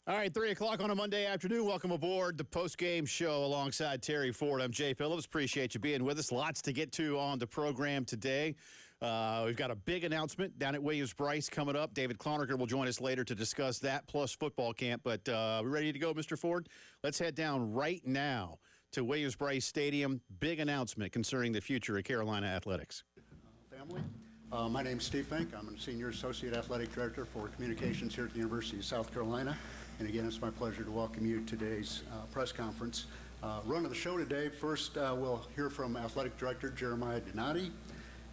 All right, 3 o'clock on a Monday afternoon. Welcome aboard the post-game show alongside Terry Ford. I'm Jay Phillips. Appreciate you being with us. Lots to get to on the program today. We've got a big announcement down at Williams-Brice coming up. David Clonergan will join us later to discuss that, plus football camp. But we ready to go, Mr. Ford? Let's head down right now to Williams-Brice Stadium. Big announcement concerning the future of Carolina athletics. Family. My name's Steve Fink. I'm a Senior Associate Athletic Director for Communications here at the University of South Carolina. And again, it's my pleasure to welcome you to today's press conference. Run of the show today, first we'll hear from Athletic Director Jeremiah Donati.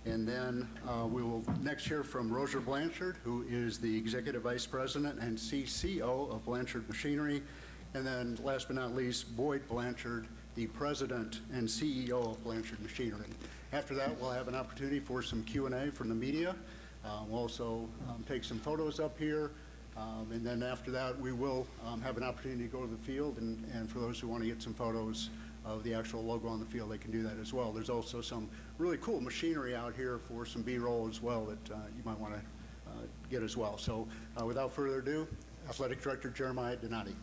And then we will next hear from Roger Blanchard, who is the Executive Vice President and CCO of Blanchard Machinery. And then last but not least, Boyd Blanchard, the President and CEO of Blanchard Machinery. After that, we'll have an opportunity for some Q&A from the media. We'll also take some photos up here. And then after that, we will have an opportunity to go to the field. And for those who want to get some photos of the actual logo on the field, they can do that as well. There's also some really cool machinery out here for some B-roll as well that you might want to get as well. So without further ado, Athletic Director Jeremiah Donati.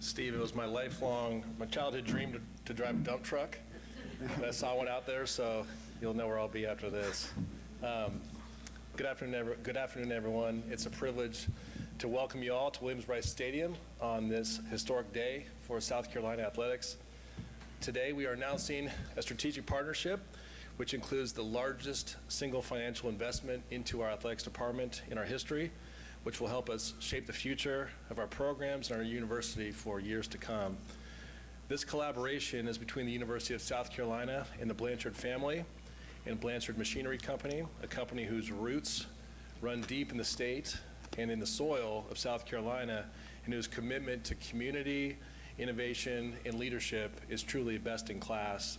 Steve, it was my childhood dream to drive a dump truck. And I saw one out there, so you'll know where I'll be after this. Good afternoon, everyone. It's a privilege to welcome you all to Williams-Brice Stadium on this historic day for South Carolina athletics. Today, we are announcing a strategic partnership which includes the largest single financial investment into our athletics department in our history, which will help us shape the future of our programs and our university for years to come. This collaboration is between the University of South Carolina and the Blanchard family and Blanchard Machinery Company, a company whose roots run deep in the state and in the soil of South Carolina, and whose commitment to community, innovation, and leadership is truly best in class.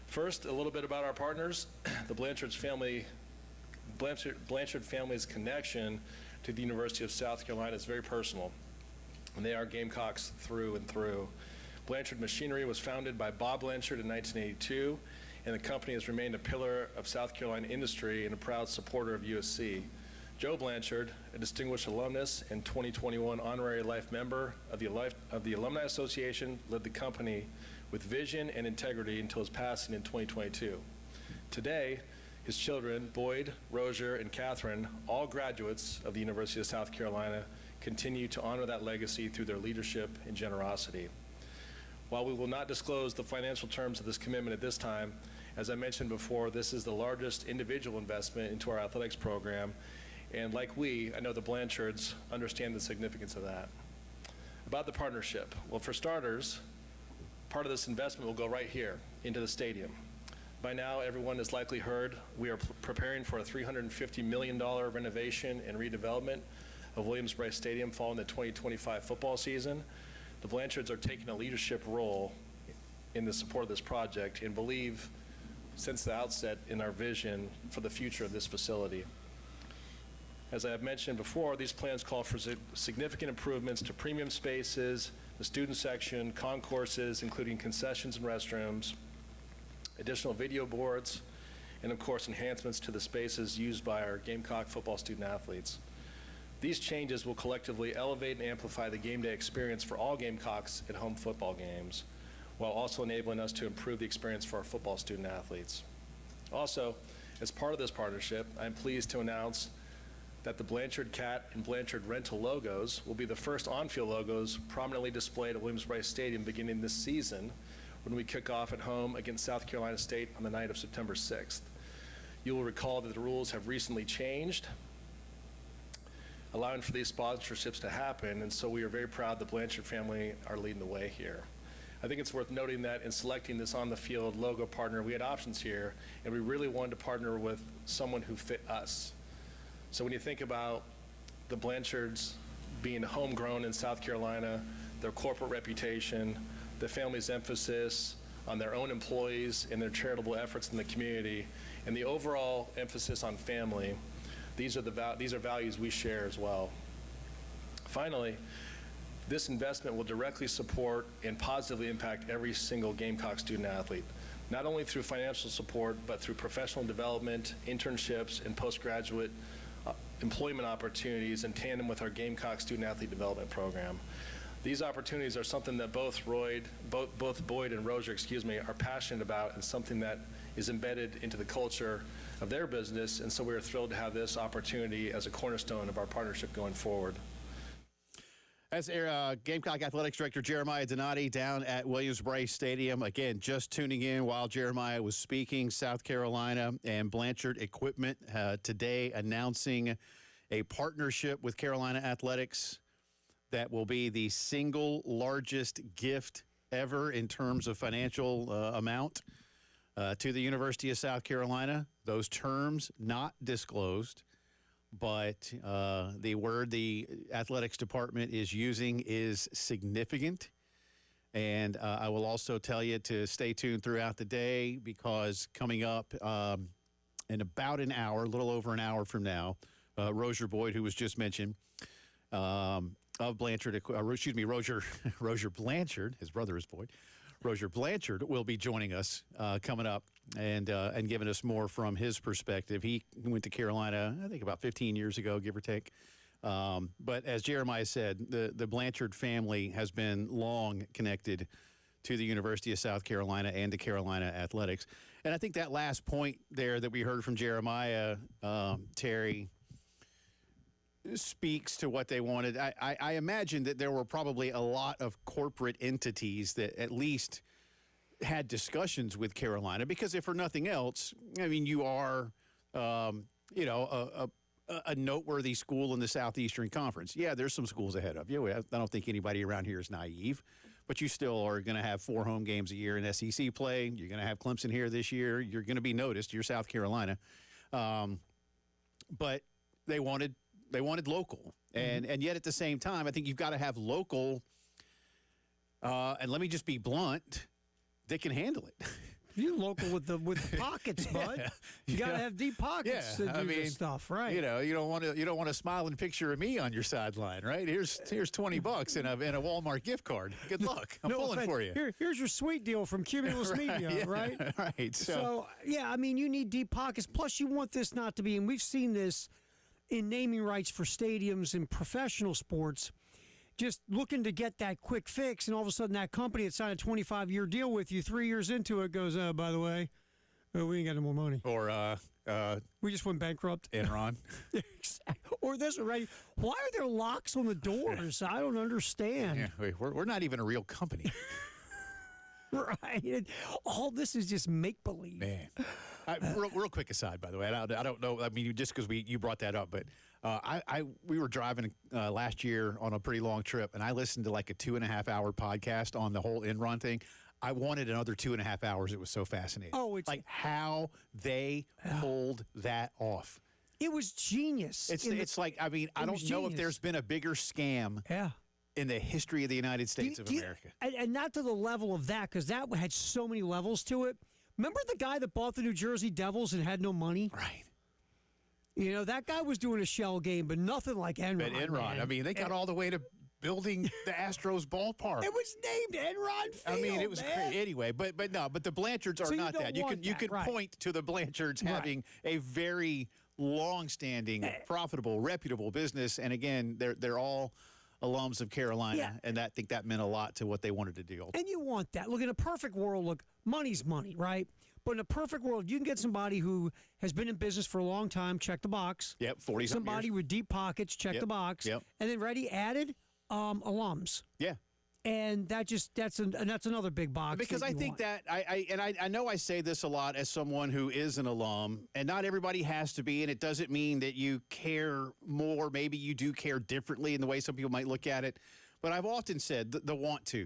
First, a little bit about our partners. The Blanchard family's connection to the University of South Carolina is very personal, and they are Gamecocks through and through. Blanchard Machinery was founded by Bob Blanchard in 1982, and the company has remained a pillar of South Carolina industry and a proud supporter of USC. Joe Blanchard, a distinguished alumnus and 2021 honorary life member of the Alumni Association, led the company with vision and integrity until his passing in 2022. Today, his children, Boyd, Roger, and Catherine, all graduates of the University of South Carolina, continue to honor that legacy through their leadership and generosity. While we will not disclose the financial terms of this commitment at this time, as I mentioned before, this is the largest individual investment into our athletics program, and like I know the Blanchards understand the significance of that. About the partnership, well, for starters, part of this investment will go right here into the stadium. By now, everyone has likely heard we are preparing for a $350 million renovation and redevelopment of Williams-Brice Stadium following the 2025 football season. The Blanchards are taking a leadership role in the support of this project and believe since the outset in our vision for the future of this facility. As I have mentioned before, these plans call for significant improvements to premium spaces, the student section, concourses, including concessions and restrooms, additional video boards, and of course enhancements to the spaces used by our Gamecock football student athletes. These changes will collectively elevate and amplify the game day experience for all Gamecocks at home football games, while also enabling us to improve the experience for our football student athletes. Also, as part of this partnership, I'm pleased to announce that the Blanchard Cat and Blanchard Rental logos will be the first on-field logos prominently displayed at Williams-Brice Stadium beginning this season when we kick off at home against South Carolina State on the night of September 6th. You will recall that the rules have recently changed, allowing for these sponsorships to happen, and so we are very proud the Blanchard family are leading the way here. I think it's worth noting that in selecting this on-the-field logo partner, we had options here, and we really wanted to partner with someone who fit us. So when you think about the Blanchards being homegrown in South Carolina, their corporate reputation, the family's emphasis on their own employees and their charitable efforts in the community, and the overall emphasis on family, these are values we share as well. Finally, this investment will directly support and positively impact every single Gamecock student athlete, not only through financial support, but through professional development, internships, and postgraduate employment opportunities in tandem with our Gamecock Student Athlete Development Program. These opportunities are something that both Boyd and Rozier, are passionate about, and something that is embedded into the culture of their business, and so we are thrilled to have this opportunity as a cornerstone of our partnership going forward. That's Gamecock Athletics Director Jeremiah Donati down at Williams-Brice Stadium. Again, just tuning in while Jeremiah was speaking, South Carolina and Blanchard Equipment today announcing a partnership with Carolina Athletics that will be the single largest gift ever in terms of financial amount to the University of South Carolina. Those terms not disclosed. But the word the athletics department is using is significant. And I will also tell you to stay tuned throughout the day, because coming up in about an hour, a little over an hour from now, Rozier Boyd, who was just mentioned, of Blanchard, Rozier Blanchard, his brother is Boyd. Rozier Blanchard will be joining us coming up and giving us more from his perspective. He went to Carolina, I think, about 15 years ago, give or take. But as Jeremiah said, the Blanchard family has been long connected to the University of South Carolina and to Carolina Athletics. And I think that last point there that we heard from Jeremiah, Terry, speaks to what they wanted. I imagine that there were probably a lot of corporate entities that at least had discussions with Carolina, because if for nothing else, I mean, you are, a noteworthy school in the Southeastern Conference. Yeah, there's some schools ahead of you. I don't think anybody around here is naive, but you still are going to have 4 home games a year in SEC play. You're going to have Clemson here this year. You're going to be noticed. You're South Carolina. But they wanted local. And yet at the same time, I think you've got to have local, and let me just be blunt, they can handle it. You're local with the pockets, bud. Yeah. You got to have deep pockets to do this stuff, right? You don't want a smiling picture of me on your sideline, right? Here's $20 and a Walmart gift card. Good luck. I'm pulling offense. for you. Here's your sweet deal from Cumulus Media, right? Right. So, yeah, I mean, you need deep pockets. Plus, you want this not to be, and we've seen this in naming rights for stadiums in professional sports, just looking to get that quick fix, and all of a sudden that company that signed a 25-year deal with you 3 years into it goes, by the way, we ain't got no more money. Or we just went bankrupt. Enron. Or this already. Why are there locks on the doors? I don't understand. Yeah, we're not even a real company. Right. All this is just make-believe. Man. Real quick aside, by the way. I don't know. I mean, just because you brought that up, but we were driving last year on a pretty long trip, and I listened to like a 2.5-hour podcast on the whole Enron thing. I wanted another 2.5 hours. It was so fascinating. Oh, it's like how they pulled that off. It was genius. It's like, I mean, I don't know if there's been a bigger scam. Yeah. In the history of the United States of America. And not to the level of that, because that had so many levels to it. Remember the guy that bought the New Jersey Devils and had no money? Right. You know, that guy was doing a shell game, but nothing like Enron. But Enron, man. I mean, they got all the way to building the Astros ballpark. It was named Enron Field, I mean, it was crazy. Anyway, but the Blanchards are not that. You can point to the Blanchards having a very long-standing, profitable, reputable business, and again, they're all alums of Carolina, and I think that meant a lot to what they wanted to do. And you want that. Look, in a perfect world, money's money, right? But in a perfect world, you can get somebody who has been in business for a long time, check the box. Yep, 40-something Somebody years. with deep pockets, check the box. Yep. And then added alums. Yeah. And that's another big box. Because I think that I know I say this a lot as someone who is an alum, and not everybody has to be, and it doesn't mean that you care more. Maybe you do care differently in the way some people might look at it. But I've often said the want to,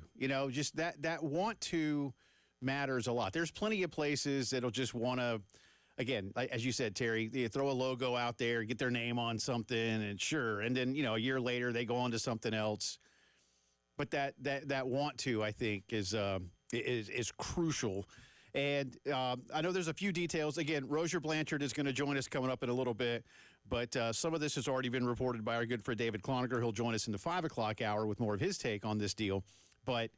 just that want to matters a lot. There's plenty of places that'll just want to, again, as you said, Terry, they throw a logo out there, get their name on something, and sure, and then a year later they go on to something else. But that want to, I think, is crucial. And I know there's a few details. Again, Rozier Blanchard is going to join us coming up in a little bit. But some of this has already been reported by our good friend David Cloninger. He'll join us in the 5 o'clock hour with more of his take on this deal. But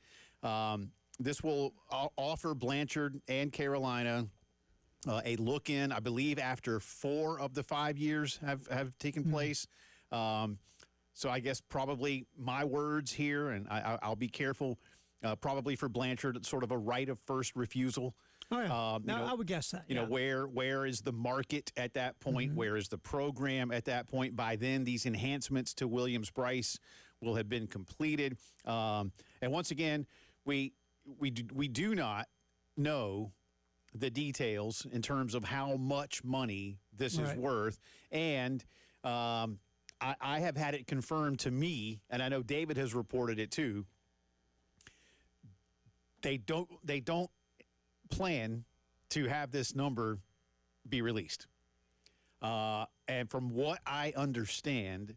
this will offer Blanchard and Carolina a look in, I believe, after 4 of the 5 years have taken place. So I guess probably my words here, and I'll be careful, probably for Blanchard, it's sort of a right of first refusal. Oh, yeah. No, I would guess that. You know, where is the market at that point? Where is the program at that point? By then, these enhancements to Williams-Brice will have been completed. And once again, we do not know the details in terms of how much money this is worth. And I have had it confirmed to me, and I know David has reported it too. They don't plan to have this number be released. And from what I understand,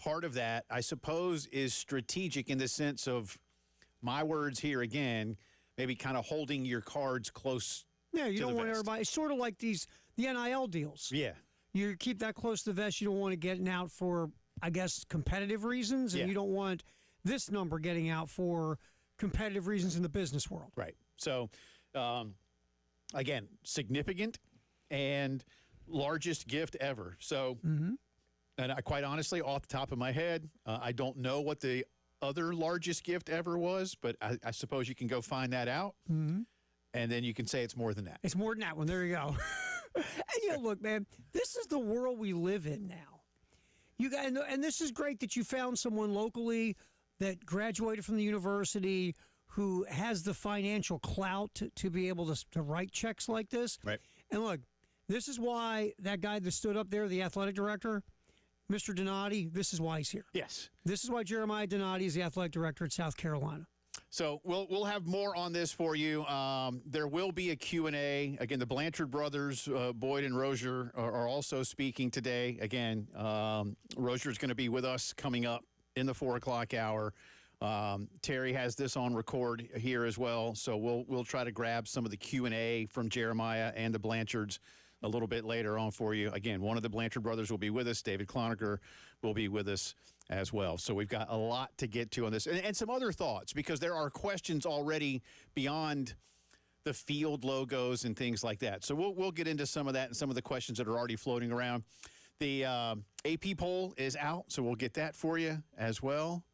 part of that, I suppose, is strategic in the sense of, my words here again, maybe kind of holding your cards close. Yeah, you to don't the want vest. everybody. It's sort of like the NIL deals. Yeah. You keep that close to the vest. You don't want it getting out for, I guess, competitive reasons, and Yeah. you don't want this number getting out for competitive reasons in the business world. Right. So, again, significant and largest gift ever. So, and I quite honestly, off the top of my head, I don't know what the other largest gift ever was, but I suppose you can go find that out, and then you can say it's more than that. It's more than that one. There you go. And look, man, this is the world we live in now. You guys, and this is great that you found someone locally that graduated from the university who has the financial clout to be able to write checks like this. Right. And look, this is why that guy that stood up there, the athletic director, Mr. Donati, this is why he's here. Yes. This is why Jeremiah Donati is the athletic director at South Carolina. So we'll have more on this for you. There will be a Q&A. Again, the Blanchard brothers, Boyd and Rozier, are also speaking today. Again, Rozier is going to be with us coming up in the 4 o'clock hour. Terry has this on record here as well, so we'll try to grab some of the Q&A from Jeremiah and the Blanchards a little bit later on for you. Again, one of the Blanchard brothers will be with us. David Cloninger will be with us as well. So we've got a lot to get to on this, and some other thoughts, because there are questions already beyond the field logos and things like that. So we'll get into some of that and some of the questions that are already floating around. The AP poll is out, so we'll get that for you as well.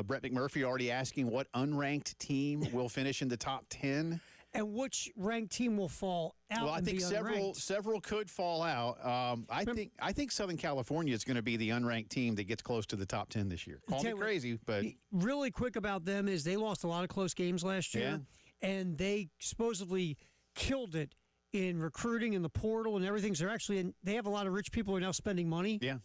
Brett McMurphy already asking what unranked team will finish in the top 10. And which ranked team will fall out? Well, I and think be unranked? several could fall out. I think Southern California is going to be the unranked team that gets close to the top 10 this year. Call me crazy, but really quick about them is they lost a lot of close games last year, and they supposedly killed it in recruiting and the portal and everything. So they have a lot of rich people who are now spending money. yeah.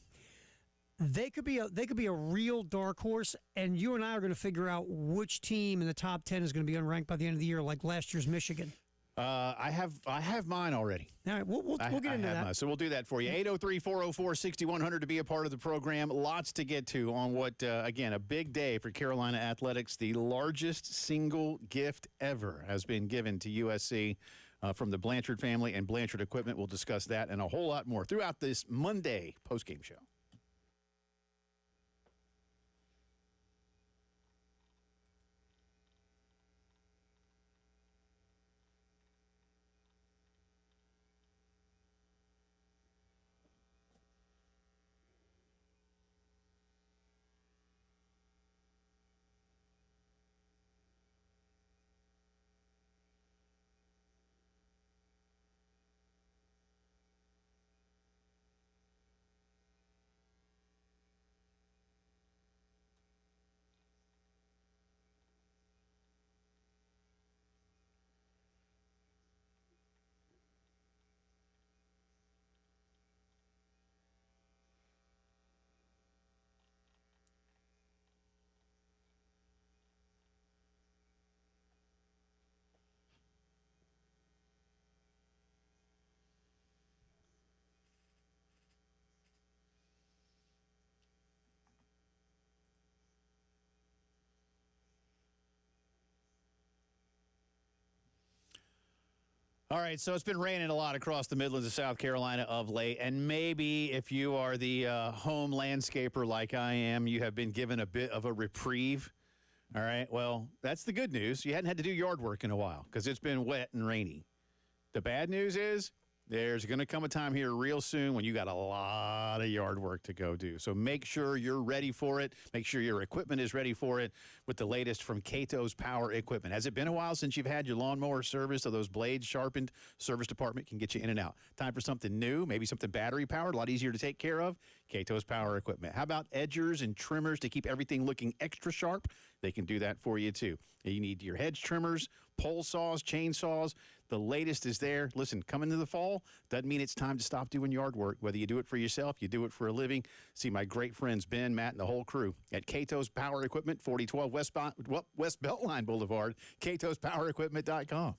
They could be a real dark horse, and you and I are going to figure out which team in the top 10 is going to be unranked by the end of the year, like last year's Michigan. I have mine already. All right, we'll get into that. Mine, so we'll do that for you. 803-404-6100 to be a part of the program. Lots to get to on what, again, a big day for Carolina athletics. The largest single gift ever has been given to USC from the Blanchard family and Blanchard Equipment. We'll discuss that and a whole lot more throughout this Monday postgame show. All right, so it's been raining a lot across the Midlands of South Carolina of late, and maybe if you are the home landscaper like I am, you have been given a bit of a reprieve. All right, well, that's the good news. You hadn't had to do yard work in a while because it's been wet and rainy. The bad news is there's going to come a time here real soon when you got a lot of yard work to go do. So make sure you're ready for it. Make sure your equipment is ready for it with the latest from Cato's Power Equipment. Has it been a while since you've had your lawnmower serviced or those blades sharpened? Service department can get you in and out. Time for something new, maybe something battery powered, a lot easier to take care of? Cato's Power Equipment. How about edgers and trimmers to keep everything looking extra sharp? They can do that for you too. You need your hedge trimmers, pole saws, chainsaws. The latest is there. Listen, coming to the fall doesn't mean it's time to stop doing yard work. Whether you do it for yourself, you do it for a living. See my great friends Ben, Matt, and the whole crew at Cato's Power Equipment, 4012 West Beltline Boulevard, catospowerequipment.com.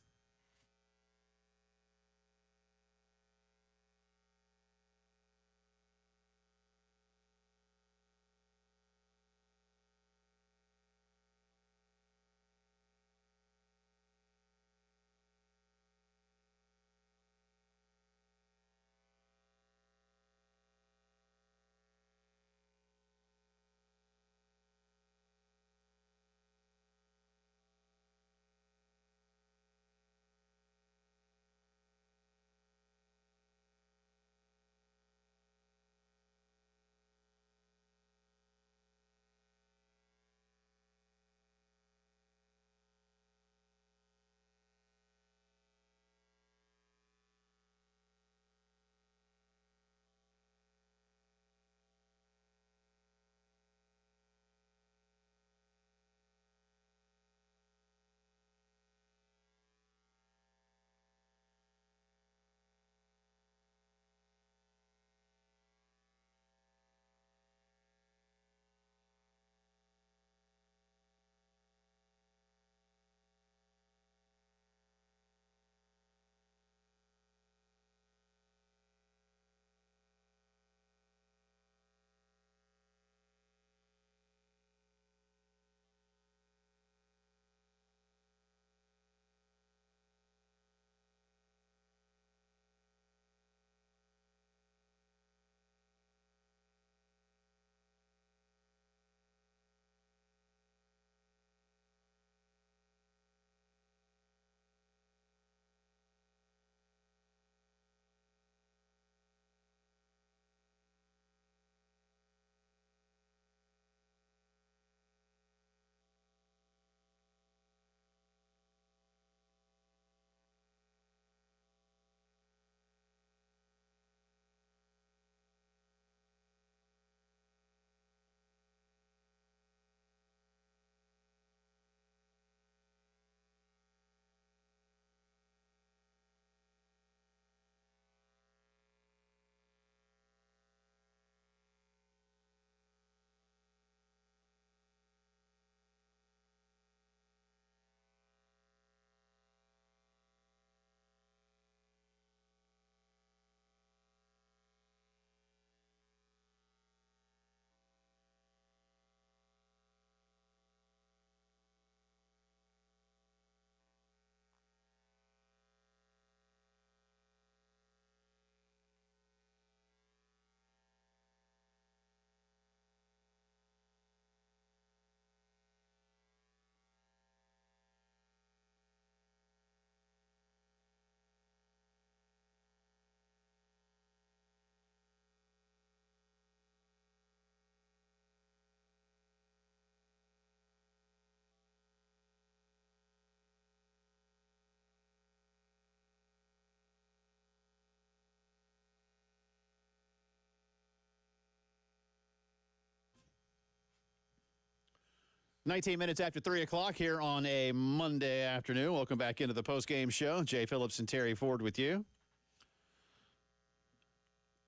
Nineteen minutes after 3 o'clock here on a Monday afternoon. Welcome back into the postgame show. Jay Phillips and Terry Ford with you.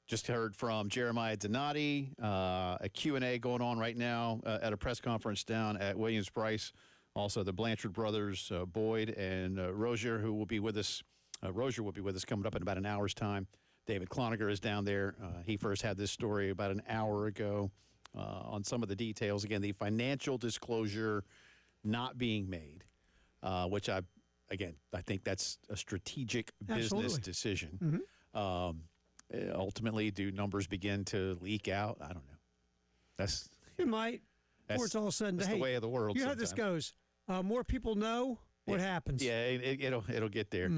Just heard from Jeremiah Donati, a Q&A going on right now at a press conference down at Williams-Brice. Also, the Blanchard brothers, Boyd and Rozier, who will be with us. Rozier will be with us coming up in about an hour's time. David Cloninger is down there. He first had this story about an hour ago. On some of the details. Again, the financial disclosure not being made, which I think that's a strategic business decision. Ultimately, do numbers begin to leak out? I don't know. It might. Before it's all said and that's done. the way of the world. You know how this goes. More people know, what happens. Yeah, it'll get there.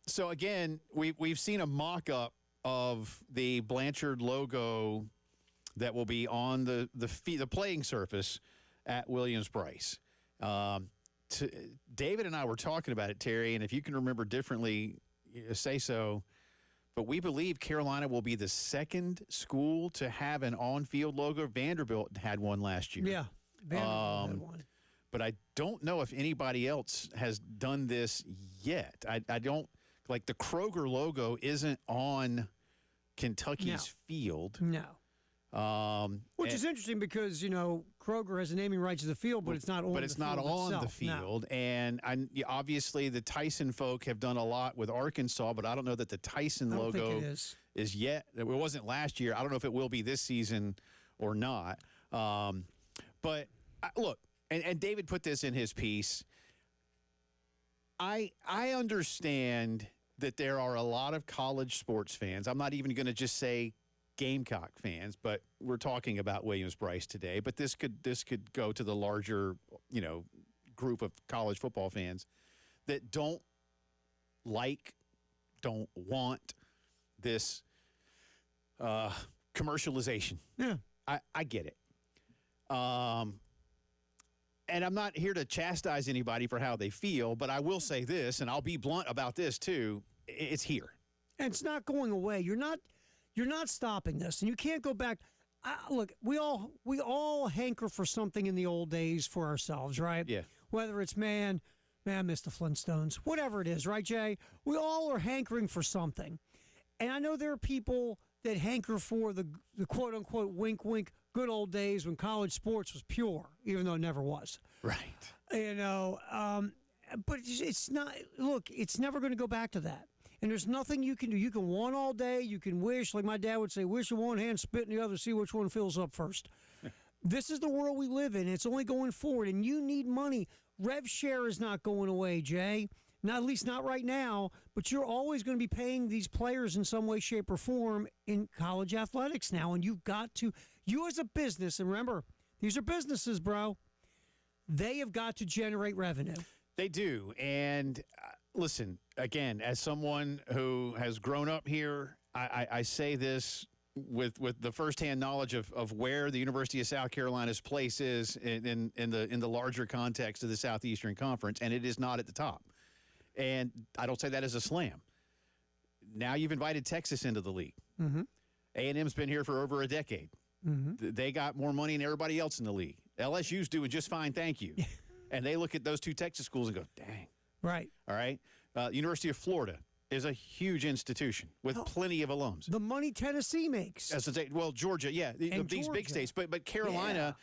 So again, we've seen a mock-up of the Blanchard logo that will be on the playing surface at Williams-Brice. David and I were talking about it, Terry, and if you can remember differently, say so. But we believe Carolina will be the second school to have an on-field logo. Vanderbilt had one last year. Yeah, Vanderbilt had one. But I don't know if anybody else has done this yet. I don't – like the Kroger logo isn't on Kentucky's field. No. Which is interesting because, Kroger has the naming rights to the field, but it's not on the field. But it's not on the field. No. And obviously the Tyson folk have done a lot with Arkansas, but I don't know that the Tyson logo is yet. It wasn't last year. I don't know if it will be this season or not. But look, and David put this in his piece. I understand that there are a lot of college sports fans. I'm not even going to just say Gamecock fans, but we're talking about Williams-Brice today. But this could go to the larger, group of college football fans that don't want this commercialization. Yeah, I get it. And I'm not here to chastise anybody for how they feel, but I will say this, and I'll be blunt about this too. It's here. And it's not going away. You're not stopping this, and you can't go back. Look, we all hanker for something in the old days for ourselves, right? Yeah. Whether it's man, I miss the Flintstones, whatever it is, right, Jay? We all are hankering for something, and I know there are people that hanker for the quote unquote wink wink good old days when college sports was pure, even though it never was. Right. But it's not. Look, it's never going to go back to that. And there's nothing you can do. You can want all day. You can wish, like my dad would say, wish in one hand, spit in the other, see which one fills up first. This is the world we live in. It's only going forward, and you need money. Rev share is not going away, Jay. Not at least not right now. But you're always going to be paying these players in some way, shape, or form in college athletics now. And you've got to, you as a business, and remember, these are businesses, bro. They have got to generate revenue. They do, and listen, again, as someone who has grown up here, I say this with the firsthand knowledge of where the University of South Carolina's place is in the larger context of the Southeastern Conference, and it is not at the top. And I don't say that as a slam. Now you've invited Texas into the league. Mm-hmm. A&M's been here for over a decade. Mm-hmm. They got more money than everybody else in the league. LSU's doing just fine, thank you. And they look at those two Texas schools and go, dang. Right. All right. University of Florida is a huge institution with plenty of alums. The money Tennessee makes. Well, Georgia, yeah, these big states. But Carolina,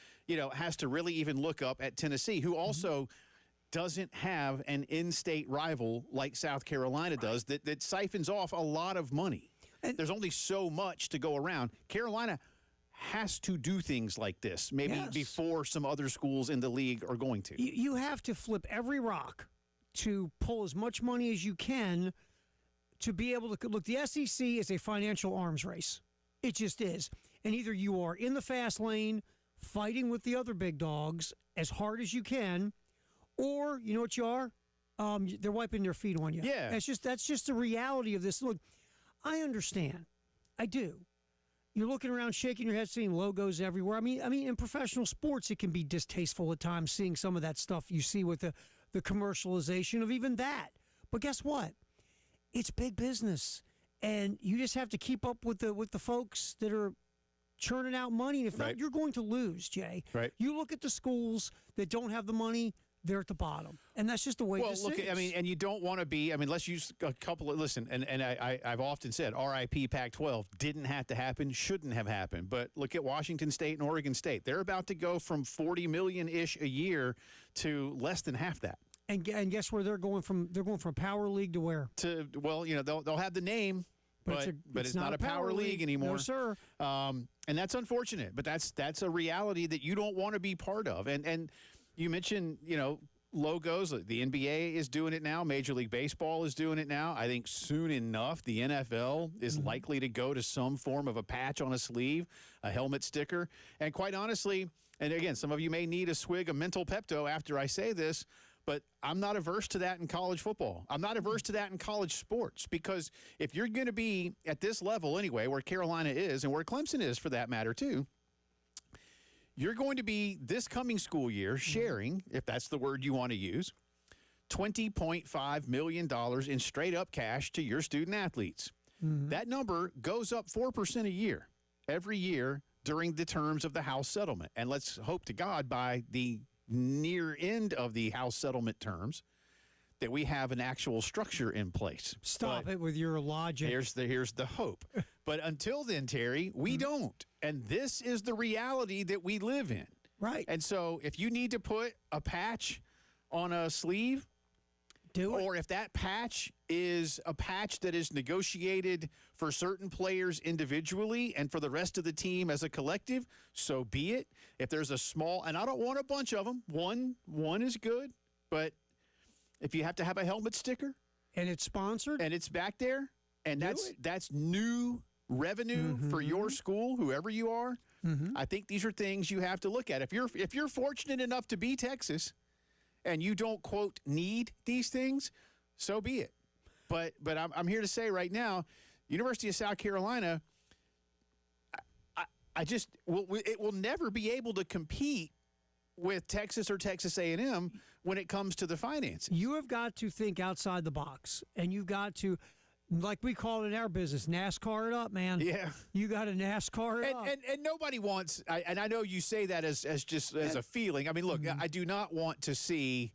has to really even look up at Tennessee, who also doesn't have an in-state rival like South Carolina does that siphons off a lot of money. And there's only so much to go around. Carolina has to do things like this, maybe before some other schools in the league are going to. You have to flip every rock to pull as much money as you can to be able to look. The SEC is a financial arms race. It just is. And either you are in the fast lane fighting with the other big dogs as hard as you can, or you know what you are? They're wiping their feet on you. Yeah. That's just the reality of this. Look, I understand. I do. You're looking around, shaking your head, seeing logos everywhere. I mean, in professional sports, it can be distasteful at times seeing some of that stuff you see with the commercialization of even that. But guess what? It's big business, and you just have to keep up with the folks that are churning out money. And if not, you're going to lose, Jay. Right. You look at the schools that don't have the money. They're at the bottom, and that's just the way this is. And you don't want to be. Let's use a couple of and I've often said, RIP Pac-12 didn't have to happen, shouldn't have happened. But look at Washington State and Oregon State; they're about to go from 40 million-ish a year to less than half that. And guess where they're going from? They're going from power league to where? They'll have the name, but it's not a power league anymore. No, sir. And that's unfortunate, but that's a reality that you don't want to be part of. And you mentioned, logos. The NBA is doing it now. Major League Baseball is doing it now. I think soon enough, the NFL is likely to go to some form of a patch on a sleeve, a helmet sticker. And quite honestly, and again, some of you may need a swig of mental Pepto after I say this, But I'm not averse to that in college football. I'm not averse to that in college sports, because if you're going to be at this level anyway, where Carolina is and where Clemson is for that matter too, you're going to be this coming school year sharing, if that's the word you want to use, $20.5 million in straight up cash to your student athletes. That number goes up 4% a year, every year during the terms of the House settlement. And let's hope to God by the near end of the House settlement terms that we have an actual structure in place. Stop it with your logic. Here's the hope. But until then, Terry, we don't. And this is the reality that we live in. Right. And so if you need to put a patch on a sleeve, do it. or if that patch is a patch that is negotiated for certain players individually and for the rest of the team as a collective, so be it. If there's a small, and I don't want a bunch of them, one is good, but if you have to have a helmet sticker and it's sponsored and it's back there, and Do that's new revenue for your school, whoever you are, I think these are things you have to look at. If you're fortunate enough to be Texas and you don't, quote, need these things, so be it. But I'm here to say right now, University of South Carolina, it will never be able to compete with Texas or Texas A&M when it comes to the finances. You have got to think outside the box, and you've got to, like we call it in our business, NASCAR it up, man. Yeah. You got to NASCAR it up. And nobody wants, and I know you say that as a feeling. I mean, look, I do not want to see,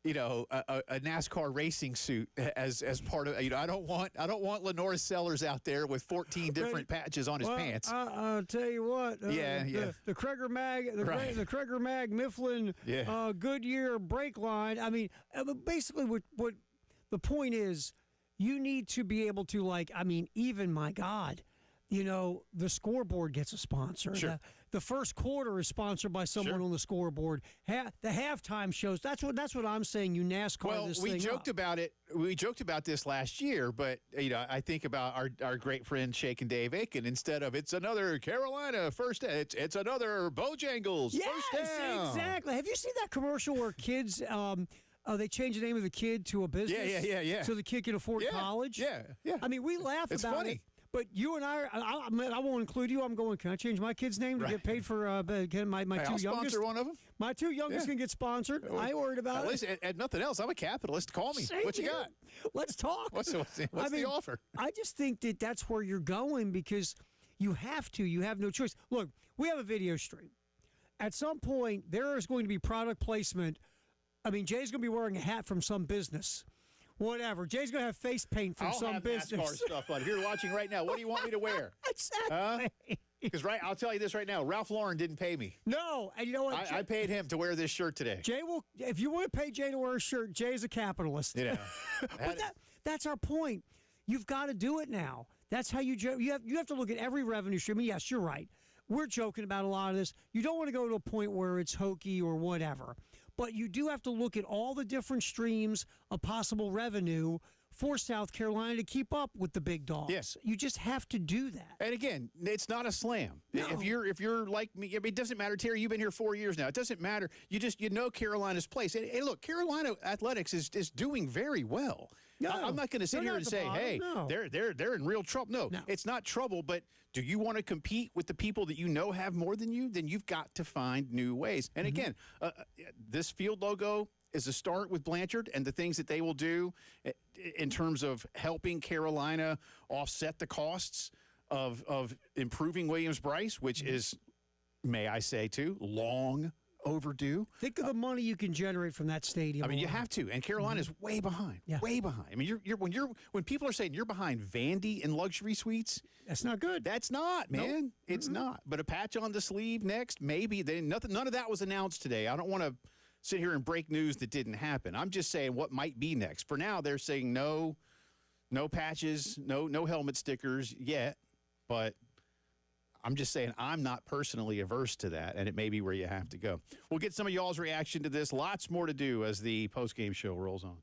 a NASCAR racing suit as part of, I don't want Lenore Sellers out there with 14 different patches on his pants. I'll tell you what. The Kreger Mag, the Kreger Mag Mifflin Goodyear brake line. I mean, basically what the point is, you need to be able to, even, my God, the scoreboard gets a sponsor. Sure. The first quarter is sponsored by someone on the scoreboard. The halftime shows. That's what I'm saying. You NASCAR this thing we joked up. about it. We joked about this last year, but I think about our great friend Shake and Dave Aiken. Instead of it's another Carolina first, it's another Bojangles first down. Exactly. Have you seen that commercial where kids? They change the name of the kid to a business. Yeah. So the kid can afford college. Yeah. I mean, we laugh It's about funny. it. But you and I won't include you. I'm going, can I change my kid's name to get paid for my Hey, two I'll youngest? sponsor one of them. My two youngest can get sponsored. I ain't worried about At it. least, and nothing else, I'm a capitalist. Call me. Same What you here. got? Let's talk. What's the offer? I just think that that's where you're going because you have to. You have no choice. Look, we have a video stream. At some point, there is going to be product placement. I mean, Jay's going to be wearing a hat from some business. Whatever. Jay's going to have face paint from some business. NASCAR stuff on. If you're watching right now, what do you want me to wear? Exactly. Because I'll tell you this right now. Ralph Lauren didn't pay me. No, and you know what? I paid him to wear this shirt today. Jay will. If you want to pay Jay to wear a shirt, Jay's a capitalist. But that's our point. You've got to do it now. That's how you have to look at every revenue stream. And yes, you're right. We're joking about a lot of this. You don't want to go to a point where it's hokey or whatever. But you do have to look at all the different streams of possible revenue for South Carolina to keep up with the big dogs. Yes. You just have to do that. And again, it's not a slam. No. If you're like me, I mean, it doesn't matter, Terry. You've been here 4 years now. It doesn't matter. You know Carolina's place. And look, Carolina athletics is doing very well. No, I'm not going to sit they're here not and the say, bottom, hey, no. they're in real trouble. No, it's not trouble. But do you want to compete with the people that you know have more than you? Then you've got to find new ways. And again, this field logo is a start with Blanchard and the things that they will do in terms of helping Carolina offset the costs of improving Williams-Brice, which is, may I say, too, long overdue. Think of the money you can generate from that stadium. I mean, you alone. have to, and Carolina's way behind. Yeah. Way behind. I mean, when people are saying you're behind Vandy in luxury suites, That's not good. that's not, man. It's not. But a patch on the sleeve next, maybe. None of that was announced today. I don't want to sit here and break news that didn't happen. I'm just saying what might be next. For now, they're saying no patches, no helmet stickers yet. But I'm just saying I'm not personally averse to that, and it may be where you have to go. We'll get some of y'all's reaction to this. Lots more to do as the postgame show rolls on.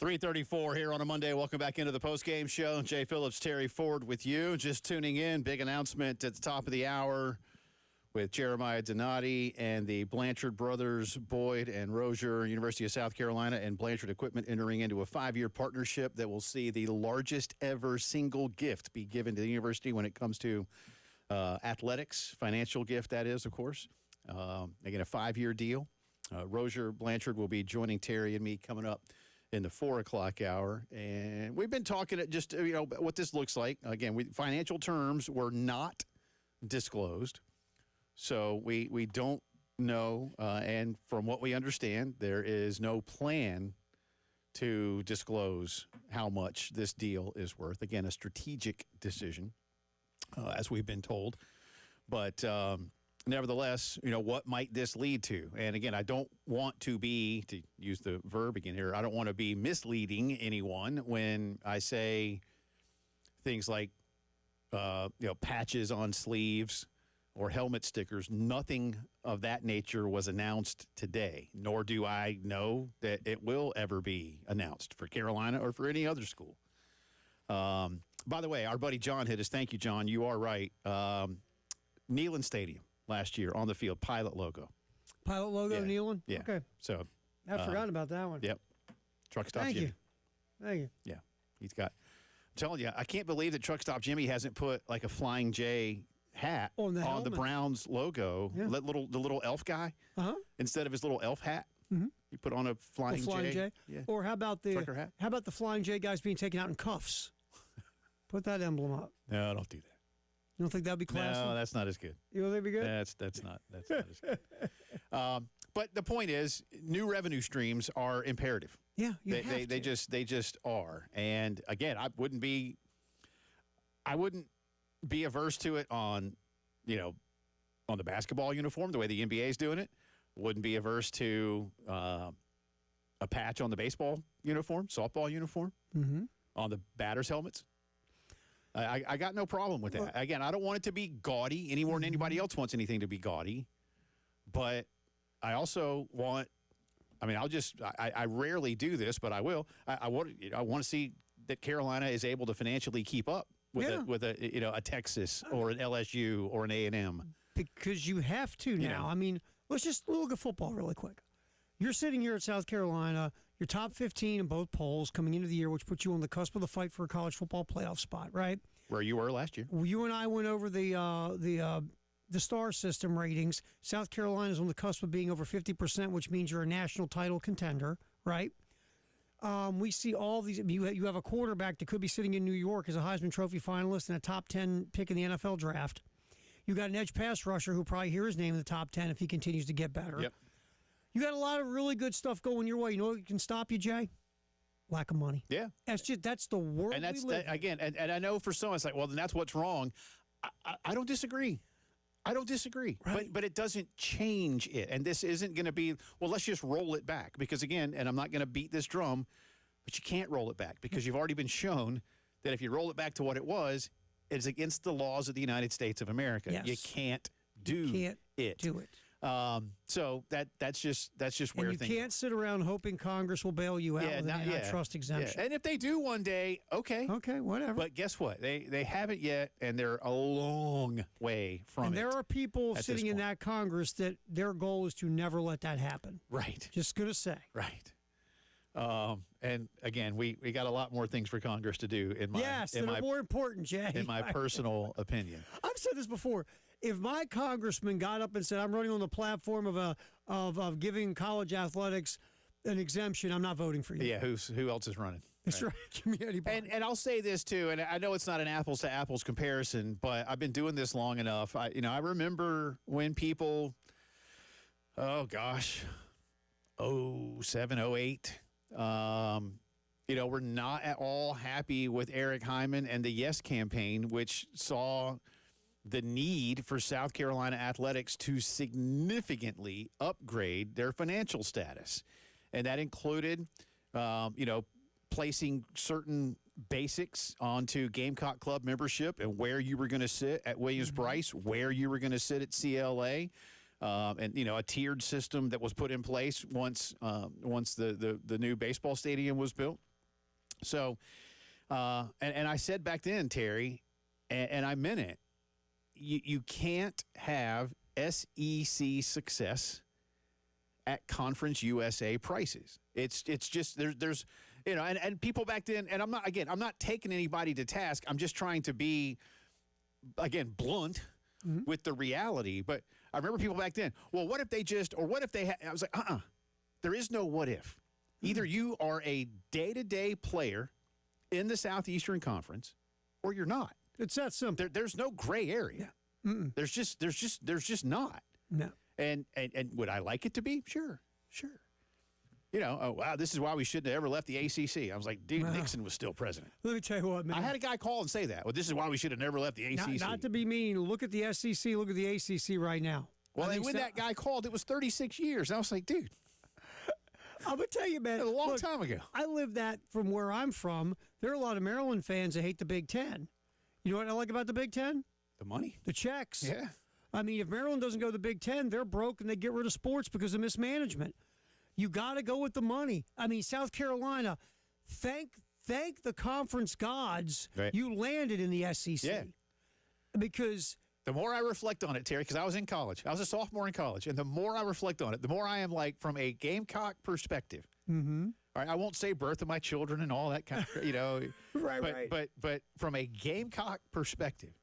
3:34 here on a Monday. Welcome back into the postgame show. Jay Phillips, Terry Ford with you. Just tuning in. Big announcement at the top of the hour with Jeremiah Donati and the Blanchard brothers, Boyd and Rozier, University of South Carolina, and Blanchard Equipment entering into a 5-year partnership that will see the largest ever single gift be given to the university when it comes to athletics, financial gift, that is, of course. Again, a 5-year deal. Rozier Blanchard will be joining Terry and me coming up in the 4 o'clock hour. And we've been talking at just, what this looks like. Again, financial terms were not disclosed. So we don't know. And from what we understand, there is no plan to disclose how much this deal is worth. Again, a strategic decision, as we've been told. But nevertheless, what might this lead to? And again, I don't want to use the verb again here, I don't want to be misleading anyone when I say things like, patches on sleeves or helmet stickers. Nothing of that nature was announced today, nor do I know that it will ever be announced for Carolina or for any other school. By the way, our buddy John hit us. Thank you, John. You are right. Neyland Stadium. Last year on the field, Pilot logo. Pilot logo, Yeah. Neyland? Yeah. Okay. So I forgot about that one. Yep. Truck Stop Thank Jimmy. you. Thank you. Yeah. He's got. I'm telling you, I can't believe that Truck Stop Jimmy hasn't put like a Flying J hat On the the helmet. Browns logo. Yeah. The little elf guy Uh-huh. instead of his little elf hat. Mhm. He put on a Flying, J. Yeah. Or how about Trucker hat. the Flying J guys being taken out in cuffs? Put that emblem up. No, don't do that. You don't think that'd be classy? No, that's not as good. You don't think it'd be good? That's not as good. But the point is, new revenue streams are imperative. Yeah, you have They to. just are. And again, I wouldn't be averse to it on the basketball uniform, the way the NBA is doing it. Wouldn't be averse to a patch on the baseball uniform, softball uniform, on the batters' helmets. I got no problem with that. Well- Again, I don't want it to be gaudy any more than anybody else wants anything to be gaudy. But I also want, I rarely do this, but I will. I want to see that Carolina is able to financially keep up with a Texas or an LSU or an A&M. Because you have to now. I mean, let's just look at football really quick. You're sitting here at South Carolina. You're top 15 in both polls coming into the year, which puts you on the cusp of the fight for a college football playoff spot, right? Where you were last year. You and I went over the star system ratings. South Carolina's on the cusp of being over 50%, which means you're a national title contender, right? We see all these. You have a quarterback that could be sitting in New York as a Heisman Trophy finalist and a top 10 pick in the NFL draft. You got an edge pass rusher who probably hear his name in the top 10 if he continues to get better. Yep. You got a lot of really good stuff going your way. You know what can stop you, Jay? Lack of money. Yeah. That's the world And that's we live in. again, and I know for some it's like, well, then that's what's wrong. I don't disagree. Right. But it doesn't change it. And this isn't going to be, well, let's just roll it back. Because again, and I'm not going to beat this drum, but you can't roll it back because you've already been shown that if you roll it back to what it was, it's against the laws of the United States of America. Yes. You can't do it. Do it. So that's just where And you things can't sit around hoping Congress will bail you out with an antitrust exemption. Yeah. And if they do one day, okay. Okay, whatever. But guess what? They haven't yet, and they're a long way from And it. there are people at sitting this in point. that Congress that their goal is to never let that happen. Right. Just going to say. Right. And again, we got a lot more things for Congress to do in my Yes, that are more important, Jay. in my personal opinion. I've said this before. If my congressman got up and said, "I'm running on the platform of giving college athletics an exemption," I'm not voting for you. Yeah, who else is running? That's right. Give me anybody. And I'll say this too, and I know it's not an apples to apples comparison, but I've been doing this long enough. I remember when people, oh gosh, 07, 08, we're not at all happy with Eric Hyman and the Yes campaign, which saw the need for South Carolina athletics to significantly upgrade their financial status. And that included, placing certain basics onto Gamecock Club membership and where you were going to sit at Williams-Brice, where you were going to sit at CLA, and a tiered system that was put in place once the new baseball stadium was built. So, and I said back then, Terry, and I meant it, you can't have SEC success at Conference USA prices. It's just there's and people back then, and I'm not taking anybody to task. I'm just trying to be, again, blunt with the reality. But I remember people back then, well, what if they I was like, there is no what if. Either you are a day-to-day player in the Southeastern Conference or you're not. It's that simple. There's no gray area. There's just not. No. And would I like it to be? Sure. Oh, wow, this is why we shouldn't have ever left the ACC. I was like, dude, Nixon was still president. Let me tell you what, man. I had a guy call and say that. Well, this is why we should have never left the ACC. Not to be mean, look at the SEC, look at the ACC right now. Well, and when that guy called, it was 36 years. And I was like, dude. I'm going to tell you, man. A long time ago. I lived that from where I'm from. There are a lot of Maryland fans that hate the Big Ten. You know what I like about the Big Ten? The money. The checks. Yeah. I mean, if Maryland doesn't go to the Big Ten, they're broke and they get rid of sports because of mismanagement. You got to go with the money. I mean, South Carolina, thank the conference gods you landed in the SEC. Yeah. Because the more I reflect on it, Terry, because I was in college. I was a sophomore in college. And the more I reflect on it, the more I am like, from a Gamecock perspective. Mm-hmm. All right, I won't say birth of my children and all that kind of, right. But from a Gamecock perspective,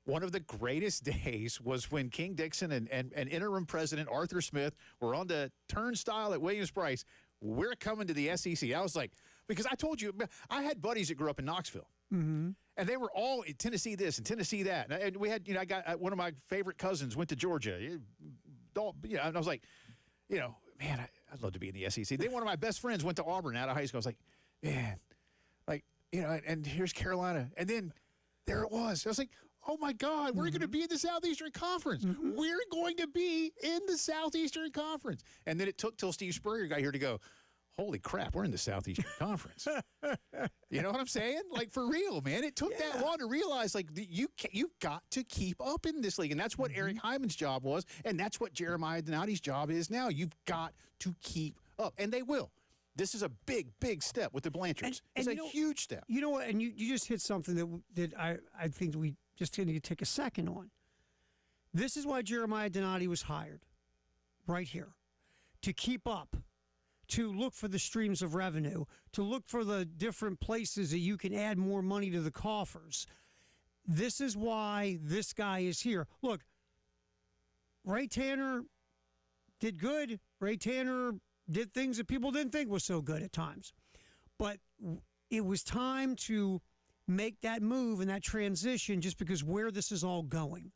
one of the greatest days was when King Dixon and interim president Arthur Smith were on the turnstile at Williams-Brice. We're coming to the SEC. I was like, because I told you, I had buddies that grew up in Knoxville. Mm-hmm. And they were all in Tennessee this and Tennessee that. And we had, I got one of my favorite cousins went to Georgia. And I was like, man, I'd love to be in the SEC. Then one of my best friends went to Auburn out of high school. I was like, man, and here's Carolina. And then there it was. I was like, oh, my God, we're going to be in the Southeastern Conference. Mm-hmm. We're going to be in the Southeastern Conference. And then it took till Steve Spurrier got here to go, holy crap, we're in the Southeastern Conference. You know what I'm saying? Like, for real, man. It took that long to realize, like, you've got to keep up in this league. And that's what Eric Hyman's job was, and that's what Jeremiah Donati's job is now. You've got to keep up, and they will. This is a big, big step with the Blanchards. It's a huge step. You know what? And you just hit something that I think we just need to take a second on. This is why Jeremiah Donati was hired right here, to keep up, to look for the streams of revenue, to look for the different places that you can add more money to the coffers. This is why this guy is here. Look, Ray Tanner did good. Ray Tanner did things that people didn't think was so good at times. But it was time to make that move and that transition just because where this is all going.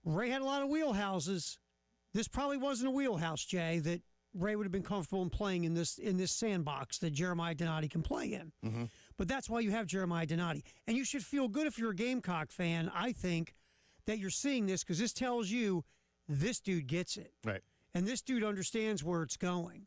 Ray had a lot of wheelhouses. This probably wasn't a wheelhouse, Jay, that Ray would have been comfortable in playing in this sandbox that Jeremiah Donati can play in. Mm-hmm. But that's why you have Jeremiah Donati. And you should feel good if you're a Gamecock fan, I think, that you're seeing this, because this tells you this dude gets it. Right. And this dude understands where it's going.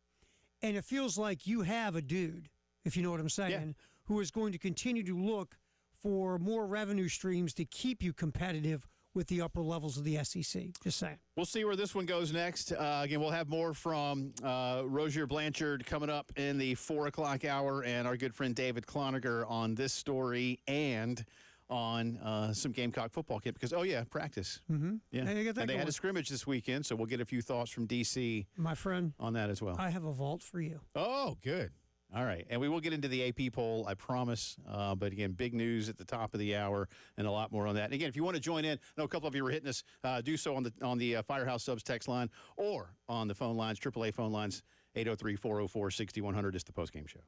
And it feels like you have a dude, if you know what I'm saying, who is going to continue to look for more revenue streams to keep you competitive with the upper levels of the SEC. Just saying. We'll see where this one goes next. Again, we'll have more from Rozier Blanchard coming up in the 4 o'clock hour, and our good friend David Cloninger on this story and on some Gamecock football camp. Because, practice. Mm-hmm. Yeah. And they had a scrimmage this weekend, so we'll get a few thoughts from D.C. My friend. On that as well. I have a vault for you. Oh, good. All right. And we will get into the AP poll, I promise. But again, big news at the top of the hour and a lot more on that. And again, if you want to join in, I know a couple of you were hitting us, do so on the Firehouse Subs text line or on the phone lines, AAA phone lines, 803-404-6100 is the postgame show.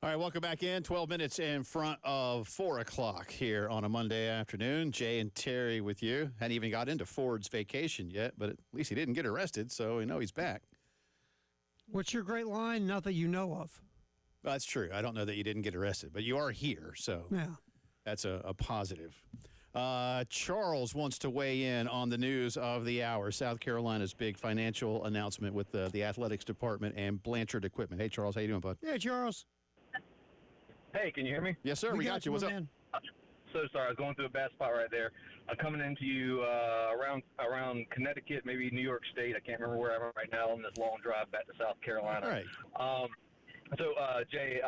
All right, welcome back in. 12 minutes in front of 4 o'clock here on a Monday afternoon. Jay and Terry with you. Hadn't even got into Ford's vacation yet, but at least he didn't get arrested, so we know he's back. What's your great line? Not that you know of. Well, that's true. I don't know that you didn't get arrested, but you are here, so Yeah. that's a positive. Charles wants to weigh in on the news of the hour. South Carolina's big financial announcement with the athletics department and Blanchard Equipment. Hey, Charles, how you doing, bud? Yeah, Charles. Hey, can you hear me? Yes, sir. We got you. my What's up? man. So sorry, I was going through a bad spot right there. I'm coming into you around Connecticut, maybe New York State. I can't remember where I'm at right now on this long drive back to South Carolina. All right. Jay,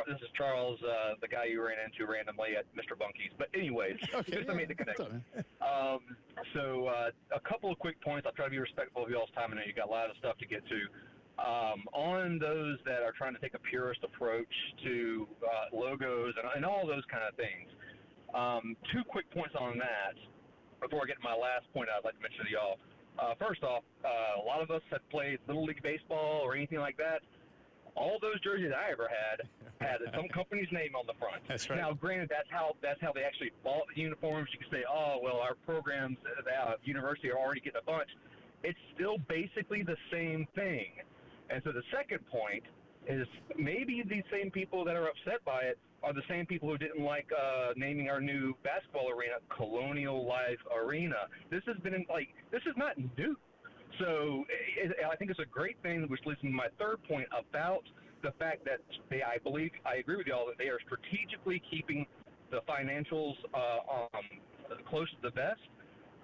this is Charles, the guy you ran into randomly at Mr. Bunky's. But anyways, Okay. just to make the connection. A couple of quick points. I'll try to be respectful of y'all's time. I know you got a lot of stuff to get to. On those that are trying to take a purist approach to logos and all those kind of things, two quick points on that before I get to my last point I'd like to mention to y'all. First off, a lot of us have played Little League Baseball or anything like that. All those jerseys I ever had some company's name on the front. That's right. Now, granted, that's how they actually bought the uniforms. You can say, oh, well, our programs at university are already getting a bunch. It's still basically the same thing. And so the second point is maybe these same people that are upset by it are the same people who didn't like naming our new basketball arena Colonial Life Arena. This is not new. So I think it's a great thing, which leads me to my third point about the fact that I agree with y'all that they are strategically keeping the financials close to the vest.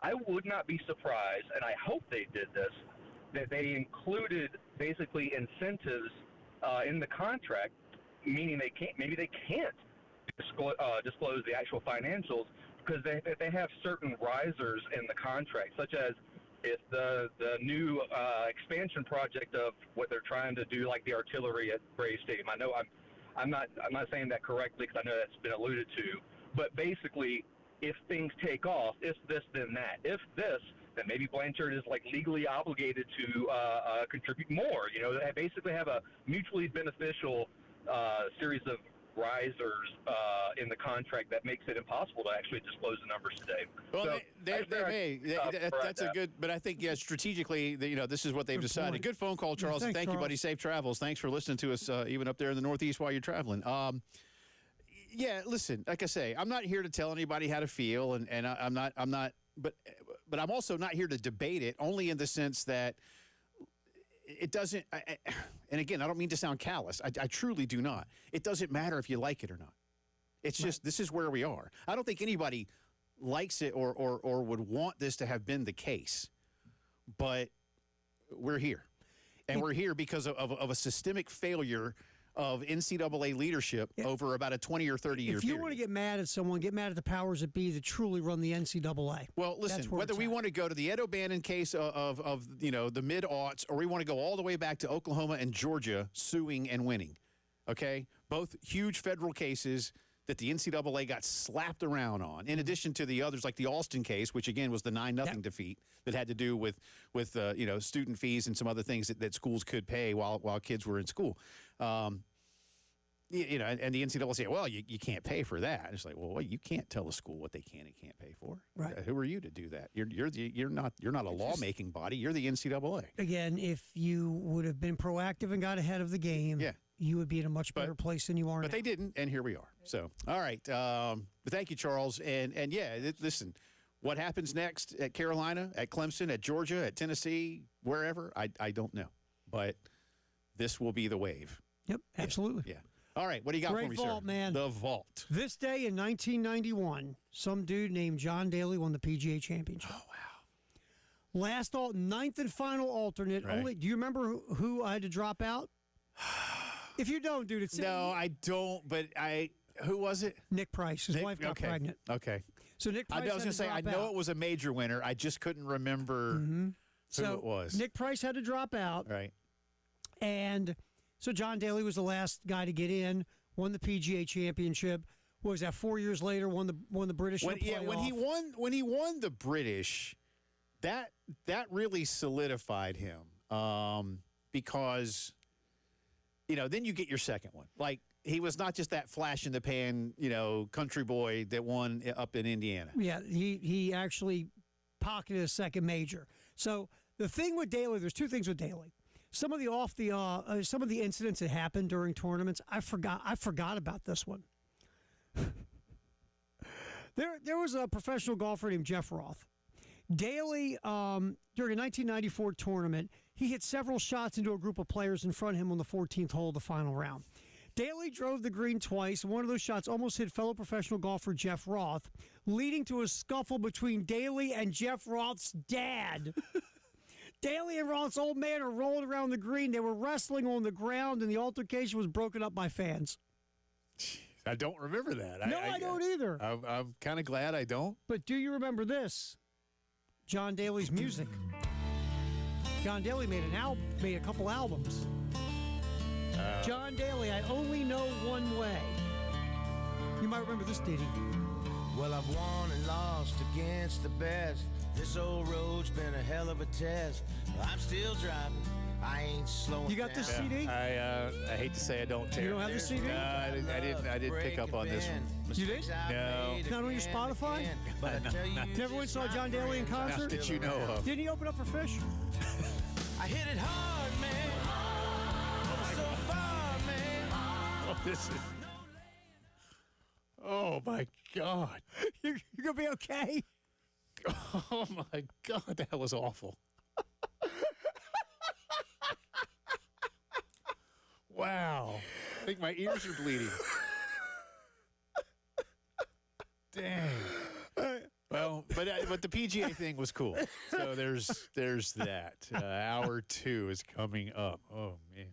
I would not be surprised, and I hope they did this, that they included basically incentives in the contract, meaning they can't disclose the actual financials because they have certain risers in the contract, such as if the new expansion project of what they're trying to do, like the artillery at Braves Stadium. I know I'm not saying that correctly because I know that's been alluded to, but basically, if things take off, if this, then that. If this, then maybe Blanchard is like legally obligated to contribute more. You know, they basically have a mutually beneficial series of risers in the contract that makes it impossible to actually disclose the numbers today. Well, So that's a good, but I think, yeah, strategically, this is what they've decided. point. Good phone call, Charles. thanks, Thank you, Charles. buddy. Safe travels. Thanks for listening to us, even up there in the Northeast while you're traveling. Yeah, listen, like I say, I'm not here to tell anybody how to feel, and I'm not, but I'm also not here to debate it, only in the sense that it doesn't, and again, I don't mean to sound callous. I truly do not. It doesn't matter if you like it or not. It's just, this is where we are. I don't think anybody likes it or would want this to have been the case, but we're here. And we're here because of a systemic failure of NCAA leadership over about a 20 or 30 year If you period. want to get mad at someone, get mad at the powers that be that truly run the NCAA. Well, listen, That's where whether it's we at. want to go to the Ed O'Bannon case of the mid-aughts, or we want to go all the way back to Oklahoma and Georgia suing and winning, okay? Both huge federal cases that the NCAA got slapped around on, in addition to the others like the Alston case, which again was the 9-0 defeat that had to do with student fees and some other things that schools could pay while kids were in school. And the NCAA say, well, you can't pay for that. It's like, well, you can't tell a school what they can and can't pay for. Right. Who are you to do that? You're not a lawmaking body. You're the NCAA. Again, if you would have been proactive and got ahead of the game, you would be in a much better place than you are now. But they didn't, and here we are. So, all right. But thank you, Charles. And listen, what happens next at Carolina, at Clemson, at Georgia, at Tennessee, wherever, I don't know. But this will be the wave. Yep, absolutely. Yeah. All right. What do you got Great for me, vault, sir? man. The vault. This day in 1991, some dude named John Daly won the PGA Championship. Oh, wow. Last ninth and final alternate. Right. Do you remember who I had to drop out? If you don't, dude, it's No, I don't, but who was it? Nick Price. His Nick? wife got Okay. pregnant. Okay. So Nick Price I was going to say, I know it was a major winner. I just couldn't remember who it was. Nick Price had to drop out. Right. And so John Daly was the last guy to get in, won the PGA Championship. What was that, 4 years later, won the British When he won the British, that really solidified him because then you get your second one. Like he was not just that flash in the pan, country boy that won up in Indiana. Yeah, he actually pocketed a second major. So the thing with Daly, there's two things with Daly. Some of the incidents that happened during tournaments, I forgot about this one. There was a professional golfer named Jeff Roth. Daly, during a 1994 tournament, he hit several shots into a group of players in front of him on the 14th hole of the final round. Daly drove the green twice, and one of those shots almost hit fellow professional golfer Jeff Roth, leading to a scuffle between Daly and Jeff Roth's dad. Daly and Roth's old man are rolling around the green. They were wrestling on the ground, and the altercation was broken up by fans. I don't remember that. No, I don't either. I'm kind of glad I don't. But do you remember this? John Daly's music. John Daly made a couple albums. John Daly, I Only Know One Way. You might remember this, Diddy. Well, I've won and lost against the best. This old road's been a hell of a test. I'm still driving. I ain't slowing down. You got this CD? I hate to say I don't, Terry. You don't have the CD? No, I didn't pick up on this one. You did? No. Not on your Spotify? Never went and saw John Daly in concert? Not that you know of. Didn't he open up for Fish? I hit it hard, man. So far, man. Oh, this is... Oh, my God. You're going to be okay? Oh, my God. That was awful. Wow. I think my ears are bleeding. Dang. Well, but the PGA thing was cool. So there's that. Hour 2 is coming up. Oh, man.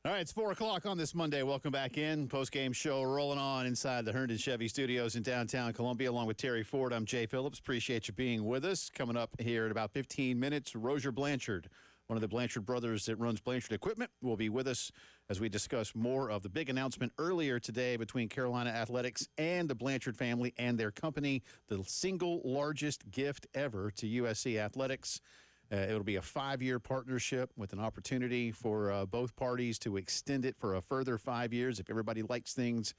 All right, it's 4 o'clock on this Monday. Welcome back in. Post-game show rolling on inside the Herndon Chevy Studios in downtown Columbia, along with Terry Ford. I'm Jay Phillips. Appreciate you being with us. Coming up here in about 15 minutes, Rozier Blanchard, one of the Blanchard brothers that runs Blanchard Equipment, will be with us as we discuss more of the big announcement earlier today between Carolina Athletics and the Blanchard family and their company, the single largest gift ever to USC Athletics. It'll be a 5-year partnership with an opportunity for both parties to extend it for a further 5 years if everybody likes things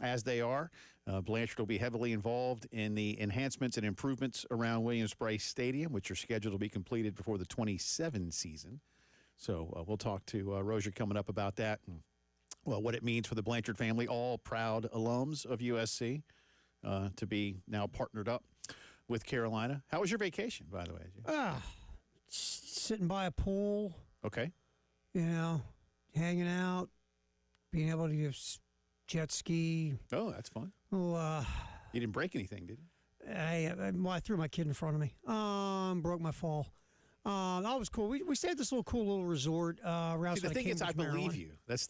as they are. Blanchard will be heavily involved in the enhancements and improvements around Williams-Brice Stadium, which are scheduled to be completed before the 27 season. So we'll talk to Rozier coming up about that and, well, what it means for the Blanchard family, all proud alums of USC, to be now partnered up with Carolina. How was your vacation, by the way? Sitting by a pool, Okay. you know, hanging out, being able to use jet ski. Oh, that's fun. Well, You didn't break anything, did you? I threw my kid in front of me. Broke my fall. That was cool. We stayed at this cool little resort right See, the outside thing of is, I Cambridge, believe Maryland. you. That's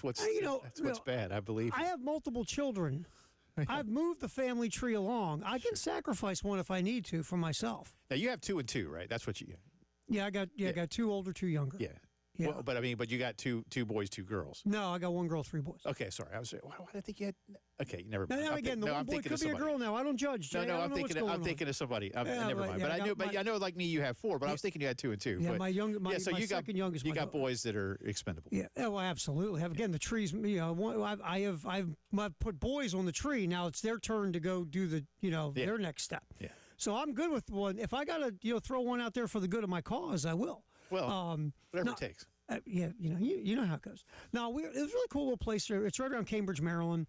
what's You know, that's what's bad. I believe I you. have multiple children. I've moved the family tree along. I can sacrifice one if I need to for myself. Now you have 2 and 2, right? That's what you. Yeah, I got 2 older, 2 younger. Yeah. Yeah. Well, but you got two boys, 2 girls. No, I got 1 girl, 3 boys. Okay, sorry. I was. Why did I think you had? Okay, never mind. Now again, the no, one I'm boy thinking could of be a somebody. girl now. I don't judge. Jay. No, I don't I'm know what's thinking. going I'm on. thinking of somebody. Yeah, never but, mind. yeah, But I know, like me, you have 4. But I was thinking you had 2 and 2. Yeah, but, my so my you got second youngest. you my got daughter. boys that are expendable. Yeah, well, absolutely. Again, the trees. You know, I've put boys on the tree. Now it's their turn to go do the their next step. Yeah. So I'm good with one. If I gotta throw one out there for the good of my cause, I will. Well, whatever no, it takes. Yeah, you know how it goes. Now it was a really cool little place there. It's right around Cambridge, Maryland.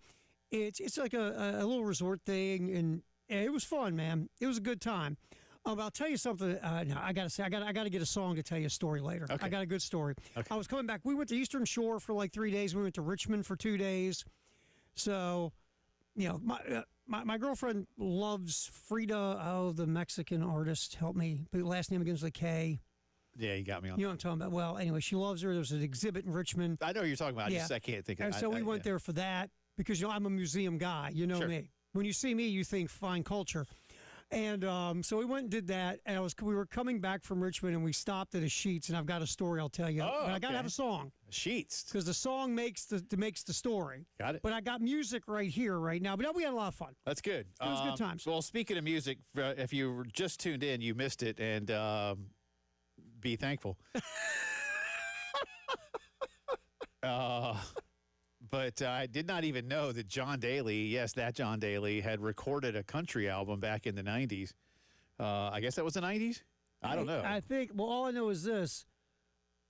It's like a little resort thing, and it was fun, man. It was a good time. I'll tell you something. No, I gotta say, I gotta get a song to tell you a story later. Okay. I got a good story. Okay. I was coming back. We went to Eastern Shore for like 3 days. We went to Richmond for 2 days. So, my girlfriend loves Frida, the Mexican artist. Help me. The last name begins with a K. Yeah, you got me on. You know what I'm talking about. Well, anyway, she loves her. There was an exhibit in Richmond. I know who you're talking about. Yeah. I can't think of And it. so we went there for that because I'm a museum guy. You know Sure. me. When you see me, you think fine culture. And so we went and did that. And we were coming back from Richmond, and we stopped at a Sheets. And I've got a story I'll tell you. Oh, but I got to okay. have a song Sheets. because the song makes the story. Got it. But I got music right here, right now. But no, we had a lot of fun. That's good. It was good times. Well, speaking of music, if you were just tuned in, you missed it, and be thankful. But I did not even know that John Daly, yes, that John Daly, had recorded a country album back in the 90s. I guess that was the 90s? I don't know. I think, well, all I know is this.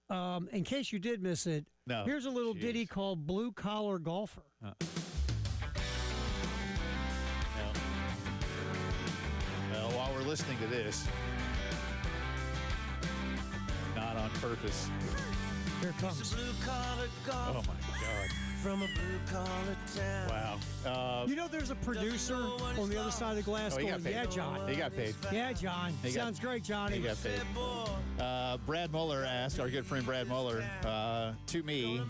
In case you did miss it, No. here's a little Jeez. ditty called Blue Collar Golfer. No. Well, while we're listening to this, not on purpose. Here it He's comes. a blue-collar golfer Oh, my God. from a blue-collar town. Wow. You know, there's a producer on the other side of the glass Oh, he going, got paid. yeah, John. He got paid. Yeah, John. He got- Sounds great, Johnny. He got paid. Brad Muller asked, our good friend Brad Muller, to me,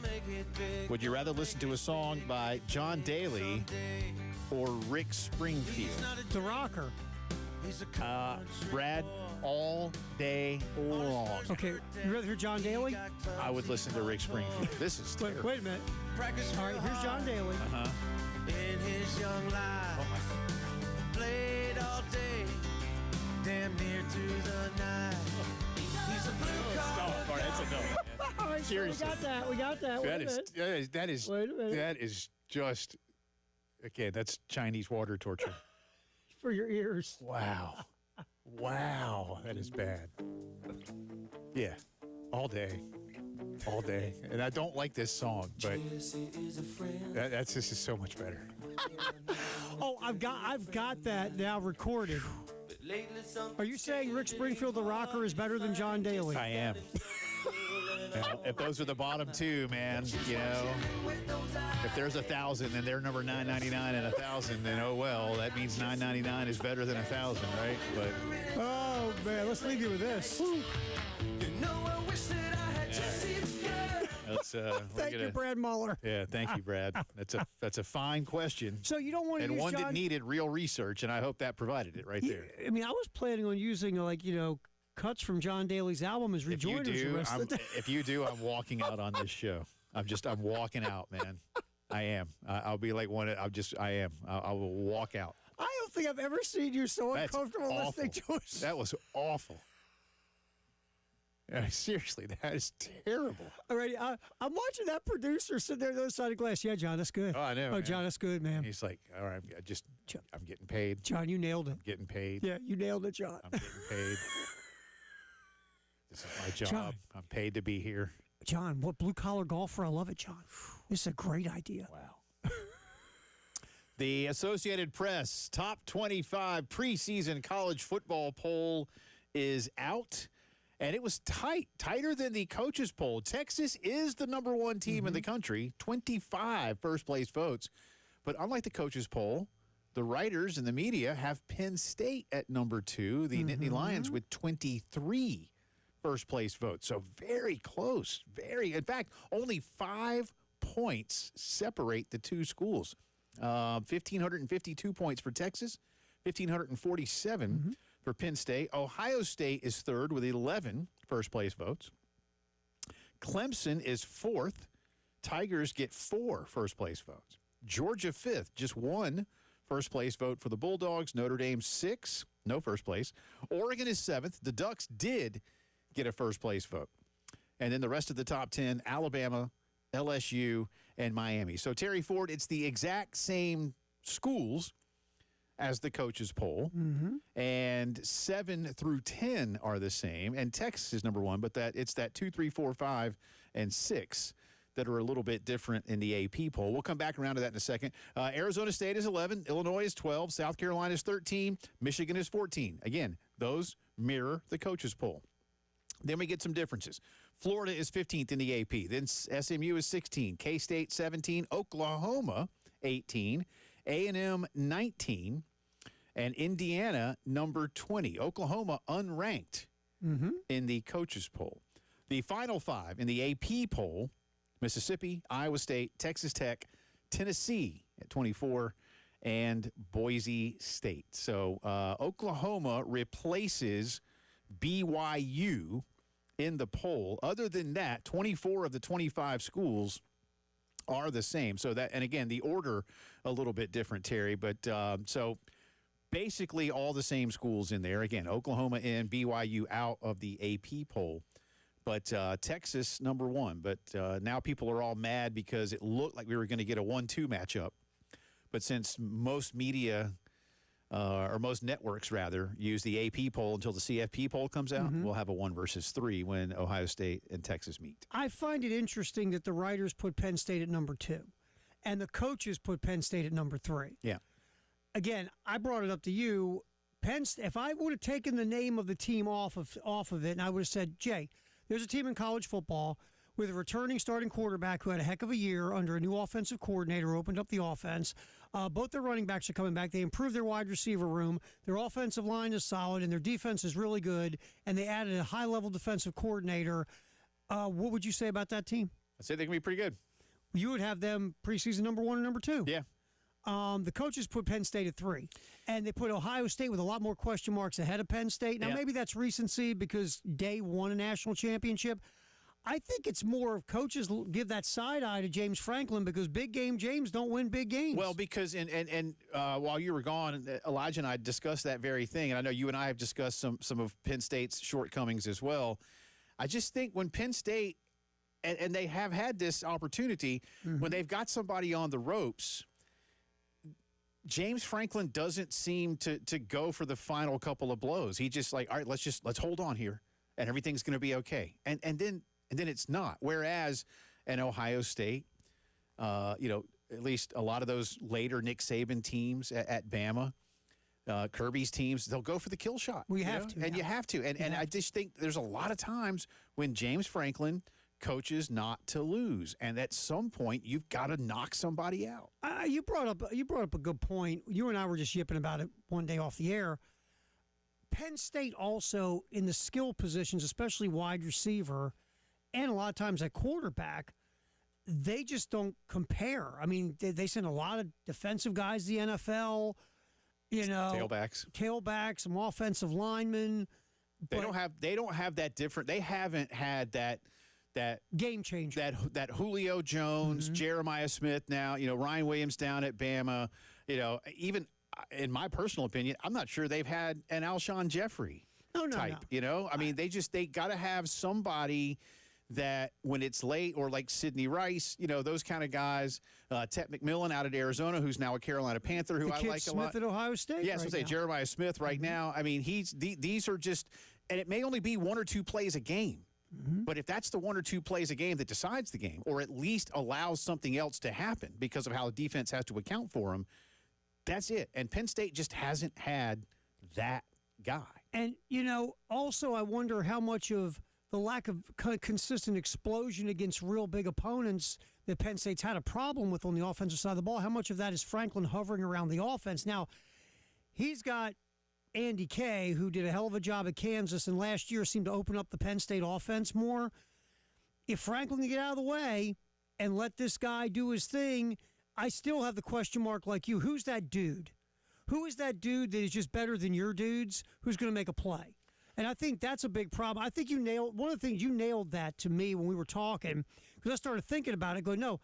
would you rather listen to a song by John Daly or Rick Springfield? The rocker. Brad, all day long. Okay, you rather hear John Daly? I would listen to Rick Springfield. This is terrible. Wait a minute. All right, here's John Daly. Uh-huh. In his young life, played all day, damn near to the night. He's a blue-collar All right, that's enough. All right, so Seriously. we got that. Wait a minute. Wait a minute. That is just, again, that's Chinese water torture. For your ears. Wow. Wow. That is bad. Yeah. All day. All day. And I don't like this song, but this is so much better. Oh, I've got that now recorded. Are you saying Rick Springfield, the rocker, is better than John Daly? I am. Now, if those are the bottom 2, man, if there's 1,000 and they're number 999 and 1,000, then oh well, that means 999 is better than 1,000, right? But Oh, man, let's leave you with this. let's It's Thank you, Brad Muller. Yeah, thank you, Brad. That's a fine question. So you don't want to And use one John... that needed real research, and I hope that provided it right there. I mean, I was planning on using, cuts from John Daly's album as rejoinders the rest of the day. If you do, I'm walking out on this show. I'm walking out, man. I am. I'll be like I am. I will walk out. I don't think I've ever seen you so That's uncomfortable awful. listening to us. That was awful. Seriously, that is terrible. All right, I'm watching that producer sitting there on the other side of the glass. Yeah, John, that's good. Oh, I know. Oh, man. John, that's good, man. He's like, all right, I'm getting paid. John, you nailed it. I'm getting paid. Yeah, you nailed it, John. I'm getting paid. This is my job. John. I'm paid to be here. John, what blue-collar golfer? I love it, John. This is a great idea. Wow. The Associated Press top 25 preseason college football poll is out, and it was tighter than the coaches poll. Texas is the number one team in the country, 25 first-place votes. But unlike the coaches poll, the writers and the media have Penn State at number 2, the Nittany Lions with 23 first-place votes. So very close. In fact, only 5 points separate the two schools. 1,552 points for Texas, 1,547 for Penn State. Ohio State is third with 11 first-place votes. Clemson is fourth. Tigers get 4 first-place votes. Georgia fifth, just 1 first-place vote for the Bulldogs. Notre Dame 6, no first place. Oregon is 7th. The Ducks did get a first-place vote. And then the rest of the top 10, Alabama, LSU, and Miami. So, Terry Ford, it's the exact same schools as the coaches poll, and 7 through 10 are the same, and Texas is number 1, but it's that 2, 3, 4, 5, and 6 that are a little bit different in the AP poll. We'll come back around to that in a second. Arizona State is 11, Illinois is 12, South Carolina is 13, Michigan is 14. Again, those mirror the coaches poll. Then we get some differences. Florida is 15th in the AP. Then SMU is 16. K-State 17. Oklahoma 18. A&M 19. And Indiana number 20. Oklahoma unranked in the coaches poll. The final 5 in the AP poll, Mississippi, Iowa State, Texas Tech, Tennessee at 24, and Boise State. So Oklahoma replaces BYU in the poll. Other than that, 24 of the 25 schools are the same. So that, and again, the order a little bit different, Terry, but so basically all the same schools in there. Again, Oklahoma in, BYU out of the AP poll. But Texas, number 1. But now people are all mad because it looked like we were going to get a 1-2 matchup. But since most media or most networks, rather, use the AP poll until the CFP poll comes out, we'll have a 1 versus 3 when Ohio State and Texas meet. I find it interesting that the writers put Penn State at number 2 and the coaches put Penn State at number 3. Yeah. Again, I brought it up to you. If I would have taken the name of the team off of it, and I would have said, Jay, there's a team in college football with a returning starting quarterback who had a heck of a year under a new offensive coordinator, opened up the offense. Both their running backs are coming back. They improved their wide receiver room. Their offensive line is solid, and their defense is really good. And they added a high-level defensive coordinator. What would you say about that team? I'd say they can be pretty good. You would have them preseason number 1 and number 2. Yeah. The coaches put Penn State at 3, and they put Ohio State with a lot more question marks ahead of Penn State. Now, maybe that's recency because they won a national championship. I think it's more of coaches give that side eye to James Franklin because big game James don't win big games. Well, because and while you were gone, Elijah and I discussed that very thing, and I know you and I have discussed some of Penn State's shortcomings as well. I just think when Penn State and they have had this opportunity when they've got somebody on the ropes, James Franklin doesn't seem to go for the final couple of blows. He just like, all right, let's hold on here, and everything's going to be okay. And then it's not. Whereas in Ohio State, at least a lot of those later Nick Saban teams at Bama, Kirby's teams, they'll go for the kill shot. We have to, and you have to. And I just think there's a lot of times when James Franklin coaches not to lose, and at some point you've got to knock somebody out. You brought up a good point. You and I were just yipping about it one day off the air. Penn State also in the skill positions, especially wide receiver, and a lot of times at quarterback, they just don't compare. I mean, they send a lot of defensive guys to the NFL, tailbacks, some offensive linemen. They don't have that different. They haven't had that game changer. That Julio Jones, Jeremiah Smith. Now Ryan Williams down at Bama. Even in my personal opinion, I'm not sure they've had an Alshon Jeffrey type. No. I mean, they got to have somebody that when it's late, or like Sidney Rice, those kind of guys. Tet McMillan out at Arizona, who's now a Carolina Panther, who the I kid like Smith a lot. At Ohio State. Yeah, so say Jeremiah Smith right now. I mean, these are just, and it may only be one or two plays a game. But if that's the one or two plays a game that decides the game, or at least allows something else to happen because of how the defense has to account for them, that's it. And Penn State just hasn't had that guy. And, also I wonder how much of the lack of consistent explosion against real big opponents that Penn State's had a problem with on the offensive side of the ball, how much of that is Franklin hovering around the offense? Now, he's got Andy Kay, who did a hell of a job at Kansas and last year seemed to open up the Penn State offense more. If Franklin can get out of the way and let this guy do his thing, I still have the question mark like you. Who's that dude? Who is that dude that is just better than your dudes who's going to make a play? And I think that's a big problem. I think one of the things you nailed that to me when we were talking, because I started thinking about it, going, no,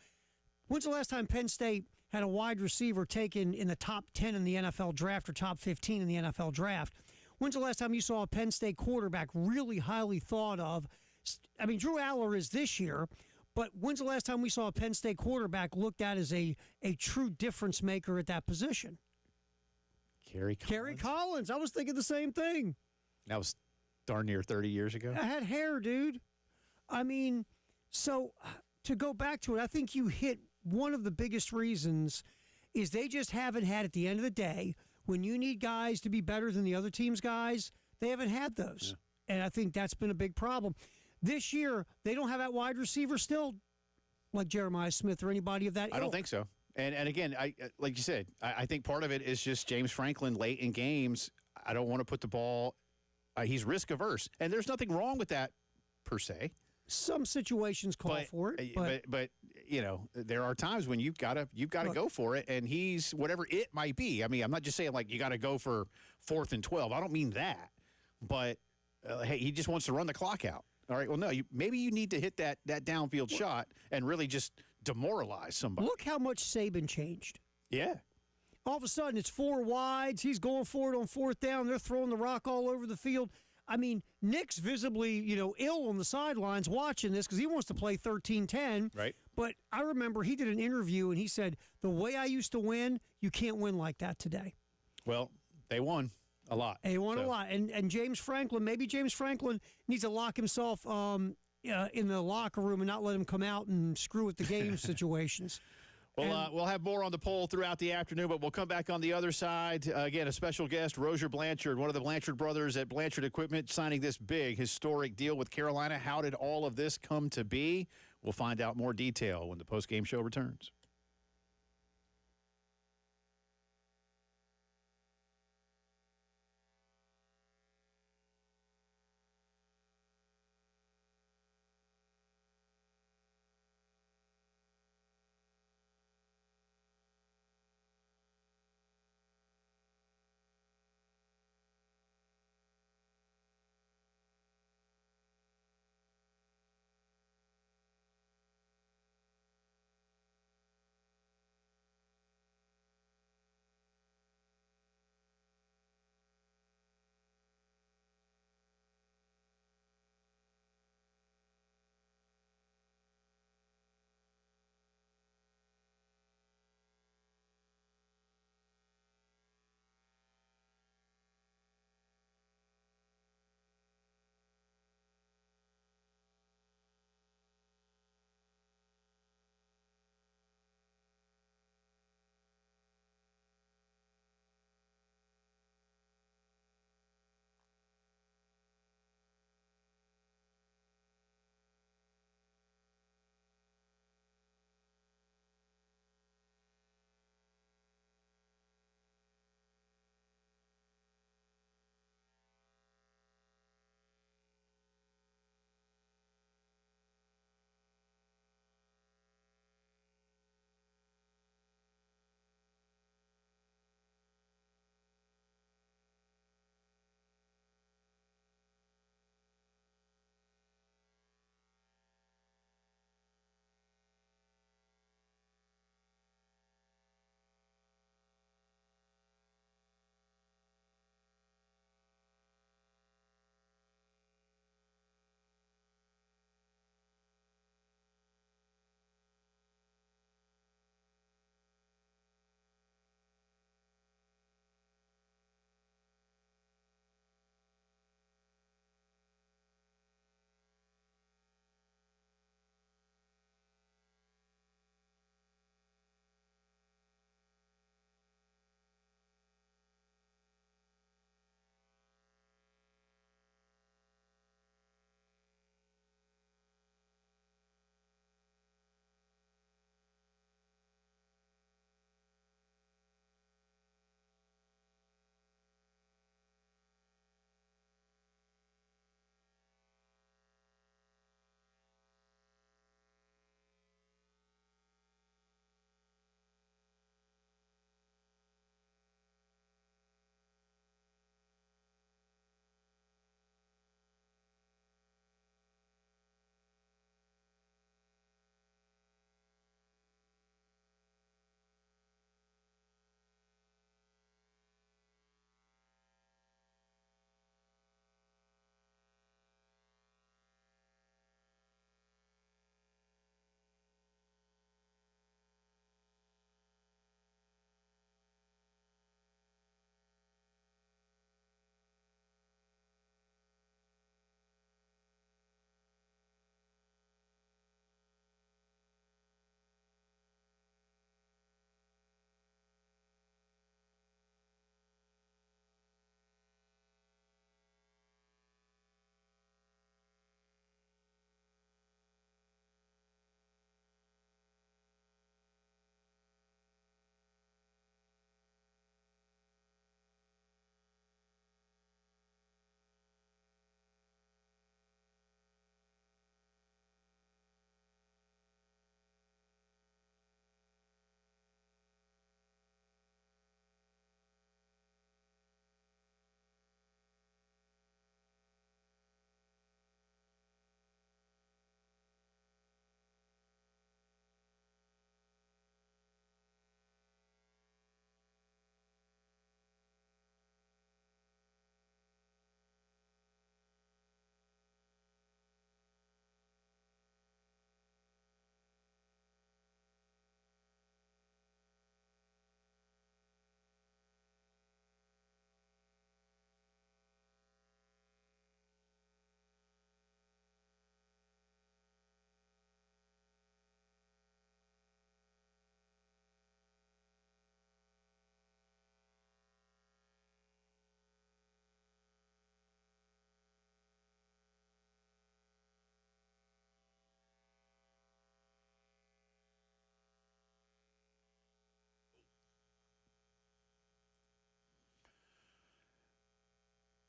when's the last time Penn State had a wide receiver taken in the top 10 in the NFL draft or top 15 in the NFL draft? When's the last time you saw a Penn State quarterback really highly thought of? I mean, Drew Aller is this year, but when's the last time we saw a Penn State quarterback looked at as a true difference maker at that position? Kerry Collins. I was thinking the same thing. That was darn near 30 years ago. I had hair, dude. I mean, so to go back to it, I think you hit one of the biggest reasons is they just haven't had, at the end of the day, when you need guys to be better than the other team's guys, they haven't had those. Yeah. And I think that's been a big problem. This year, they don't have that wide receiver still like Jeremiah Smith or anybody of that ilk. I don't think so. And again, like you said, I think part of it is just James Franklin late in games. I don't want to put the ball he's risk averse, and there's nothing wrong with that per se. Some situations call for it, but there are times when you've got to go for it, and he's whatever it might be. I mean, I'm not just saying like you got to go for 4th and 12. I don't mean that, but hey, he just wants to run the clock out. All right, well, no, maybe you need to hit that downfield shot and really just demoralize somebody. Look how much Saban changed. Yeah. All of a sudden, it's 4 wides. He's going for it on 4th down. They're throwing the rock all over the field. I mean, Nick's visibly, ill on the sidelines watching this because he wants to play 13-10. Right. But I remember he did an interview, and he said, the way I used to win, you can't win like that today. Well, they won a lot. They won a lot. And James Franklin needs to lock himself in the locker room and not let him come out and screw with the game situations. Well, we'll have more on the poll throughout the afternoon, but we'll come back on the other side. Again, a special guest, Rozier Blanchard, one of the Blanchard brothers at Blanchard Equipment, signing this big, historic deal with Carolina. How did all of this come to be? We'll find out more detail when the postgame show returns.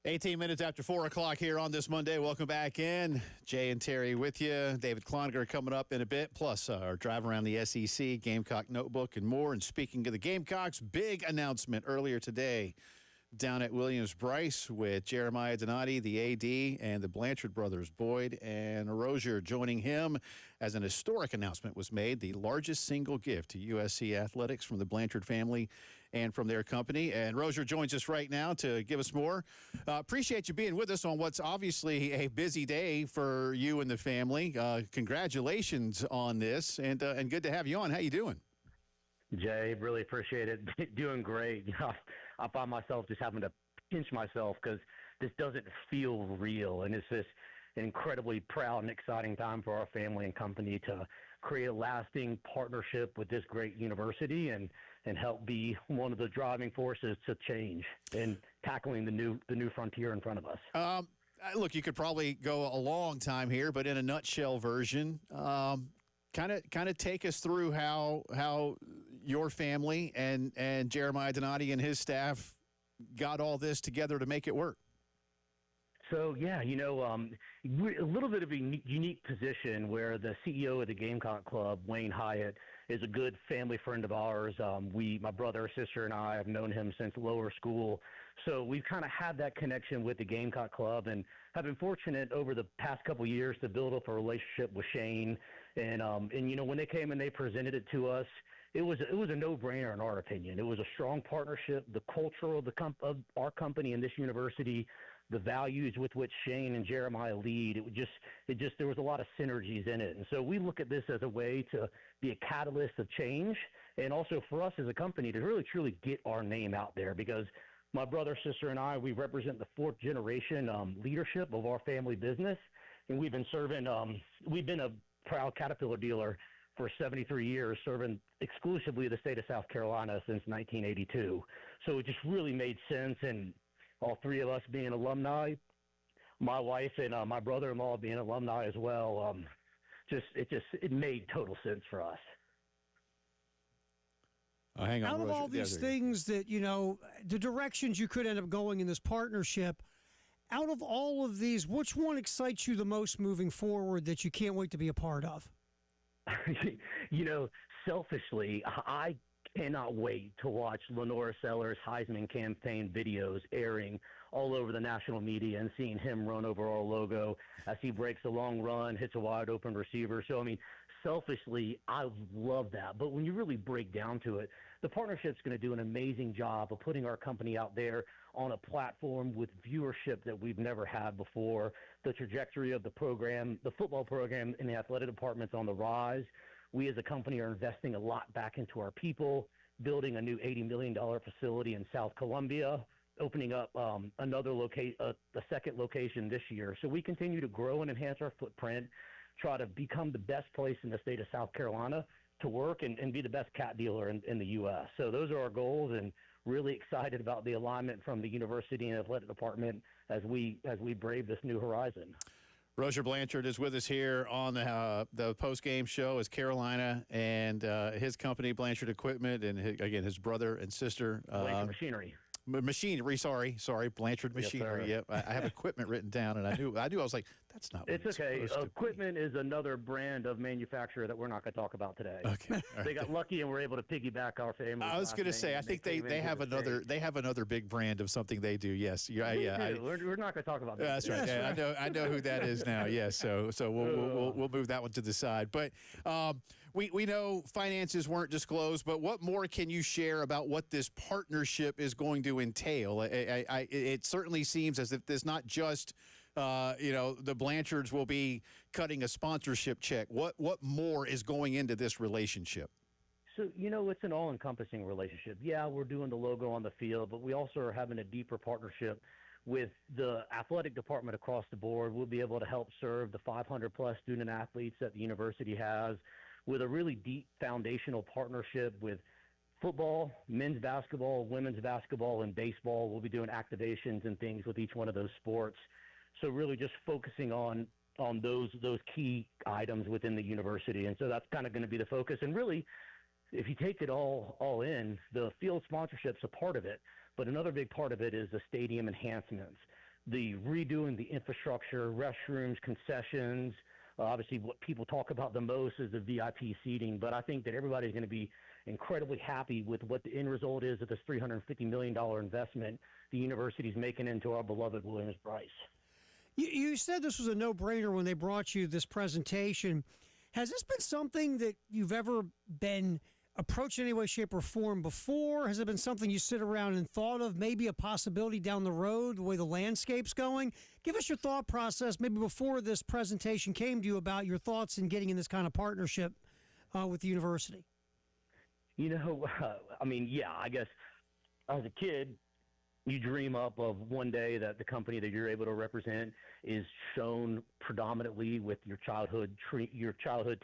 18 minutes after 4 o'clock here on this Monday. Welcome back in. Jay and Terry with you. David Cloninger coming up in a bit, plus our drive around the SEC, Gamecock Notebook, and more. And speaking of the Gamecocks, big announcement earlier today down at Williams-Brice with Jeremiah Donati, the AD, and the Blanchard brothers, Boyd and Rozier, joining him as an historic announcement was made, the largest single gift to USC athletics from the Blanchard family and from their company. And Rozier joins us right now to give us more. Appreciate you being with us on what's obviously a busy day for you and the family. Congratulations on this, and good to have you on. How you doing? Jay, really appreciate it. Doing great. I find myself just having to pinch myself because this doesn't feel real, and it's just an incredibly proud and exciting time for our family and company to create a lasting partnership with this great university and help be one of the driving forces to change and tackling the new frontier in front of us. Look, you could probably go a long time here, but in a nutshell version, kind of take us through how your family and Jeremiah Donati and his staff got all this together to make it work. So, yeah, we're a little bit of a unique position where the CEO of the Gamecock Club, Wayne Hyatt, is a good family friend of ours. My brother, sister, and I have known him since lower school. So we've kind of had that connection with the Gamecock Club and have been fortunate over the past couple of years to build up a relationship with Shane. And when they came and they presented it to us, it was a no-brainer in our opinion. It was a strong partnership. The culture of our company and this university, the values with which Shane and Jeremiah lead, there was a lot of synergies in it. And so we look at this as a way to be a catalyst of change, and also for us as a company to really truly get our name out there, because my brother, sister, and I, we represent the fourth generation leadership of our family business, and we've been a proud Caterpillar dealer for 73 years, serving exclusively the state of South Carolina since 1982. So it just really made sense, and all three of us being alumni, my wife and my brother-in-law being alumni as well, it made total sense for us. Hang on, out of all these things that, the directions you could end up going in this partnership, out of all of these, which one excites you the most moving forward that you can't wait to be a part of? Selfishly, I cannot wait to watch Lenora Sellers' Heisman campaign videos airing all over the national media and seeing him run over our logo as he breaks a long run, hits a wide open receiver. So, selfishly, I love that. But when you really break down to it, the partnership's going to do an amazing job of putting our company out there on a platform with viewership that we've never had before. The trajectory of the program, the football program in the athletic department's on the rise. We as a company are investing a lot back into our people, building a new $80 million facility in South Columbia, opening up a second location this year. So we continue to grow and enhance our footprint, try to become the best place in the state of South Carolina to work and be the best cat dealer in the U.S. So those are our goals, and really excited about the alignment from the university and athletic department as we brave this new horizon. Rozier Blanchard is with us here on the post-game show as Carolina and his company, Blanchard Equipment, and his brother and sister. Blanchard Machinery. Machinery, sorry, Blanchard Machinery. Yes, yep, I have equipment written down, and I knew. I was like, that's not. What it's okay. Equipment is another brand of manufacturer that we're not going to talk about today. Okay, they got lucky and were able to piggyback our family. I was going to say, I think they have another. They have another big brand of something they do. Yes, yeah. We're not going to talk about that. That's right. Yeah, I know who that is now. Yes, so we'll move that one to the side, but. We know finances weren't disclosed, but what more can you share about what this partnership is going to entail? It certainly seems as if there's not just, the Blanchards will be cutting a sponsorship check. What more is going into this relationship? So, it's an all-encompassing relationship. Yeah, we're doing the logo on the field, but we also are having a deeper partnership with the athletic department across the board. We'll be able to help serve the 500-plus student athletes that the university has, with a really deep foundational partnership with football, men's basketball, women's basketball, and baseball. We'll be doing activations and things with each one of those sports. So really just focusing on those key items within the university. And so that's kind of going to be the focus. And really, if you take it all in, the field sponsorship's a part of it, but another big part of it is the stadium enhancements. the redoing the infrastructure, restrooms, concessions. Obviously, what people talk about the most is the VIP seating, but I think that everybody's going to be incredibly happy with what the end result is of this $350 million investment the university's making into our beloved Williams-Brice. You said this was a no-brainer when they brought you this presentation. Has this been something that you've ever been approached in any way, shape, or form before? Has it been something you sit around and thought of, maybe a possibility down the road, the way the landscape's going? Give us your thought process, maybe before this presentation came to you, about your thoughts in getting in this kind of partnership with the university. You know, I guess as a kid, you dream up of one day that the company that you're able to represent is shown predominantly with your childhood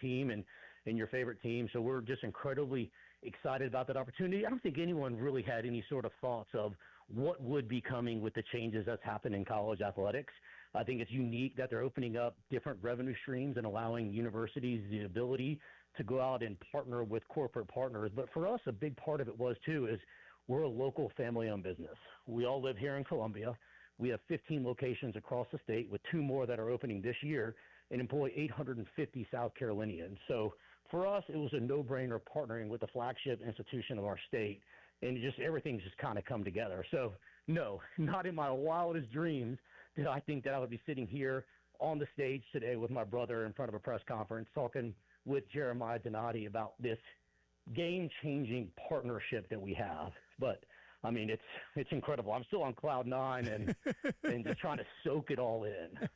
team and your favorite team. So we're just incredibly excited about that opportunity. I don't think anyone really had any sort of thoughts of what would be coming with the changes that's happened in college athletics. I think it's unique that they're opening up different revenue streams and allowing universities the ability to go out and partner with corporate partners. But for us, a big part of it was, too, is we're a local family-owned business. We all live here in Columbia. We have 15 locations across the state, with 2 more that are opening this year, and employ 850 South Carolinians. So for us, it was a no-brainer partnering with the flagship institution of our state, and everything's just kind of come together. So no, not in my wildest dreams did I think that I would be sitting here on the stage today with my brother in front of a press conference talking with Jeremiah Donati about this game-changing partnership that we have. But I mean, it's incredible. I'm still on cloud 9 and just trying to soak it all in.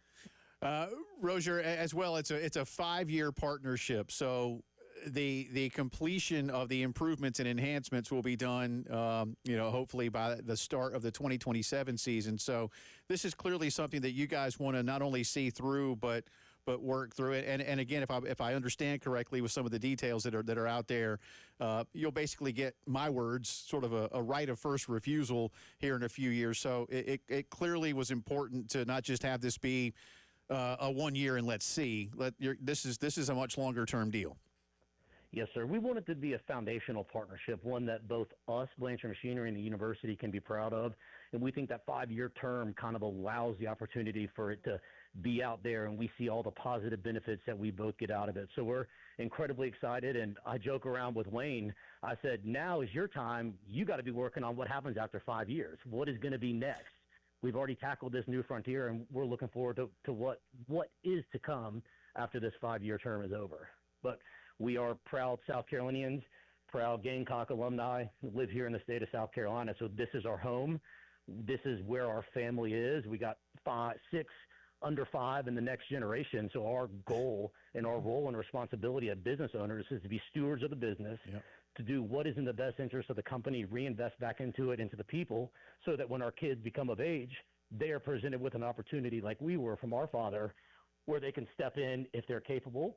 Rozier, as well, it's a 5-year partnership. So the completion of the improvements and enhancements will be done, hopefully by the start of the 2027 season. So this is clearly something that you guys want to not only see through, but work through it. And again, if I understand correctly with some of the details that are out there, you'll basically get, my words, sort of a right of first refusal here in a few years. So it clearly was important to not just have this be a 1 year and let's see. This is a much longer term deal. Yes, sir. We want it to be a foundational partnership, one that both us, Blanchard Machinery, and the university can be proud of. And we think that 5-year term kind of allows the opportunity for it to be out there, and we see all the positive benefits that we both get out of it. So we're incredibly excited, and I joke around with Wayne. I said, now is your time. You got to be working on what happens after 5 years. What is going to be next? We've already tackled this new frontier, and we're looking forward to what is to come after this 5-year term is over. But we are proud South Carolinians, proud Gamecock alumni, live here in the state of South Carolina. So this is our home. This is where our family is. We got 6 under 5 in the next generation. So our goal and our role and responsibility as business owners is to be stewards of the business, to do what is in the best interest of the company, reinvest back into it, into the people, so that when our kids become of age, they are presented with an opportunity like we were from our father, where they can step in if they're capable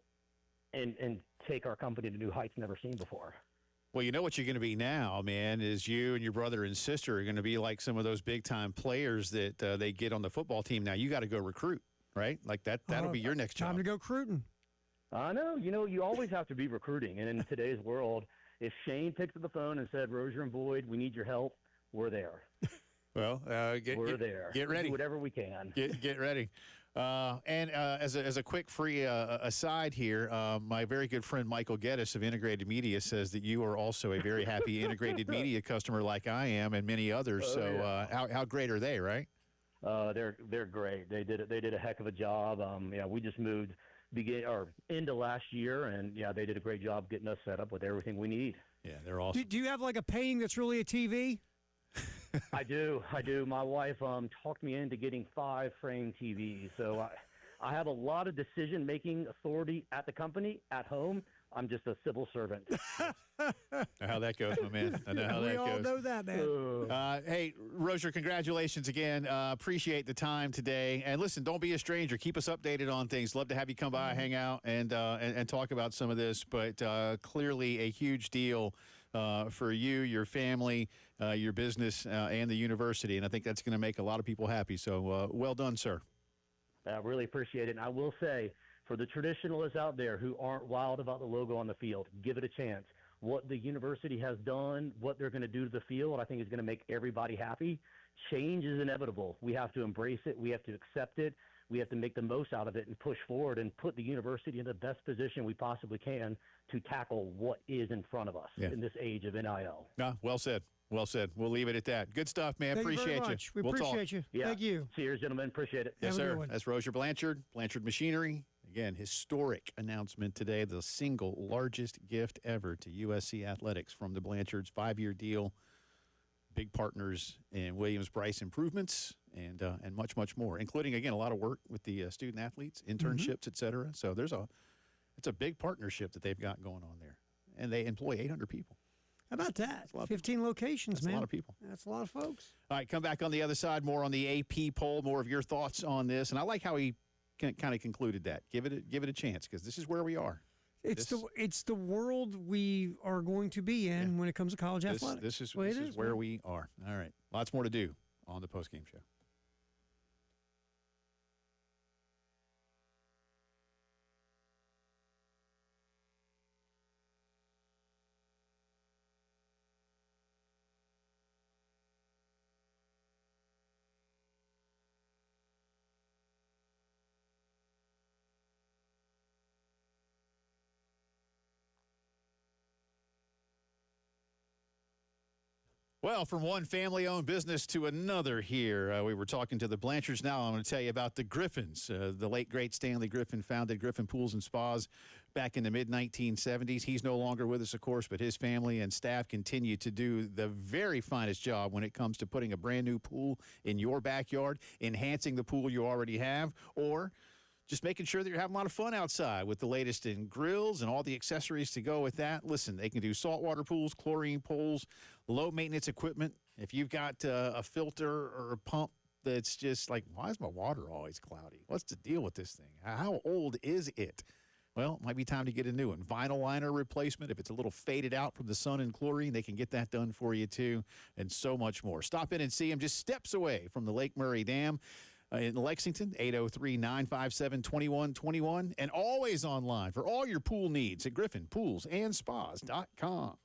and take our company to new heights never seen before. Well, you know what you're going to be now, man, is you and your brother and sister are going to be like some of those big-time players that they get on the football team. Now, you got to go recruit, right? Like that'll be your next job. Time to go recruiting. I know. You know, you always have to be recruiting. And in today's world, if Shane picked up the phone and said, Rozier and Boyd, we need your help, we're there. Well, we're there. Get ready. Do whatever we can. Get ready. And as a quick free aside here, my very good friend Michael Geddes of Integrated Media says that you are also a very happy Integrated Media customer like I am and many others. How great are they, right? They're great. They did a heck of a job. We just moved into last year, and they did a great job getting us set up with everything we need. Yeah, they're awesome. Do you have like a painting that's really a TV? I do. My wife talked me into getting 5-frame TVs. So I have a lot of decision-making authority at the company. At home, I'm just a civil servant. How that goes, my man. I know how that goes. We all know that, man. Hey, Rozier, congratulations again. Appreciate the time today. And listen, don't be a stranger. Keep us updated on things. Love to have you come by, hang out, and talk about some of this. But clearly a huge deal for you, your family, your business, and the university. And I think that's going to make a lot of people happy. So well done, sir. I really appreciate it. And I will say, for the traditionalists out there who aren't wild about the logo on the field, give it a chance. what the university has done, what they're going to do to the field, I think is going to make everybody happy. Change is inevitable. We have to embrace it. We have to accept it. We have to make the most out of it and push forward and put the university in the best position we possibly can to tackle what is in front of us in this age of NIL. Well said. Well said. We'll leave it at that. Good stuff, man. Thank appreciate you very much. We We'll appreciate talk. you. Yeah. Thank you. Cheers, gentlemen. Appreciate it. Yes, Have a good sir. one. That's Rozier Blanchard, Blanchard Machinery. Again, historic announcement today, the single largest gift ever to USC Athletics from the Blanchards, 5-year deal, big partners in Williams-Brice improvements, and much, much more, including, again, a lot of work with the student athletes, internships, et cetera. So it's a big partnership that they've got going on there. And they employ 800 people. How about that? 15 locations, That's man. a lot of people. That's a lot of folks. All right, come back on the other side, more on the AP poll, more of your thoughts on this. And I like how he kind of concluded that. Give it a chance, because this is where we are. It's the world we are going to be in when it comes to college athletics. This is Well, where we are. All right, lots more to do on the postgame show. Well, from one family-owned business to another here, we were talking to the Blanchards. Now I'm going to tell you about the Griffins. The late, great Stanley Griffin founded Griffin Pools and Spas back in the mid-1970s. He's no longer with us, of course, but his family and staff continue to do the very finest job when it comes to putting a brand-new pool in your backyard, enhancing the pool you already have, or just making sure that you're having a lot of fun outside with the latest in grills and all the accessories to go with that. Listen, they can do saltwater pools, chlorine pools, low-maintenance equipment. If you've got a filter or a pump that's just like, why is my water always cloudy? What's the deal with this thing? How old is it? Well, it might be time to get a new one. Vinyl liner replacement. If it's a little faded out from the sun and chlorine, they can get that done for you too, and so much more. Stop in and see them just steps away from the Lake Murray Dam. In Lexington, 803-957-2121, and always online for all your pool needs at griffinpoolsandspas.com.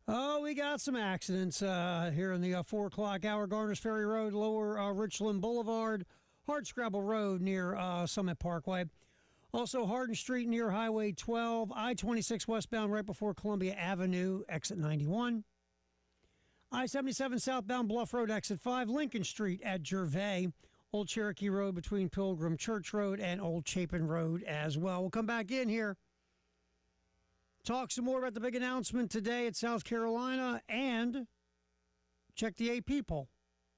Oh, we got some accidents here in the 4 o'clock hour. Garners Ferry Road, Lower Richland Boulevard, Hardscrabble Road near Summit Parkway. Also, Hardin Street near Highway 12, I-26 westbound right before Columbia Avenue, exit 91. I-77 southbound Bluff Road, exit 5, Lincoln Street at Gervais. Old Cherokee Road between Pilgrim Church Road and Old Chapin Road as well. We'll come back in here. Talk some more about the big announcement today at South Carolina and check the AP poll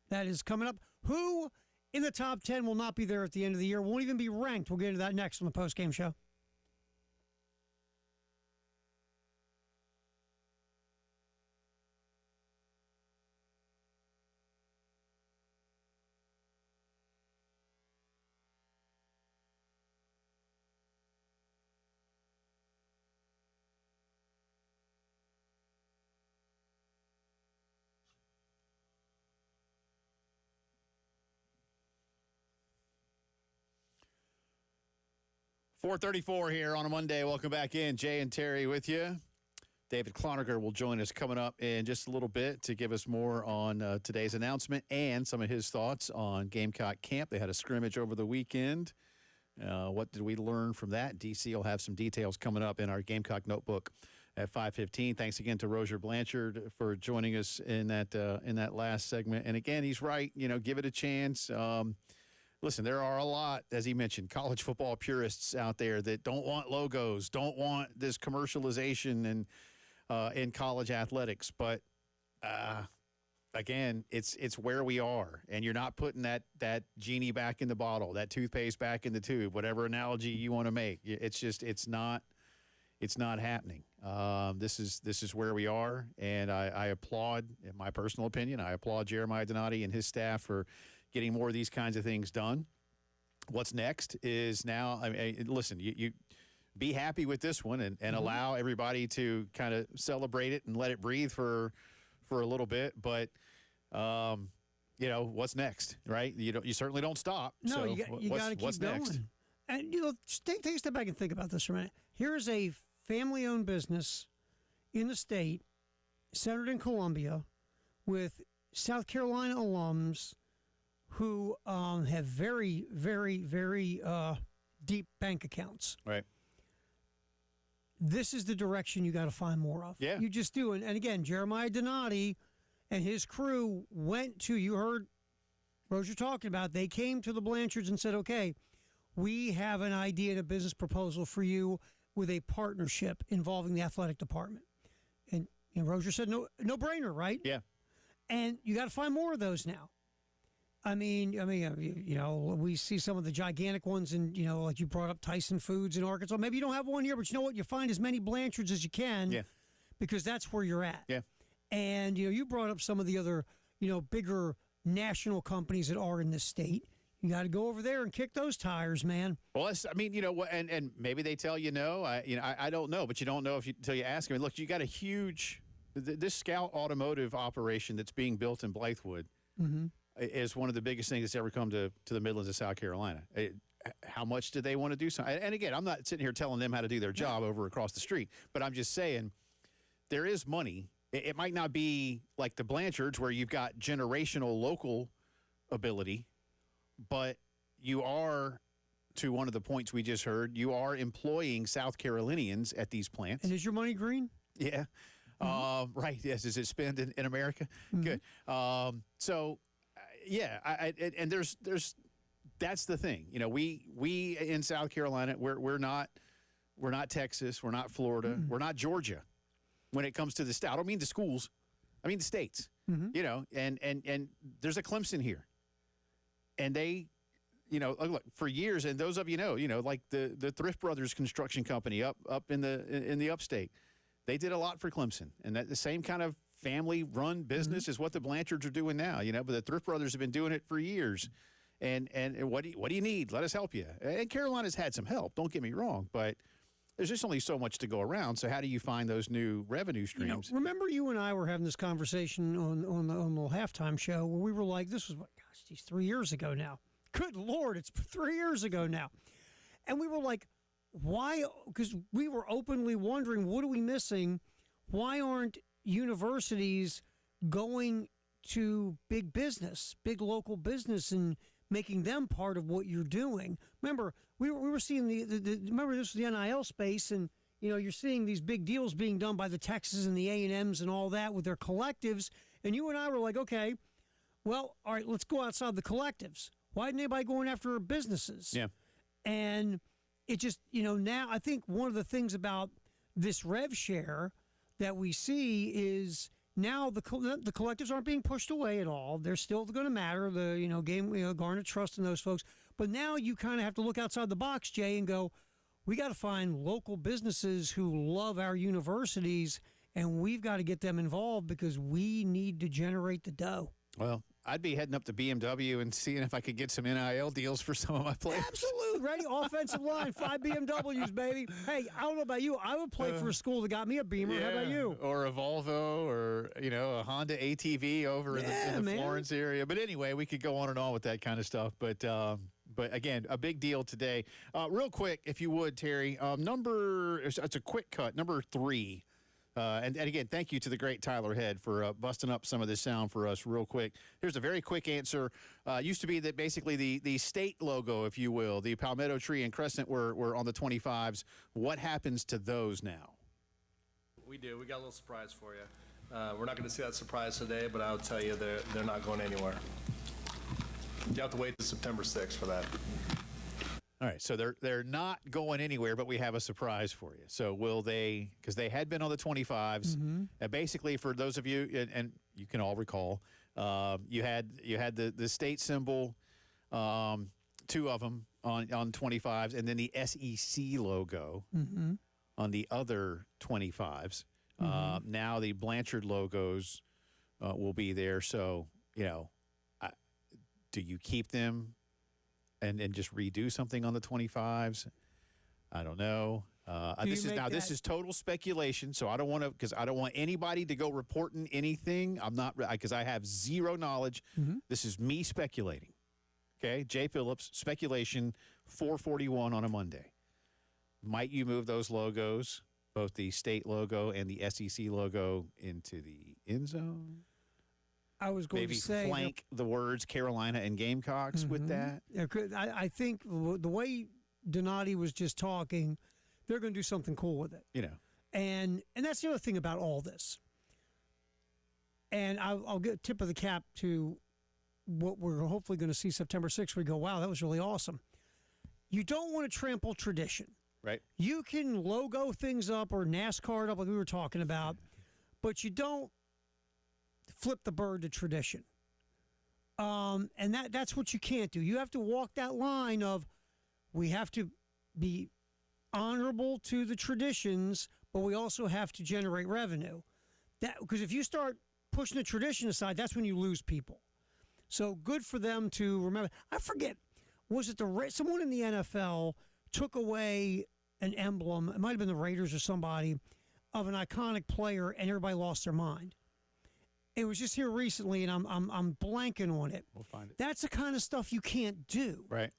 that is coming up. Who in the top 10 will not be there at the end of the year, won't even be ranked. We'll get into that next on the postgame show. .434 here on a Monday. Welcome back in. Jay and Terry with you. David Cloninger will join us coming up in just a little bit to give us more on today's announcement and some of his thoughts on Gamecock Camp. They had a scrimmage over the weekend. What did we learn from that? DC will have some details coming up in our Gamecock Notebook at 5:15. Thanks again to Rozier Blanchard for joining us in that last segment. And again, he's right. Give it a chance. Listen, there are a lot, as he mentioned, college football purists out there that don't want logos, don't want this commercialization in college athletics. But again, it's where we are, and you're not putting that genie back in the bottle, that toothpaste back in the tube, whatever analogy you want to make. It's not happening. This is where we are, and I applaud, in my personal opinion, I applaud Jeremiah Donati and his staff for getting more of these kinds of things done. What's next is now, listen, you be happy with this one and allow everybody to kind of celebrate it and let it breathe for a little bit. But, what's next, right? You certainly don't stop. No, so you got to keep going. Next? And, just take a step back and think about this for a minute. Here is a family-owned business in the state, centered in Columbia, with South Carolina alums who have very, very, very deep bank accounts. Right. This is the direction you got to find more of. Yeah. You just do. And again, Jeremiah Donati and his crew went to, you heard Rozier talking about, they came to the Blanchards and said, okay, we have an idea and a business proposal for you with a partnership involving the athletic department. And Rozier said, no brainer, right? Yeah. And you got to find more of those now. I mean, we see some of the gigantic ones, and like you brought up Tyson Foods in Arkansas. Maybe you don't have one here, but you know what? You find as many Blanchards as you can, because that's where you're at. Yeah. And you brought up some of the other, bigger national companies that are in this state. You got to go over there and kick those tires, man. Well, and maybe they tell you no. I don't know, but you don't know until you ask them. Look, you got a huge this Scout Automotive operation that's being built in Blythewood. Mm-hmm. Is one of the biggest things that's ever come to the Midlands of South Carolina. How much do they want to do something? And again, I'm not sitting here telling them how to do their job over across the street, but I'm just saying there is money. It might not be like the Blanchards where you've got generational local ability, but you are, to one of the points we just heard, you are employing South Carolinians at these plants. And is your money green? Yeah. Mm-hmm. Right. Yes. Is it spent in America? Mm-hmm. Good. Yeah, and there's that's the thing. We in South Carolina, we're not Texas, we're not Florida, we're not Georgia when it comes to the state. I don't mean the schools, I mean the states. Mm-hmm. And there's a Clemson here, and they, look, for years, and those of like the Thrift Brothers construction company up in the upstate, they did a lot for Clemson, and that the same kind of family-run business is what the Blanchards are doing now, but the Thrift Brothers have been doing it for years. And what do you need? Let us help you. And Carolina's had some help, don't get me wrong, but there's just only so much to go around. So how do you find those new revenue streams? Remember you and I were having this conversation on the little halftime show where we were like, this was, 3 years ago now. Good Lord, it's 3 years ago now. And we were like, why? Because we were openly wondering, what are we missing? Why aren't universities going to big business, big local business, and making them part of what you're doing. Remember, we were seeing remember this was the NIL space, and you're seeing these big deals being done by the Texas and the A&Ms and all that with their collectives, and you and I were like, okay, well, all right, let's go outside the collectives. Why isn't anybody going after businesses? Yeah. And it just, now I think one of the things about this rev share that we see is now the collectives aren't being pushed away at all. They're still going to matter, the game, garner trust in those folks. But now you kind of have to look outside the box, Jay, and go, we got to find local businesses who love our universities, and we've got to get them involved because we need to generate the dough. Well, I'd be heading up to BMW and seeing if I could get some NIL deals for some of my players. Absolutely. Ready? Offensive line, 5 BMWs, baby. Hey, I don't know about you. I would play for a school that got me a Beamer. Yeah, how about you? Or a Volvo or, a Honda ATV over in the Florence area. But anyway, we could go on and on with that kind of stuff. But again, a big deal today. Real quick, if you would, Terry, it's a quick cut, number 3. And again, thank you to the great Tyler Head for busting up some of this sound for us real quick. Here's a very quick answer. Used to be that basically the state logo, if you will, the palmetto tree and crescent were on the 25s. What happens to those now? We do. We got a little surprise for you. We're not going to see that surprise today, but I'll tell you they're not going anywhere. You have to wait to September 6th for that. All right, so they're not going anywhere, but we have a surprise for you. So will they, because they had been on the 25s, and basically for those of you, and you can all recall, you had the state symbol, 2 of them on 25s, and then the SEC logo on the other 25s. Now the Blanchard logos will be there. So, do you keep them and just redo something on the 25s? I don't know. This is total speculation, so I don't want to, because I don't want anybody to go reporting anything. I'm not, because I have zero knowledge. This is me speculating. Okay, Jay Phillips, speculation, 4:41 on a Monday. Might you move those logos, both the state logo and the SEC logo, into the end zone? I was going maybe to say flank the words Carolina and Gamecocks with that. I think the way Donati was just talking, they're going to do something cool with it. And that's the other thing about all this. And I'll get a tip of the cap to what we're hopefully going to see September 6th. We go, wow, that was really awesome. You don't want to trample tradition. Right. You can logo things up or NASCAR it up like we were talking about, but you don't flip the bird to tradition. And that's what you can't do. You have to walk that line of, we have to be honorable to the traditions, but we also have to generate revenue. Because if you start pushing the tradition aside, that's when you lose people. So good for them to remember. I forget, was it someone in the NFL took away an emblem, it might have been the Raiders or somebody, of an iconic player, and everybody lost their mind. It was just here recently, and I'm blanking on it. We'll find it. That's the kind of stuff you can't do. Right.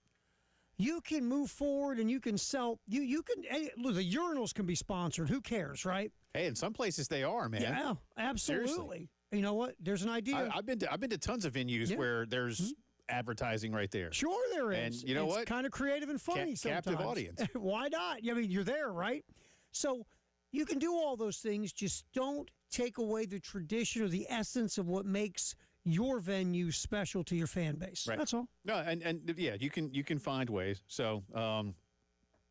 You can move forward, and you can sell. You can. Hey, look, the urinals can be sponsored. Who cares, right? Hey, in some places they are, man. Yeah, absolutely. Seriously. You know what? There's an idea. I've been to tons of venues where there's advertising right there. Sure, there is. And you know it's what? Kind of creative and funny sometimes. Captive audience. Why not? I mean, you're there, right? So you can do all those things. Just don't take away the tradition or the essence of what makes your venue special to your fan base. Right. That's all. No, and yeah, you can find ways. So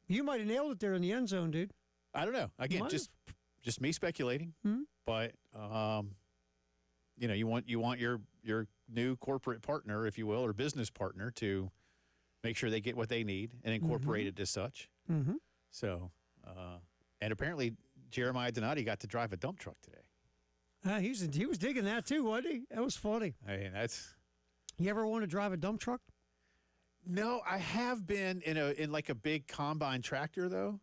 you might have nailed it there in the end zone, dude. I don't know. Again, just me speculating. But you want your new corporate partner, if you will, or business partner, to make sure they get what they need and incorporate it as such. So, and apparently Jeremiah Donati got to drive a dump truck today. He was digging that too, wasn't he? That was funny. I mean, that's. You ever want to drive a dump truck? No, I have been in like a big combine tractor though,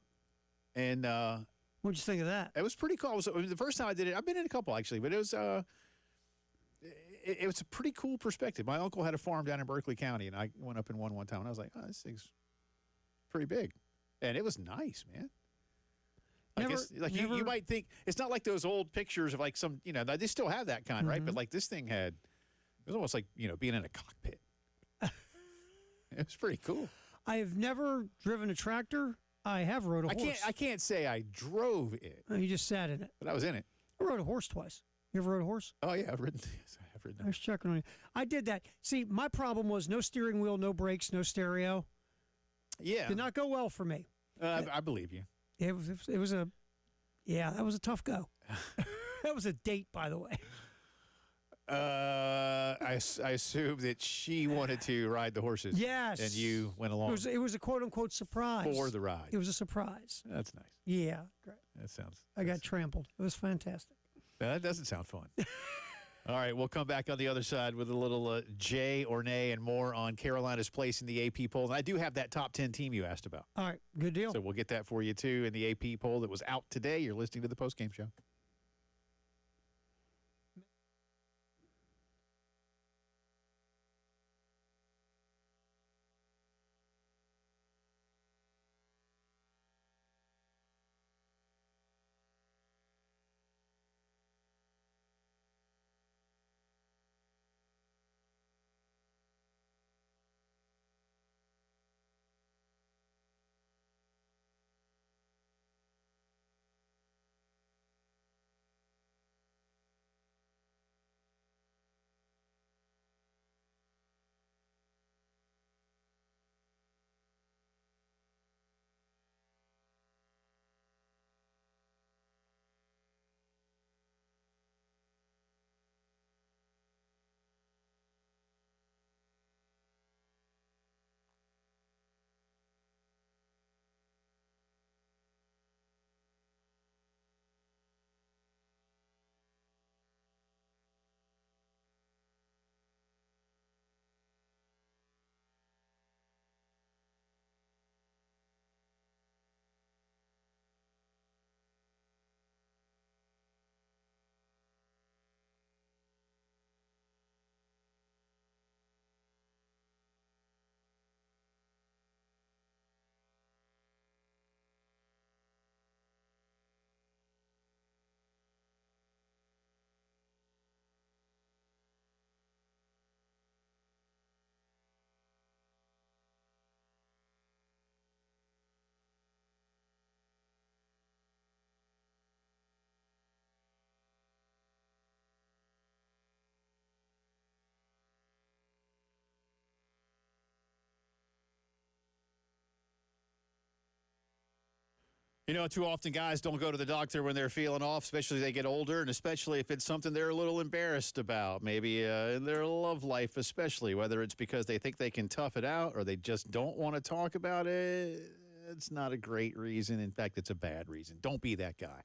and what'd you think of that? It was pretty cool. The first time I did it, I've been in a couple actually, but it was it was a pretty cool perspective. My uncle had a farm down in Berkeley County, and I went up in one time, and I was like, oh, this thing's pretty big, and it was nice, man. I Never- guess like never- you might think it's not like those old pictures of like some, they still have that kind, right? But like this thing it was almost like, being in a cockpit. It was pretty cool. I have never driven a tractor. I have rode a horse. I can't say I drove it, Oh, you just sat in it. but I was in it. I rode a horse twice. You ever rode a horse? Oh yeah, I've ridden. Yes, I have ridden. I was checking on you. I did that. See, my problem was no steering wheel, no brakes, no stereo. Yeah, Did not go well for me. I believe you. It was a, yeah, that was a tough go. That was a date, by the way. I assume that she wanted to ride the horses. Yes. And you went along It was a quote unquote surprise. for the ride. It was a surprise. That's nice. Yeah, great. That sounds. I got trampled. It was fantastic. That doesn't sound fun. All right, we'll come back on the other side with a little Jay or nay and more on Carolina's place in the AP poll. And I do have that top 10 team you asked about. All right, good deal. So we'll get that for you, too, in the AP poll that was out today. You're listening to the postgame show. Too often guys don't go to the doctor when they're feeling off, especially as they get older, and especially if it's something they're a little embarrassed about, maybe in their love life especially, whether it's because they think they can tough it out or they just don't want to talk about it. It's not a great reason. In fact, it's a bad reason. Don't be that guy.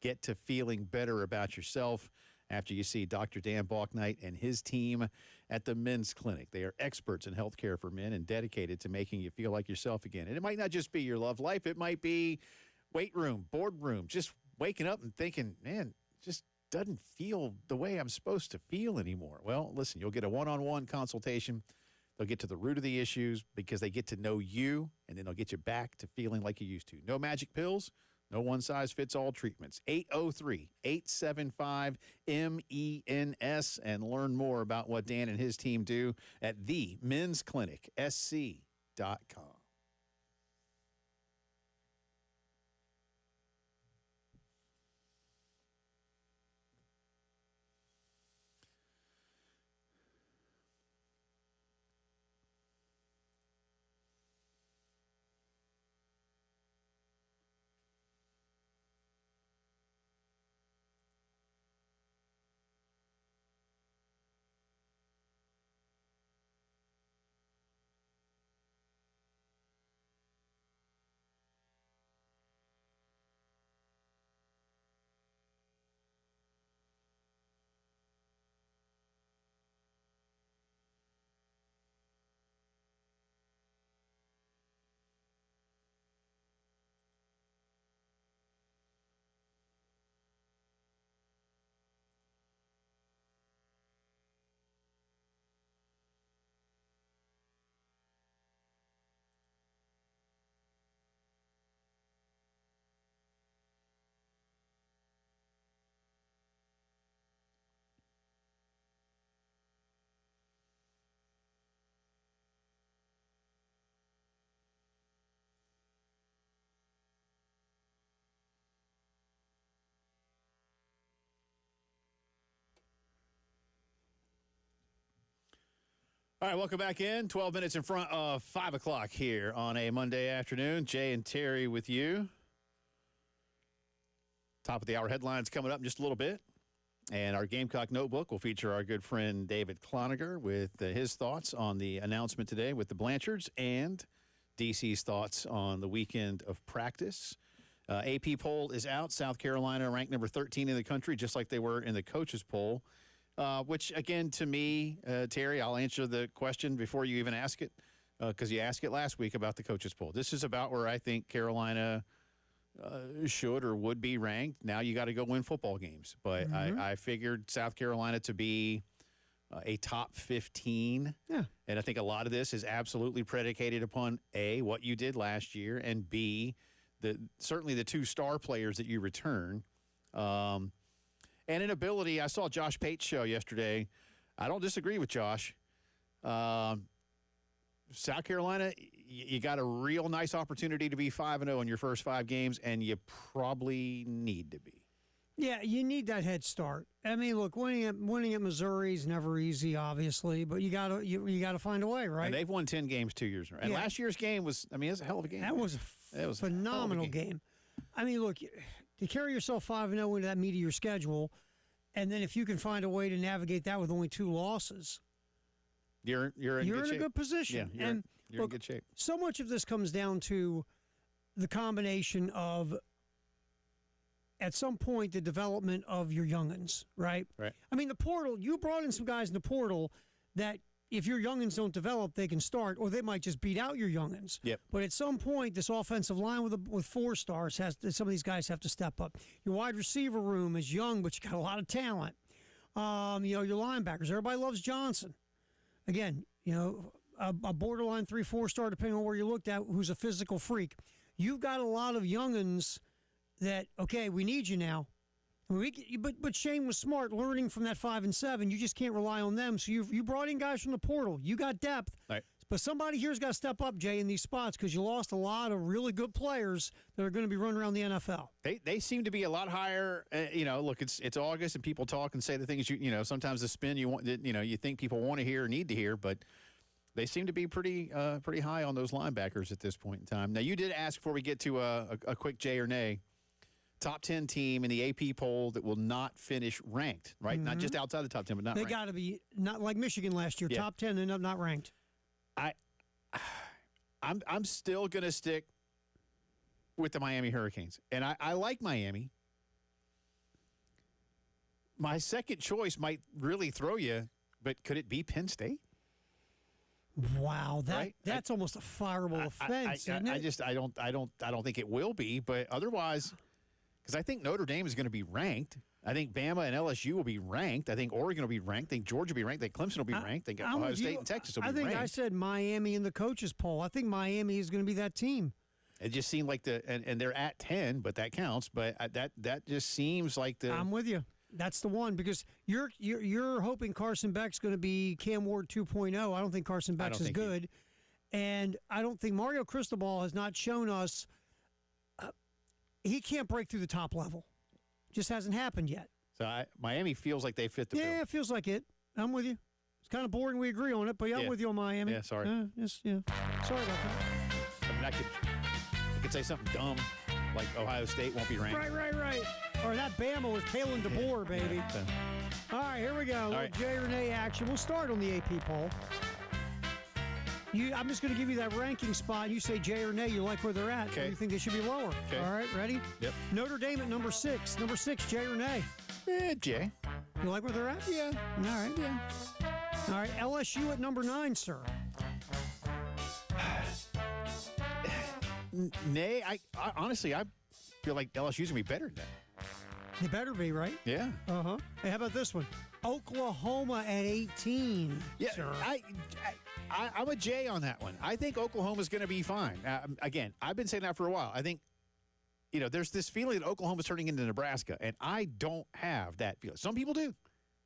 Get to feeling better about yourself after you see Dr. Dan Balknight and his team at the Men's Clinic. They are experts in healthcare for men and dedicated to making you feel like yourself again. And it might not just be your love life. It might be weight room, boardroom, just waking up and thinking, man, just doesn't feel the way I'm supposed to feel anymore. Well, listen, you'll get a one-on-one consultation. They'll get to the root of the issues because they get to know you, and then they'll get you back to feeling like you used to. No magic pills, no one-size-fits-all treatments. 803-875-MENS, and learn more about what Dan and his team do at themensclinicsc.com. All right, welcome back in. 12 minutes in front of 5 o'clock here on a Monday afternoon. Jay and Terry with you. Top of the hour headlines coming up in just a little bit. And our Gamecock Notebook will feature our good friend David Cloninger with his thoughts on the announcement today with the Blanchards and DC's thoughts on the weekend of practice. AP poll is out. South Carolina ranked number 13 in the country, just like they were in the coaches poll. Which, again, to me, Terry, I'll answer the question before you even ask it, because you asked it last week about the coaches poll. This is about where I think Carolina should or would be ranked. Now you got to go win football games. But I figured South Carolina to be a top 15. Yeah. And I think a lot of this is absolutely predicated upon, A, what you did last year, and B, certainly the 2 star players that you return. And in ability, I saw Josh Pate's show yesterday. I don't disagree with Josh. South Carolina, you got a real nice opportunity to be 5-0 in your first 5 games, and you probably need to be. Yeah, you need that head start. I mean, look, winning at Missouri is never easy, obviously, but you gotta find a way, right? And they've won 10 games 2 years in a row. And last year's game was, it was a hell of a game. That was a phenomenal game. I mean, look, to carry yourself 5-0 into that meat of your schedule, and then if you can find a way to navigate that with only 2 losses, you're in a good position. Yeah, you're in good shape. So much of this comes down to the combination of, at some point, the development of your youngins, right? Right. I mean, the portal, you brought in some guys in the portal that if your youngins don't develop, they can start, or they might just beat out your youngins. Yep. But at some point, this offensive line with 4 stars some of these guys have to step up. Your wide receiver room is young, but you got a lot of talent. Your linebackers, everybody loves Johnson. Again, a borderline 3-4 star, depending on where you looked at, who's a physical freak. You've got a lot of youngins that, okay, we need you now. But Shane was smart, learning from that 5 and 7. You just can't rely on them. So you brought in guys from the portal. You got depth. Right. But somebody here's got to step up, Jay, in these spots, because you lost a lot of really good players that are going to be running around the NFL. They seem to be a lot higher. Look, it's August and people talk and say the things sometimes the spin you want you think people want to hear or need to hear, but they seem to be pretty high on those linebackers at this point in time. Now, you did ask before we get to a quick Jay or nay. Top 10 team in the AP poll that will not finish ranked, right? Mm-hmm. Not just outside the top 10, but not ranked. They got to be not like Michigan last year, Yeah. top 10 and not ranked. I'm still going to stick with the Miami Hurricanes, and I like Miami. My second choice might really throw you, but could it be Penn State? Wow, that's almost a fireable offense, isn't it? I don't think it will be, but otherwise. Because I think Notre Dame is going to be ranked. I think Bama and LSU will be ranked. I think Oregon will be ranked. I think Georgia will be ranked. I think Clemson will be ranked. I think Ohio State and Texas will be ranked. I think I said Miami in the coaches poll. I think Miami is going to be that team. It just seemed like and they're at 10, but that counts. But that just seems like the. I'm with you. That's the one, because you're hoping Carson Beck's going to be Cam Ward 2.0. I don't think Carson Beck's is good, and I don't think Mario Cristobal has not shown us. He can't break through the top level. Just hasn't happened yet. So Miami feels like they fit the bill. Yeah, it feels like it. I'm with you. It's kind of boring we agree on it, but I'm with you on Miami. Yeah, sorry. Sorry about that. I mean, I could say something dumb, like Ohio State won't be ranked. Right. Or that Bama with Kalen DeBoer, baby. All right, here we go. All right. Jay Renee action. We'll start on the AP poll. I'm just going to give you that ranking spot. You say Jay or nay, you like where they're at. Okay. You think they should be lower. Okay. All right, ready? Yep. Notre Dame at number 6. Number 6, Jay or nay? Jay. You like where they're at? Yeah. All right. Yeah. All right, LSU at number 9, sir. Nay, I honestly, I feel like LSU's going to be better than that. They better be, right? Yeah. Uh-huh. Hey, how about this one? Oklahoma at 18, Yeah, sir. I'm a J on that one. I think Oklahoma's going to be fine. Again, I've been saying that for a while. I think, there's this feeling that Oklahoma's turning into Nebraska, and I don't have that feeling. Some people do,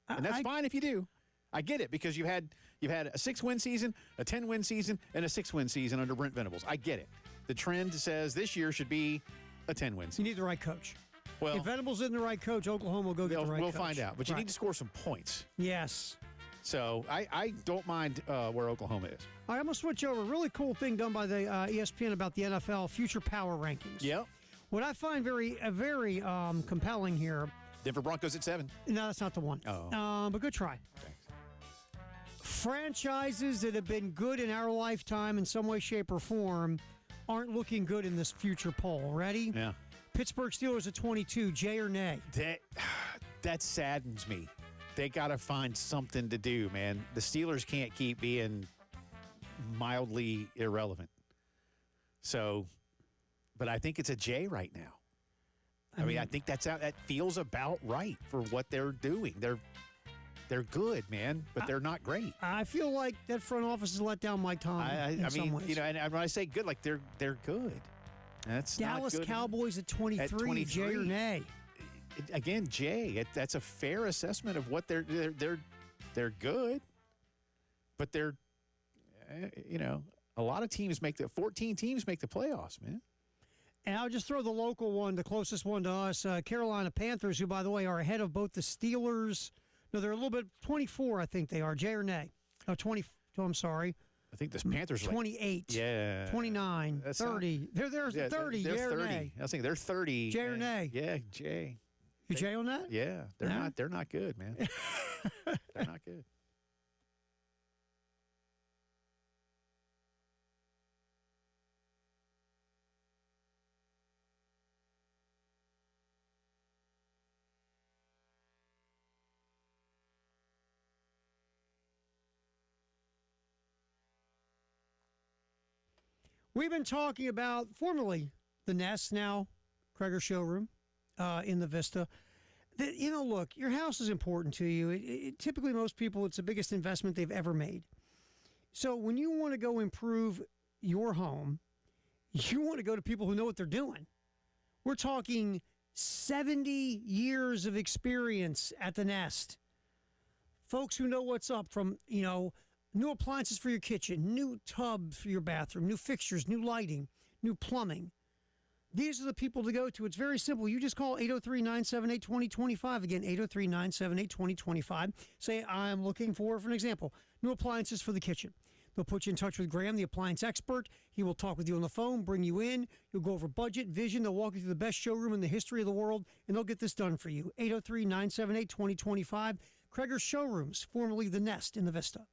and that's fine if you do. I get it, because you've had a 6-win season, a 10-win season, and a 6-win season under Brent Venables. I get it. The trend says this year should be a 10-win season. You need the right coach. Well, if Venables isn't the right coach, Oklahoma will go get the right coach. We'll find out. But you need to score some points. Yes. So I don't mind where Oklahoma is. All right, I'm going to switch over. Really cool thing done by the ESPN about the NFL future power rankings. Yep. What I find very compelling here. Denver Broncos at 7. No, that's not the one. Oh. But good try. Thanks. Franchises that have been good in our lifetime in some way, shape, or form aren't looking good in this future poll. Ready? Yeah. Pittsburgh Steelers at 22. Jay or nay? That saddens me. They got to find something to do, man. The Steelers can't keep being mildly irrelevant. So, but I think it's a J right now. I mean, I think that feels about right for what they're doing. They're good, man, but they're not great. I feel like that front office has let down Mike Tomlin in some ways. You know, and when I say good, like they're good. That's Dallas not good. Cowboys at 23. At 23. Jay or nay? Again, Jay. That's a fair assessment of what they're good, but they're you know, a lot of teams 14 teams make the playoffs, man. And I'll just throw the local one, the closest one to us, Carolina Panthers, who, by the way, are ahead of both the Steelers. No, they're a little bit 24, I think they are. Jay or nay? Oh, 20. Oh, I'm sorry. I think the Panthers are 28. Yeah. 29. 30. They're 30. They're Jay or 30. nay? I was thinking they're 30. Jay or nay? Yeah, Jay. You Jay on that? Yeah, they're not good, man. They're not good. We've been talking about formerly the Nest, now Kreger Showroom in the Vista. Look, your house is important to you. Typically, most people, it's the biggest investment they've ever made. So when you want to go improve your home, you want to go to people who know what they're doing. We're talking 70 years of experience at the Nest. Folks who know what's up from, new appliances for your kitchen, new tub for your bathroom, new fixtures, new lighting, new plumbing. These are the people to go to. It's very simple. You just call 803-978-2025. Again, 803-978-2025. Say, I'm looking for an example, new appliances for the kitchen. They'll put you in touch with Graham, the appliance expert. He will talk with you on the phone, bring you in. You'll go over budget, vision. They'll walk you through the best showroom in the history of the world, and they'll get this done for you. 803-978-2025. Kreger Showrooms, formerly The Nest in the Vista.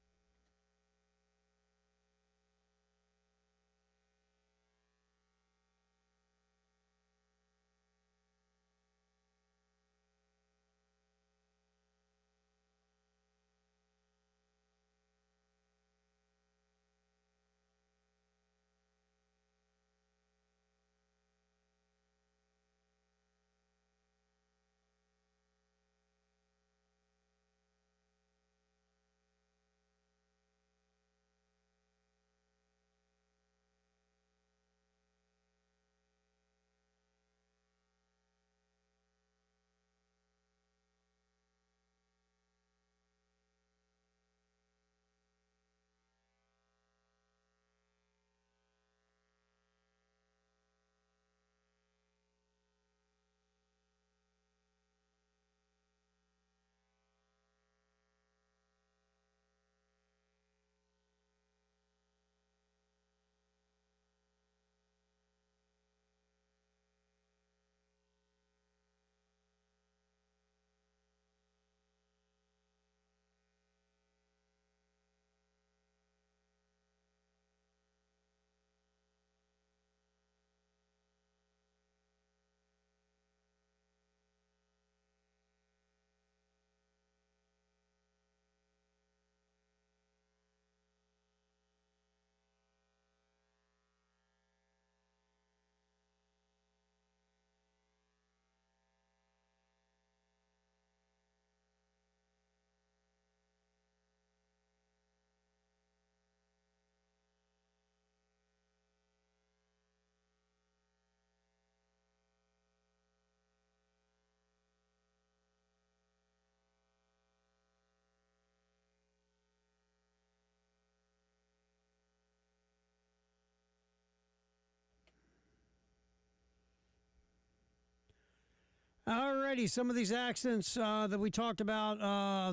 Alrighty, some of these accidents that we talked about,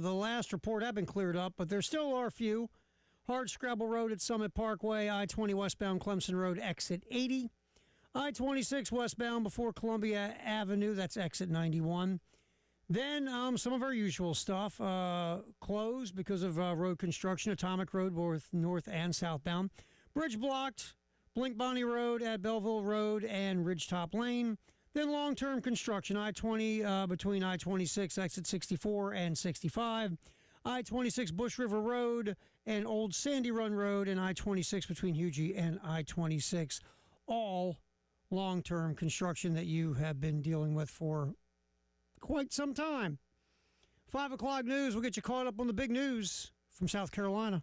the last report have been cleared up, but there still are a few. Hardscrabble Road at Summit Parkway, I-20 westbound Clemson Road, exit 80. I-26 westbound before Columbia Avenue, that's exit 91. Then some of our usual stuff, closed because of road construction, Atomic Road, both north and southbound. Bridge blocked, Blink Bonnie Road at Belleville Road and Ridgetop Lane. Then long-term construction, I-20 between I-26, exit 64 and 65. I-26 Bush River Road and Old Sandy Run Road and I-26 between Hugie and I-26. All long-term construction that you have been dealing with for quite some time. 5 o'clock news, we'll get you caught up on the big news from South Carolina.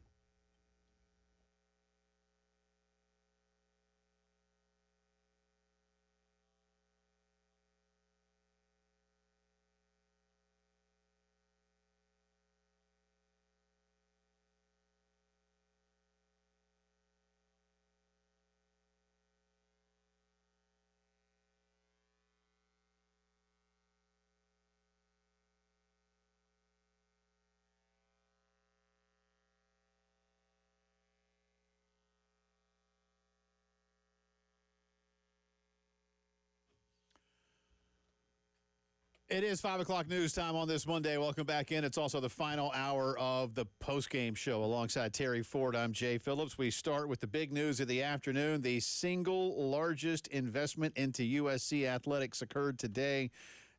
It is 5 o'clock news time on this Monday. Welcome back in. It's also the final hour of the postgame show. Alongside Terry Ford, I'm Jay Phillips. We start with the big news of the afternoon. The single largest investment into USC athletics occurred today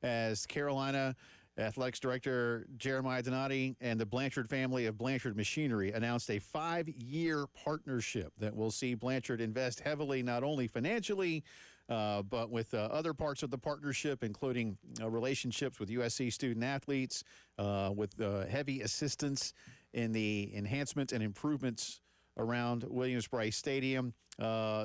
as Carolina Athletics Director Jeremiah Donati and the Blanchard family of Blanchard Machinery announced a 5-year partnership that will see Blanchard invest heavily not only financially, but with other parts of the partnership, including relationships with USC student athletes, with heavy assistance in the enhancements and improvements around Williams-Brice Stadium.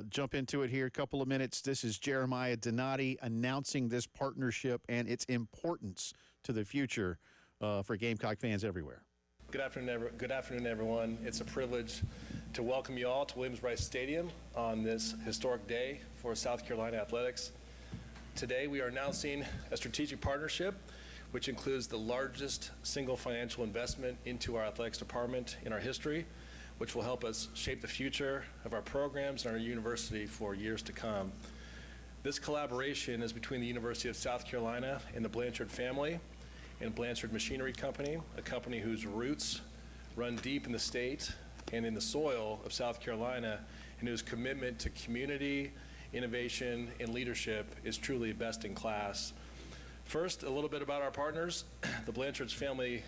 Jump into it here a couple of minutes. This is Jeremiah Donati announcing this partnership and its importance to the future for Gamecock fans everywhere. Good afternoon, everyone. It's a privilege to welcome you all to Williams-Brice Stadium on this historic day for South Carolina athletics. Today, we are announcing a strategic partnership which includes the largest single financial investment into our athletics department in our history, which will help us shape the future of our programs and our university for years to come. This collaboration is between the University of South Carolina and the Blanchard family and Blanchard Machinery Company, a company whose roots run deep in the state and in the soil of South Carolina, and whose commitment to community, innovation, and leadership is truly best in class. First, a little bit about our partners. The Blanchard family's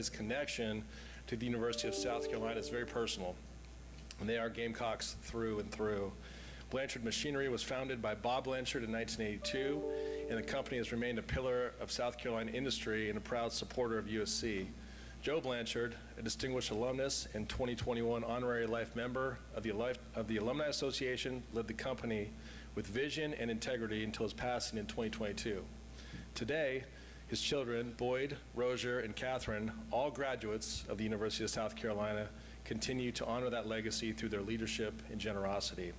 connection to the University of South Carolina is very personal, and they are Gamecocks through and through. Blanchard Machinery was founded by Bob Blanchard in 1982, and the company has remained a pillar of South Carolina industry and a proud supporter of USC. Joe Blanchard, a distinguished alumnus and 2021 honorary life member of the Alumni Association, led the company with vision and integrity until his passing in 2022. Today, his children, Boyd, Rozier, and Catherine, all graduates of the University of South Carolina, continue to honor that legacy through their leadership and generosity.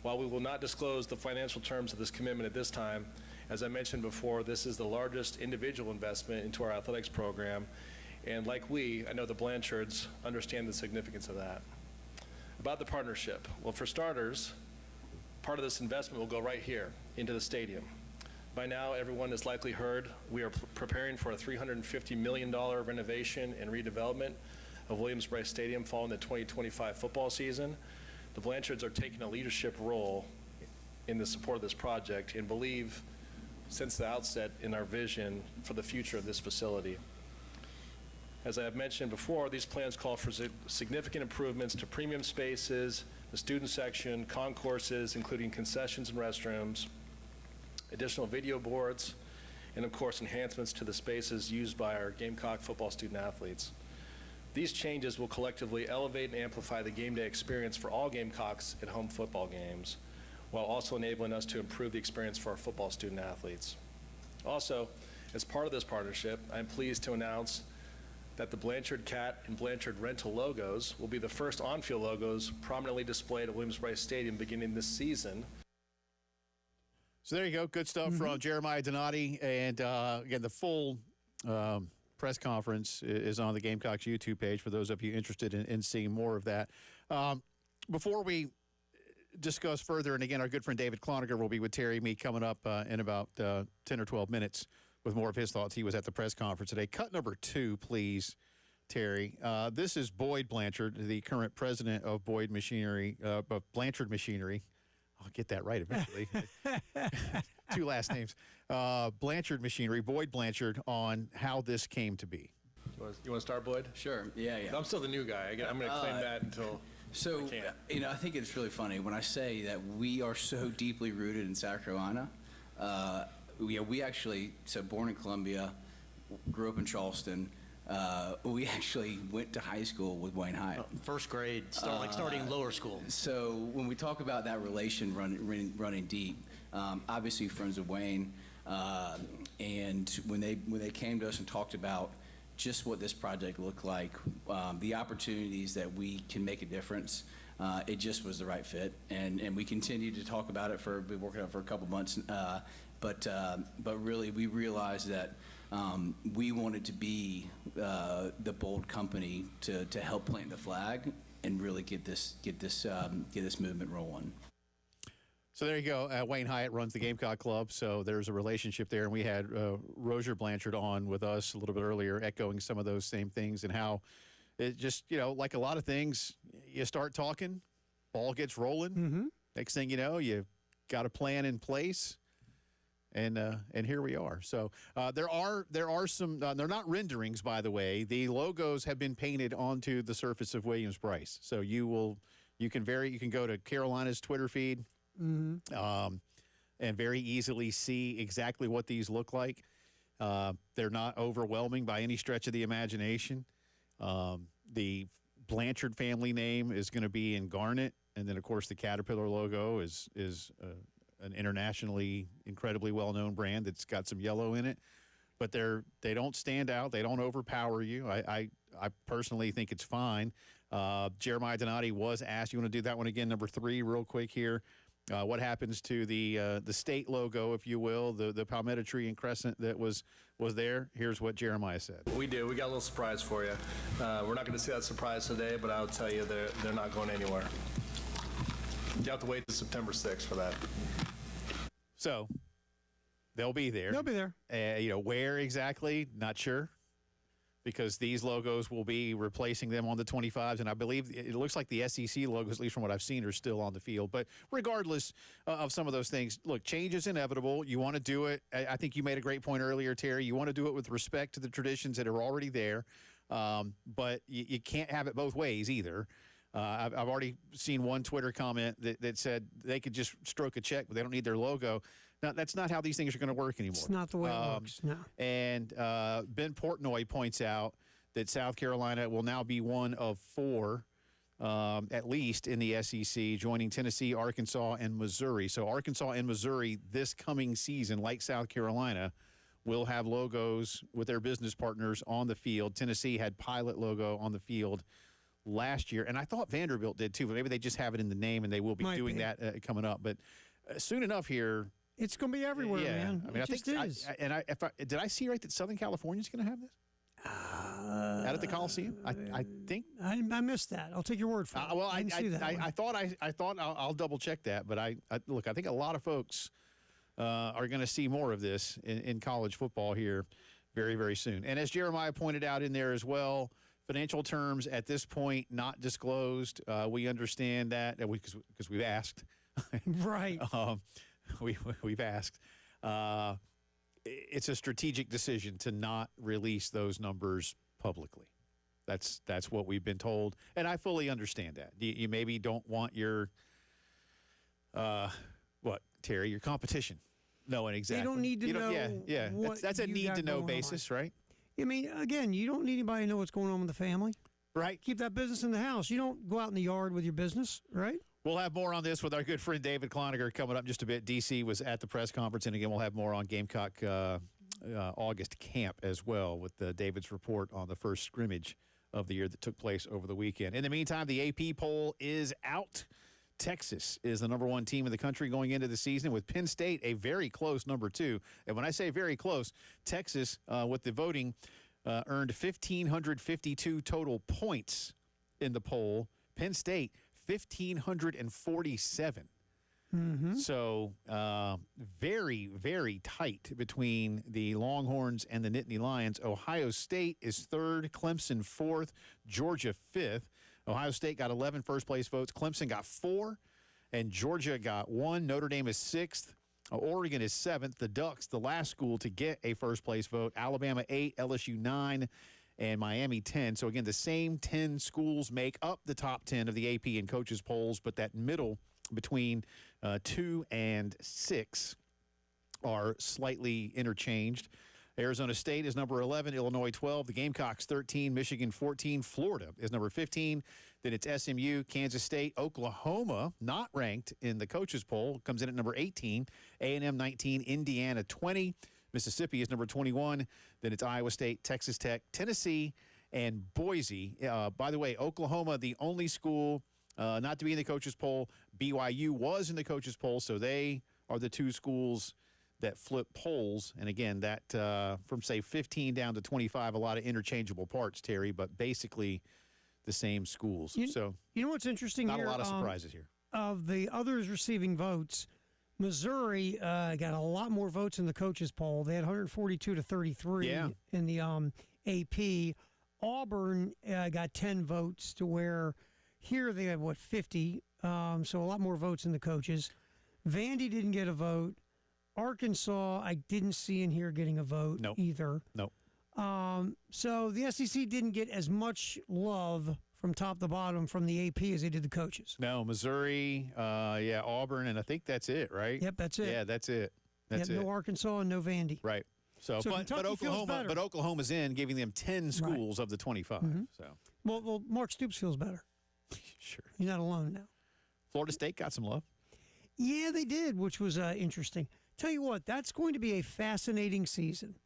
While we will not disclose the financial terms of this commitment at this time, as I mentioned before, this is the largest individual investment into our athletics program, and like I know the Blanchards understand the significance of that. About the partnership, well, for starters, part of this investment will go right here into the stadium. By now, everyone has likely heard we are preparing for a $350 million renovation and redevelopment of Williams-Brice Stadium following the 2025 football season. The Blanchards are taking a leadership role in the support of this project and believe since the outset in our vision for the future of this facility. As I have mentioned before, these plans call for significant improvements to premium spaces, the student section, concourses, including concessions and restrooms, additional video boards, and of course enhancements to the spaces used by our Gamecock football student athletes. These changes will collectively elevate and amplify the game day experience for all Gamecocks at home football games, while also enabling us to improve the experience for our football student athletes. Also, as part of this partnership, I am pleased to announce that the Blanchard Cat and Blanchard Rental logos will be the first on-field logos prominently displayed at Williams-Brice Stadium beginning this season. So there you go. Good stuff from Jeremiah Donati. And again, the full press conference is on the Gamecocks YouTube page for those of you interested in seeing more of that. Before we discuss further, and again, our good friend David Cloninger will be with Terry and me coming up in about 10 or 12 minutes with more of his thoughts. He was at the press conference today. Cut number 2, please, Terry. This is Boyd Blanchard, the current president of Boyd Machinery, of Blanchard Machinery. I'll get that right eventually. 2 last names. Blanchard Machinery, Boyd Blanchard, on how this came to be. You want to start, Boyd? Sure. Yeah. I'm still the new guy. I'm going to claim that until So, I can't. I think it's really funny when I say that we are so deeply rooted in South Carolina. We actually, born in Columbia, grew up in Charleston. We actually went to high school with Wayne Hyatt. First grade, starting lower school. So when we talk about that relation running deep, obviously friends of Wayne, and when they came to us and talked about just what this project looked like, the opportunities that we can make a difference, it just was the right fit, and we continued to talk about it been working on it for a couple months, but really we realized that we wanted to be the bold company to help plant the flag and really get this movement rolling. So there you go. Wayne Hyatt runs the Gamecock Club, so there's a relationship there. And we had Rozier Blanchard on with us a little bit earlier, echoing some of those same things and how it just, like a lot of things, you start talking, ball gets rolling. Next thing you know, you got a plan in place. And here we are. So there are some. They're not renderings, by the way. The logos have been painted onto the surface of Williams-Brice. So you can go to Carolina's Twitter feed, and very easily see exactly what these look like. They're not overwhelming by any stretch of the imagination. The Blanchard family name is going to be in garnet, and then of course the Caterpillar logo is an internationally incredibly well-known brand that's got some yellow in it, but they don't stand out. They don't overpower you. I personally think it's fine. Jeremiah Donati was asked, you want to do that one again, number 3, real quick here. What happens to the state logo, if you will, the palmetto tree and crescent that was there? Here's what Jeremiah said. We do. We got a little surprise for you. We're not going to see that surprise today, but I'll tell you they're not going anywhere. You have to wait till September 6th for that. So they'll be there. They'll be there. Where exactly? Not sure. Because these logos will be replacing them on the 25s, and I believe it looks like the SEC logos, at least from what I've seen, are still on the field. But regardless of some of those things, look, change is inevitable. You want to do it. I think you made a great point earlier, Terry. You want to do it with respect to the traditions that are already there, but you can't have it both ways either. I've already seen one Twitter comment that said they could just stroke a check, but they don't need their logo. Now, that's not how these things are going to work anymore. It's not the way it works, no. And Ben Portnoy points out that South Carolina will now be one of 4, at least, in the SEC, joining Tennessee, Arkansas, and Missouri. So Arkansas and Missouri this coming season, like South Carolina, will have logos with their business partners on the field. Tennessee had Pilot logo on the field last year, and I thought Vanderbilt did too, but maybe they just have it in the name, and they will be doing that coming up. But soon enough here, it's going to be everywhere, man. I mean, it just is. Did I see right that Southern California is going to have this out at the Coliseum? I think I missed that. I'll take your word for it. Well, I didn't see that one. I thought I'll double check that, but I think a lot of folks are going to see more of this in college football here very, very soon. And as Jeremiah pointed out in there as well, financial terms at this point not disclosed. We understand that because we've asked. Right. We've asked. It's a strategic decision to not release those numbers publicly. That's what we've been told, and I fully understand that. You maybe don't want your Terry, your competition knowing exactly. They don't need to know. Yeah. That's a need to know basis, right? I mean, again, you don't need anybody to know what's going on with the family. Right. Keep that business in the house. You don't go out in the yard with your business, right? We'll have more on this with our good friend David Cloninger coming up in just a bit. DC was at the press conference, and again, we'll have more on Gamecock August camp as well with David's report on the first scrimmage of the year that took place over the weekend. In the meantime, the AP poll is out. Texas is the number 1 team in the country going into the season, with Penn State a very close number 2. And when I say very close, Texas, with the voting, earned 1,552 total points in the poll. Penn State, 1,547. So very, very tight between the Longhorns and the Nittany Lions. Ohio State is 3rd, Clemson 4th, Georgia 5th. Ohio State got 11 first-place votes. Clemson got 4, and Georgia got 1. Notre Dame is 6th. Oregon is 7th. The Ducks, the last school to get a first-place vote. Alabama 8, LSU 9, and Miami 10. So, again, the same 10 schools make up the top 10 of the AP and coaches polls, but that middle between 2 and 6 are slightly interchanged. Arizona State is number 11, Illinois 12, the Gamecocks 13, Michigan 14, Florida is number 15. Then it's SMU, Kansas State, Oklahoma, not ranked in the coaches poll, comes in at number 18, A&M 19, Indiana 20, Mississippi is number 21. Then it's Iowa State, Texas Tech, Tennessee, and Boise. By the way, Oklahoma, the only school not to be in the coaches poll. BYU was in the coaches poll, so they are the 2 schools that flip polls. And again, that from, say, 15 down to 25, a lot of interchangeable parts, Terry, but basically the same schools. You know what's interesting not here? Not a lot of surprises here. Of the others receiving votes, Missouri got a lot more votes in the coaches poll. They had 142 to 33 in the AP. Auburn got 10 votes to where here they have, 50? So a lot more votes in the coaches. Vandy didn't get a vote. Arkansas, I didn't see in here getting a vote either. Nope. So the SEC didn't get as much love from top to bottom from the AP as they did the coaches. No, Missouri, Auburn, and I think that's it, right? Yep, that's it. Yeah, that's it. That's it. No Arkansas and no Vandy. Right. So but Oklahoma's in, giving them 10 schools of the 25. So well, Mark Stoops feels better. Sure. You're not alone now. Florida State got some love. Yeah, they did, which was interesting. Tell you what, that's going to be a fascinating season.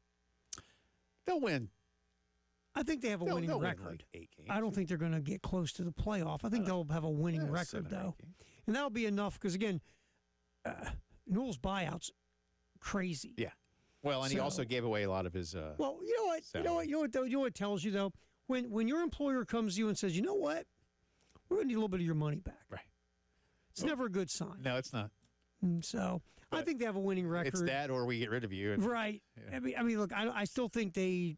They'll win. I think they have a winning record. Win like 8 games. I don't think they're going to get close to the playoff. I think they'll have a winning record, though. And that'll be enough because, again, Newell's buyout's crazy. Yeah. Well, and he also gave away a lot of his well, you know what? Salary. You know what it tells you, though? When your employer comes to you and says, you know what? We're going to need a little bit of your money back. Right. It's never a good sign. No, it's not. So I think they have a winning record. It's that or we get rid of you. Right. Yeah. I mean, look, I still think they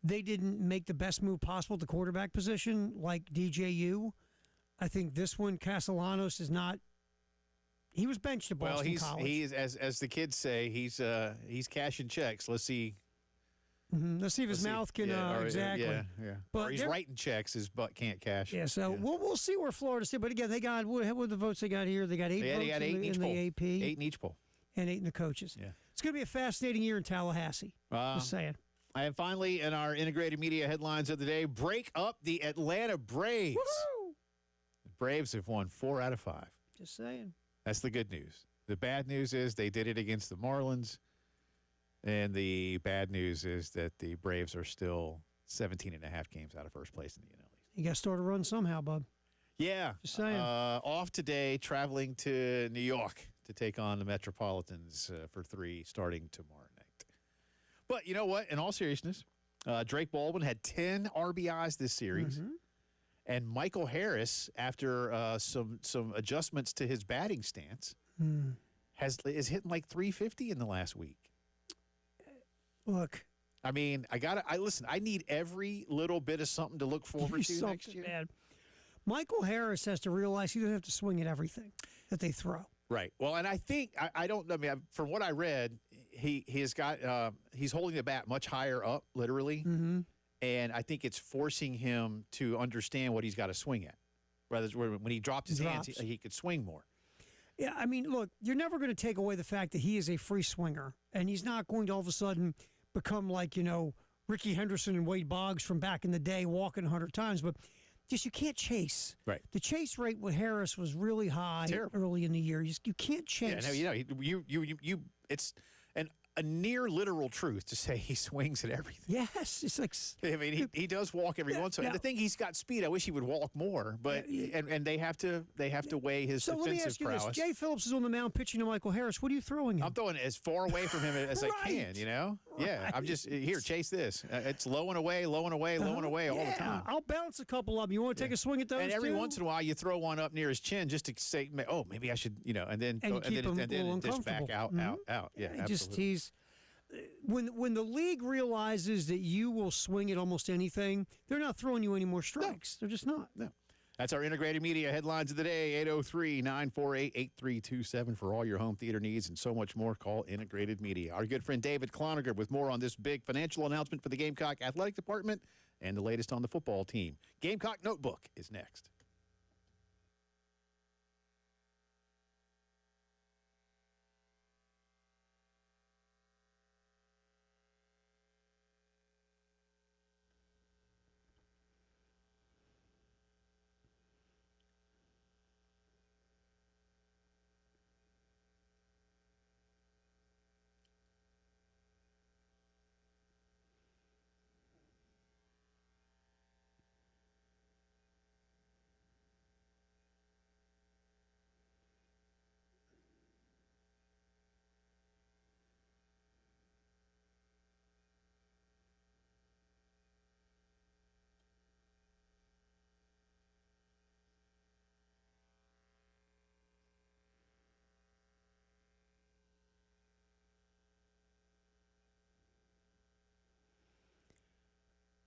didn't make the best move possible at the quarterback position like DJU. I think this one, Castellanos, is not. He was benched at Boston College. He's as the kids say, he's cashing checks. Let's see. Let's see if his mouth can exactly. Yeah. But or he's writing checks, his butt can't cash. Yeah, so we'll see where Florida State. But again, they got what the votes they got here. They got 8 votes in the AP, 8 in each poll, and 8 in the coaches. Yeah, it's going to be a fascinating year in Tallahassee. Just saying. And finally, in our integrated media headlines of the day, break up the Atlanta Braves. Woo-hoo! The Braves have won 4 out of 5. Just saying. That's the good news. The bad news is they did it against the Marlins. And the bad news is that the Braves are still 17 and a half games out of first place in the NL East. You got to start a run somehow, bub. Yeah. Just saying. Off today, traveling to New York to take on the Metropolitans for 3 starting tomorrow night. But you know what? In all seriousness, Drake Baldwin had 10 RBIs this series. And Michael Harris, after some adjustments to his batting stance, is hitting like 350 in the last week. Look, I mean, listen, I need every little bit of something to look forward to next year. Man. Michael Harris has to realize he doesn't have to swing at everything that they throw. Right. Well, and I think from what I read, he's holding the bat much higher up, literally, and I think it's forcing him to understand what he's got to swing at. Rather, when he dropped his hands, he could swing more. Yeah, I mean, look, you're never going to take away the fact that he is a free swinger, and he's not going to all of a sudden become like, Ricky Henderson and Wade Boggs from back in the day walking 100 times, but just you can't chase. Right. The chase rate with Harris was really high early in the year. You can't chase. Yeah, no, a near literal truth to say he swings at everything. Yes, it's like I mean, he does walk every once in a while. now- The thing, he's got speed. I wish he would walk more, but and they have to weigh his so. Let me defensive ask you prowess. this: Jay Phillips is on the mound pitching to Michael Harris. What are you throwing him? I'm throwing it as far away from him as I can. Right. You know? Yeah. I'm just here. Chase this. It's low and away, low and away, low and away all the time. I'll bounce a couple of them. You want to take a swing at those? And every too? once in a while, you throw one up near his chin just to say, "Oh, maybe I should," and then And keep him a little it dish back uncomfortable. out. Yeah, He just absolutely. he's when the league realizes that you will swing at almost anything, they're not throwing you any more strikes. They're just not. No. That's our integrated media headlines of the day. 803-948-8327 for all your home theater needs and so much more. Call Integrated Media. Our good friend David Cloninger with more on this big financial announcement for the Gamecock Athletic Department and the latest on the football team. Gamecock Notebook is next.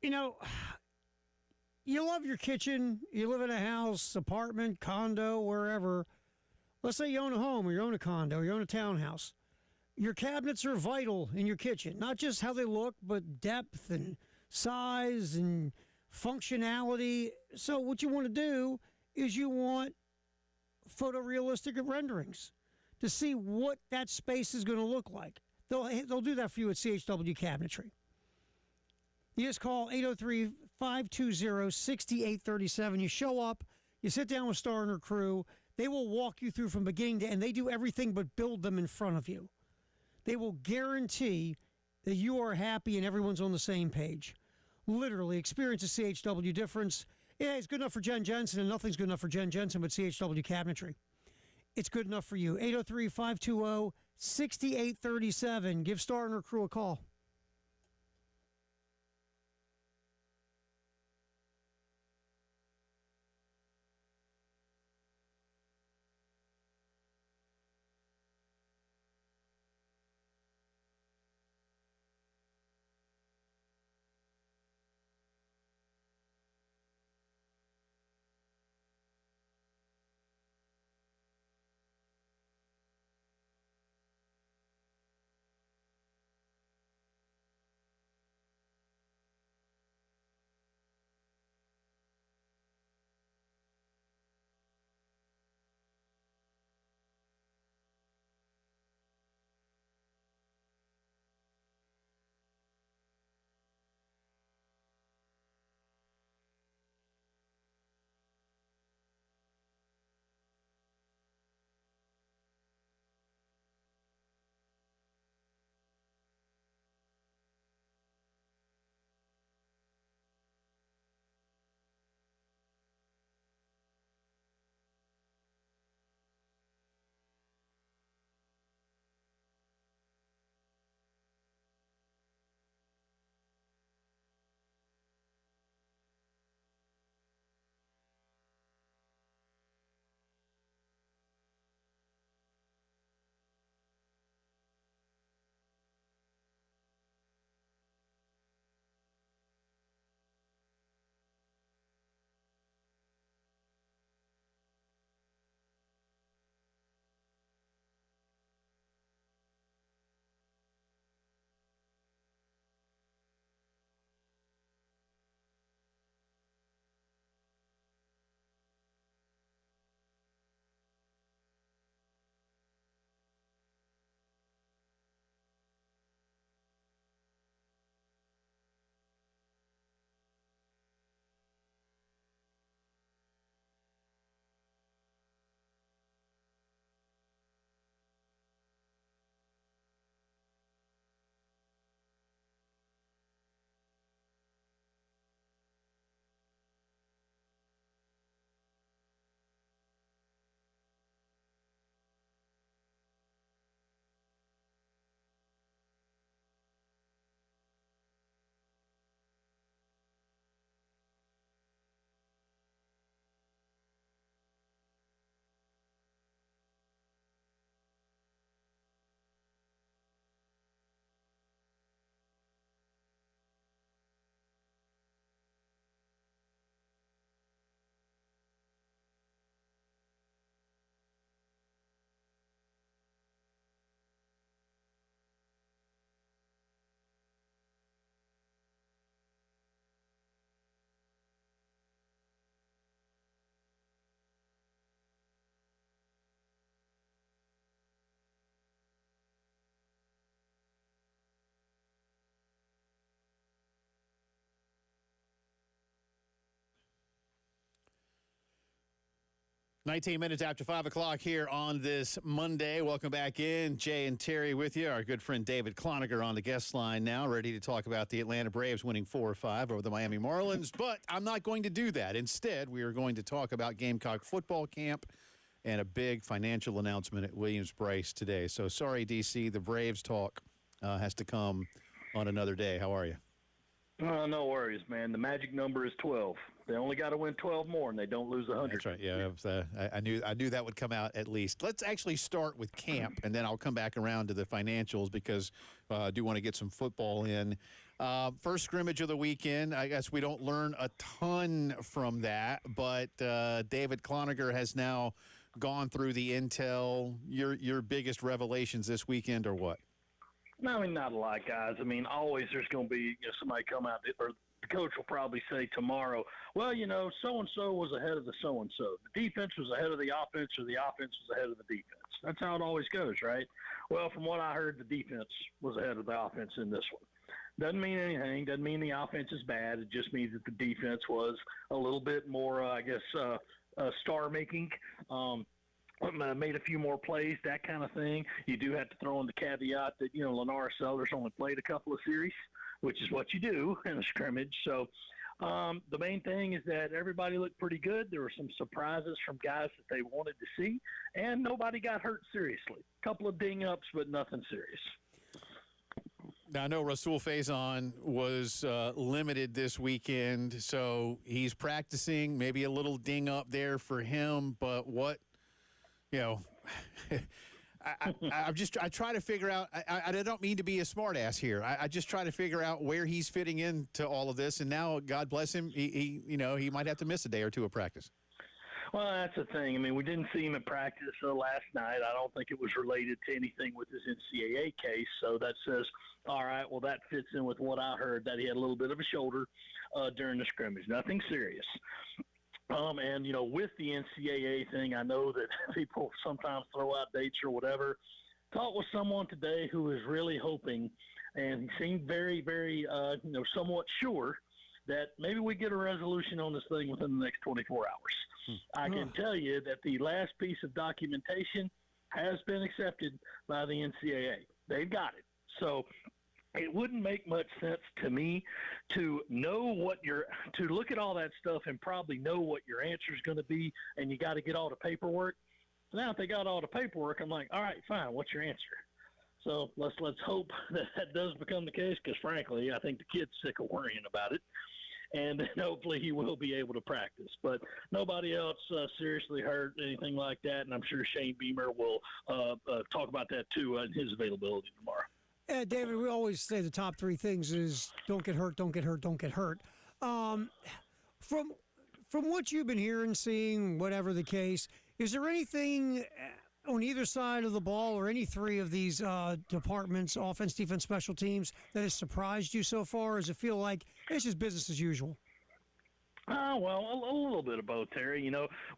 You know, you love your kitchen. You live in a house, apartment, condo, wherever. Let's say you own a home or you own a condo or you own a townhouse. Your cabinets are vital in your kitchen, not just how they look, but depth and size and functionality. So what you want to do is you want photorealistic renderings to see what that space is going to look like. They'll do that for you at CHW Cabinetry. You just call 803-520-6837. You show up, you sit down with Star and her crew. They will walk you through from beginning to end. They do everything but build them in front of you. They will guarantee that you are happy and everyone's on the same page. Literally, experience a CHW difference. Yeah, it's good enough for Jen Jensen, and nothing's good enough for Jen Jensen but CHW Cabinetry. It's good enough for you. 803-520-6837. Give Star and her crew a call. 19 minutes after 5 o'clock here on this Monday. Welcome back in. Jay and Terry with you. Our good friend David Cloninger on the guest line now, ready to talk about the Atlanta Braves winning 4-5 over the Miami Marlins. But I'm not going to do that. Instead, we are going to talk about Gamecock football camp and a big financial announcement at Williams-Brice today. So sorry, DC, the Braves talk has to come on another day. How are you? No worries, man. The magic number is 12. They only got to win 12 more, and they don't lose 100. That's right. Yeah, I knew that would come out at least. Let's actually start with camp, and then I'll come back around to the financials because I do want to get some football in. First scrimmage of the weekend. I guess we don't learn a ton from that, but David Cloninger has now gone through the intel. Your biggest revelations this weekend are what? No, I mean, not a lot, guys. I mean, always there's going to be somebody come out, or the coach will probably say tomorrow, well, so-and-so was ahead of the so-and-so. The defense was ahead of the offense, or the offense was ahead of the defense. That's how it always goes, right? Well, from what I heard, the defense was ahead of the offense in this one. Doesn't mean anything. Doesn't mean the offense is bad. It just means that the defense was a little bit more, star-making. Made a few more plays, that kind of thing. You do have to throw in the caveat that, Lenora Sellers only played a couple of series, which is what you do in a scrimmage. So the main thing is that everybody looked pretty good. There were some surprises from guys that they wanted to see, and nobody got hurt seriously. A couple of ding-ups, but nothing serious. Now, I know Rasul Faison was limited this weekend, so he's practicing, maybe a little ding-up there for him, but what – I try to figure out. I don't mean to be a smartass here. I just try to figure out where he's fitting into all of this. And now, God bless him, he might have to miss a day or two of practice. Well, that's the thing. I mean, we didn't see him in practice last night. I don't think it was related to anything with his NCAA case. So that says, all right, well, that fits in with what I heard, that he had a little bit of a shoulder during the scrimmage. Nothing serious. With the NCAA thing, I know that people sometimes throw out dates or whatever. Talked with someone today who was really hoping, and he seemed very, very, somewhat sure that maybe we get a resolution on this thing within the next 24 hours. I can tell you that the last piece of documentation has been accepted by the NCAA. They've got it. So it wouldn't make much sense to me to know to look at all that stuff and probably know what your answer is going to be, and you got to get all the paperwork. Now, if they got all the paperwork, I'm like, all right, fine, what's your answer? So let's hope that does become the case, because frankly, I think the kid's sick of worrying about it, and then hopefully he will be able to practice. But nobody else seriously hurt, anything like that, and I'm sure Shane Beamer will talk about that too in his availability tomorrow. David, we always say the top three things is don't get hurt, don't get hurt, don't get hurt. From what you've been hearing, seeing, whatever the case, is there anything on either side of the ball or any three of these departments, offense, defense, special teams, that has surprised you so far? Or does it feel like it's just business as usual? Well, a little bit of both, Terry.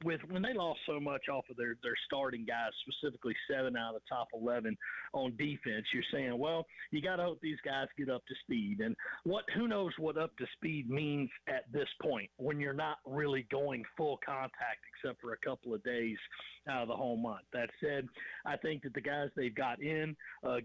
When they lost so much off of their starting guys, specifically 7 out of the top 11 on defense, you're saying, well, you got to hope these guys get up to speed. And who knows what up to speed means at this point when you're not really going full contact except for a couple of days out of the whole month. That said, I think that the guys they've got in,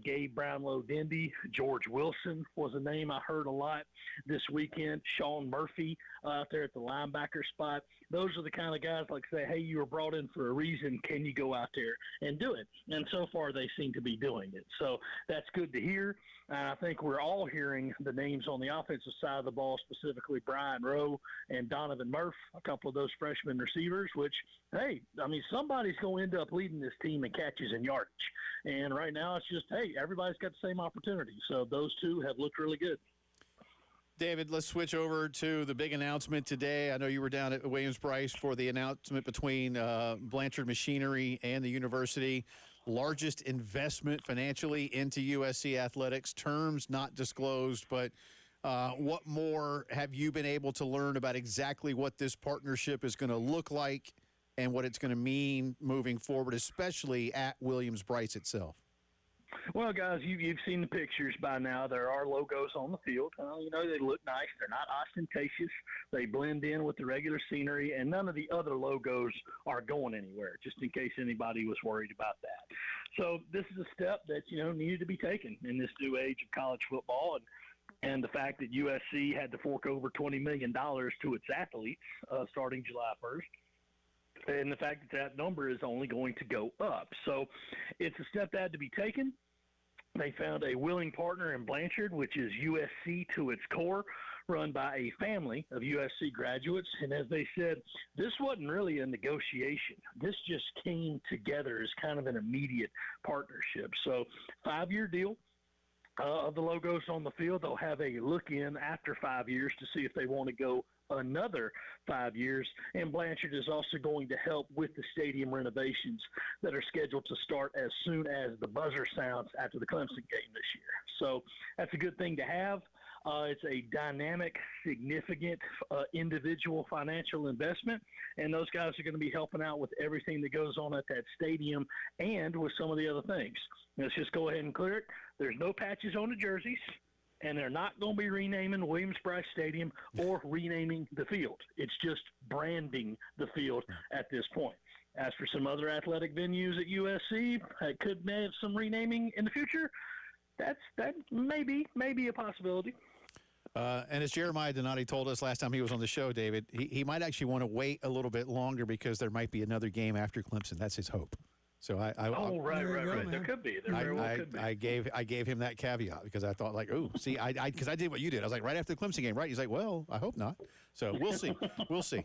Gabe Brownlow-Dindy, George Wilson was a name I heard a lot this weekend, Sean Murphy out there at the linebacker spot. Those are the kind of guys like say, hey, you were brought in for a reason. Can you go out there and do it? And so far they seem to be doing it. So that's good to hear. I think we're all hearing the names on the offensive side of the ball, specifically Brian Rowe and Donovan Murph, a couple of those freshman receivers, which, hey, I mean, somebody's going to end up leading this team in catches and yardage. And right now it's just, hey, everybody's got the same opportunity. So those two have looked really good. David, let's switch over to the big announcement today. I know you were down at Williams-Brice for the announcement between Blanchard Machinery and the university. Largest investment financially into USC athletics. Terms not disclosed, but what more have you been able to learn about exactly what this partnership is going to look like and what it's going to mean moving forward, especially at Williams-Brice itself? Well, guys, you've seen the pictures by now. There are logos on the field. They look nice. They're not ostentatious. They blend in with the regular scenery, and none of the other logos are going anywhere, just in case anybody was worried about that. So this is a step that, needed to be taken in this new age of college football. And the fact that USC had to fork over $20 million to its athletes starting July 1st, and the fact that number is only going to go up. So it's a step that had to be taken. They found a willing partner in Blanchard, which is USC to its core, run by a family of USC graduates. And as they said, this wasn't really a negotiation. This just came together as kind of an immediate partnership. So 5-year deal. Of the logos on the field, they'll have a look in after 5 years to see if they want to go another 5 years. And Blanchard is also going to help with the stadium renovations that are scheduled to start as soon as the buzzer sounds after the Clemson game this year. So that's a good thing to have. It's a dynamic, significant individual financial investment, and those guys are going to be helping out with everything that goes on at that stadium and with some of the other things. Let's just go ahead and clear it. There's no patches on the jerseys, and they're not going to be renaming Williams-Brice Stadium or renaming the field. It's just branding the field at this point. As for some other athletic venues at USC, could have some renaming in the future. That may be a possibility. And as Jeremiah Donati told us last time he was on the show, David, he might actually want to wait a little bit longer because there might be another game after Clemson. That's his hope. So right. There could be. There very well could be. I gave him that caveat because I thought because I did what you did. I was like, right after the Clemson game, right? He's like, well, I hope not. So we'll see. We'll see.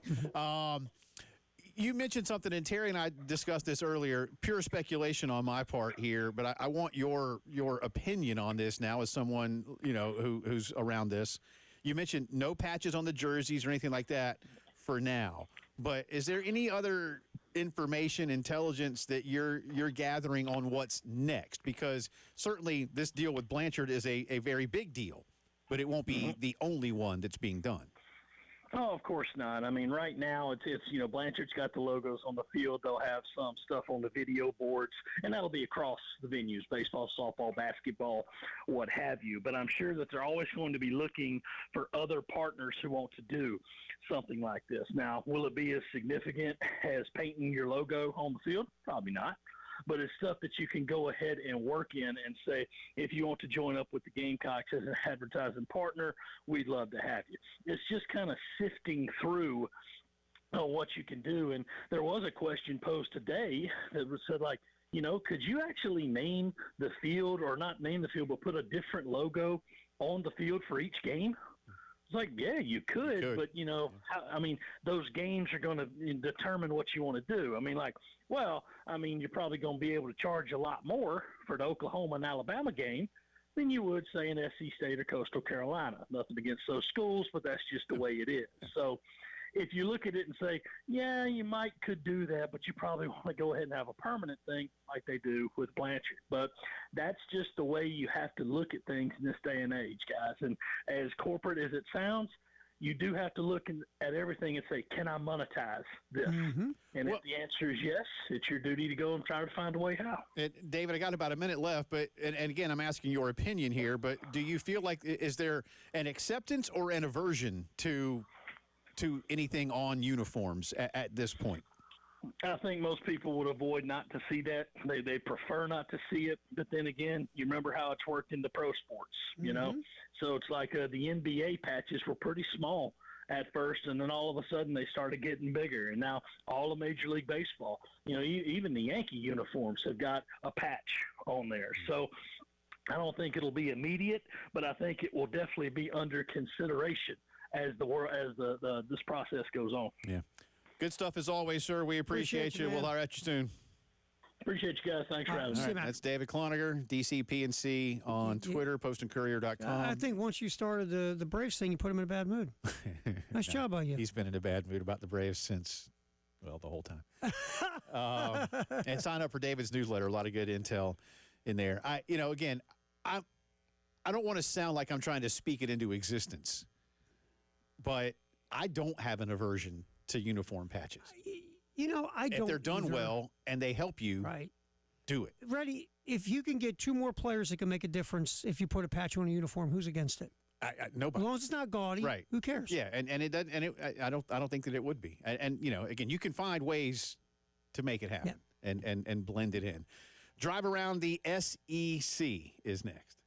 You mentioned something, and Terry and I discussed this earlier. Pure speculation on my part here, but I want your opinion on this now as someone who's around this. You mentioned no patches on the jerseys or anything like that for now, but is there any other information, intelligence that you're gathering on what's next? Because certainly this deal with Blanchard is a very big deal, but it won't be the only one that's being done. Oh, of course not. I mean, right now it's Blanchard's got the logos on the field. They'll have some stuff on the video boards, and that'll be across the venues: baseball, softball, basketball, what have you. But I'm sure that they're always going to be looking for other partners who want to do something like this. Now, will it be as significant as painting your logo on the field? Probably not. But it's stuff that you can go ahead and work in and say, if you want to join up with the Gamecocks as an advertising partner, we'd love to have you. It's just kind of sifting through what you can do. And there was a question posed today that said, could you actually name the field, or not name the field, but put a different logo on the field for each game? It's like, yeah, you could. But, those games are going to determine what you want to do. You're probably going to be able to charge a lot more for the Oklahoma and Alabama game than you would, say, in SC State or Coastal Carolina. Nothing against those schools, but that's just the way it is. So if you look at it and say, yeah, you could do that, but you probably want to go ahead and have a permanent thing like they do with Blanchard. But that's just the way you have to look at things in this day and age, guys. And as corporate as it sounds, you do have to look at everything and say, can I monetize this? Mm-hmm. And if the answer is yes, it's your duty to go and try to find a way how. David, I got about a minute left, but and again, I'm asking your opinion here, but do you feel like, is there an acceptance or an aversion to anything on uniforms at this point? I think most people would avoid not to see that. They prefer not to see it. But then again, you remember how it's worked in the pro sports, you know? So it's like the NBA patches were pretty small at first, and then all of a sudden they started getting bigger. And now all of Major League Baseball, even the Yankee uniforms have got a patch on there. So I don't think it'll be immediate, but I think it will definitely be under consideration as this process goes on. Yeah. Good stuff as always, sir. We appreciate you. We'll holler at you soon. Appreciate you guys. Thanks for having me. That's David Cloninger, DCPNC on Twitter, postandcourier.com. I think once you started the Braves thing, you put him in a bad mood. Nice job by you. He's been in a bad mood about the Braves since, the whole time. And sign up for David's newsletter. A lot of good intel in there. I don't want to sound like I'm trying to speak it into existence, but I don't have an aversion to uniform patches. I don't. If they're done well and they help you, right, do it. Reddy, if you can get 2 more players that can make a difference if you put a patch on a uniform, who's against it? Nobody. As long as it's not gaudy, Right. who cares? Yeah, and it doesn't. And I don't think that it would be. And again, you can find ways to make it happen and blend it in. Drive around the SEC is next.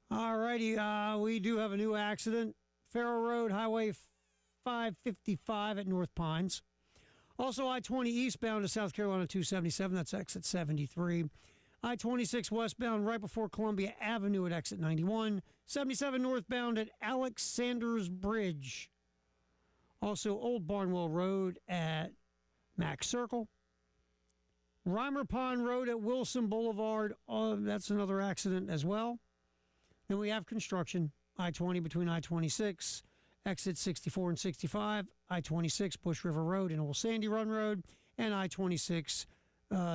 All righty. We do have a new accident. Farrow Road, Highway 555 at North Pines. Also, I-20 eastbound to South Carolina 277. That's exit 73. I-26 westbound right before Columbia Avenue at exit 91. 77 northbound at Alexander's Bridge. Also, Old Barnwell Road at Mack Circle. Reimer Pond Road at Wilson Boulevard. That's another accident as well. Then we have construction. I-20 between I-26, exit 64 and 65, I-26 Bush River Road and Old Sandy Run Road, and I-26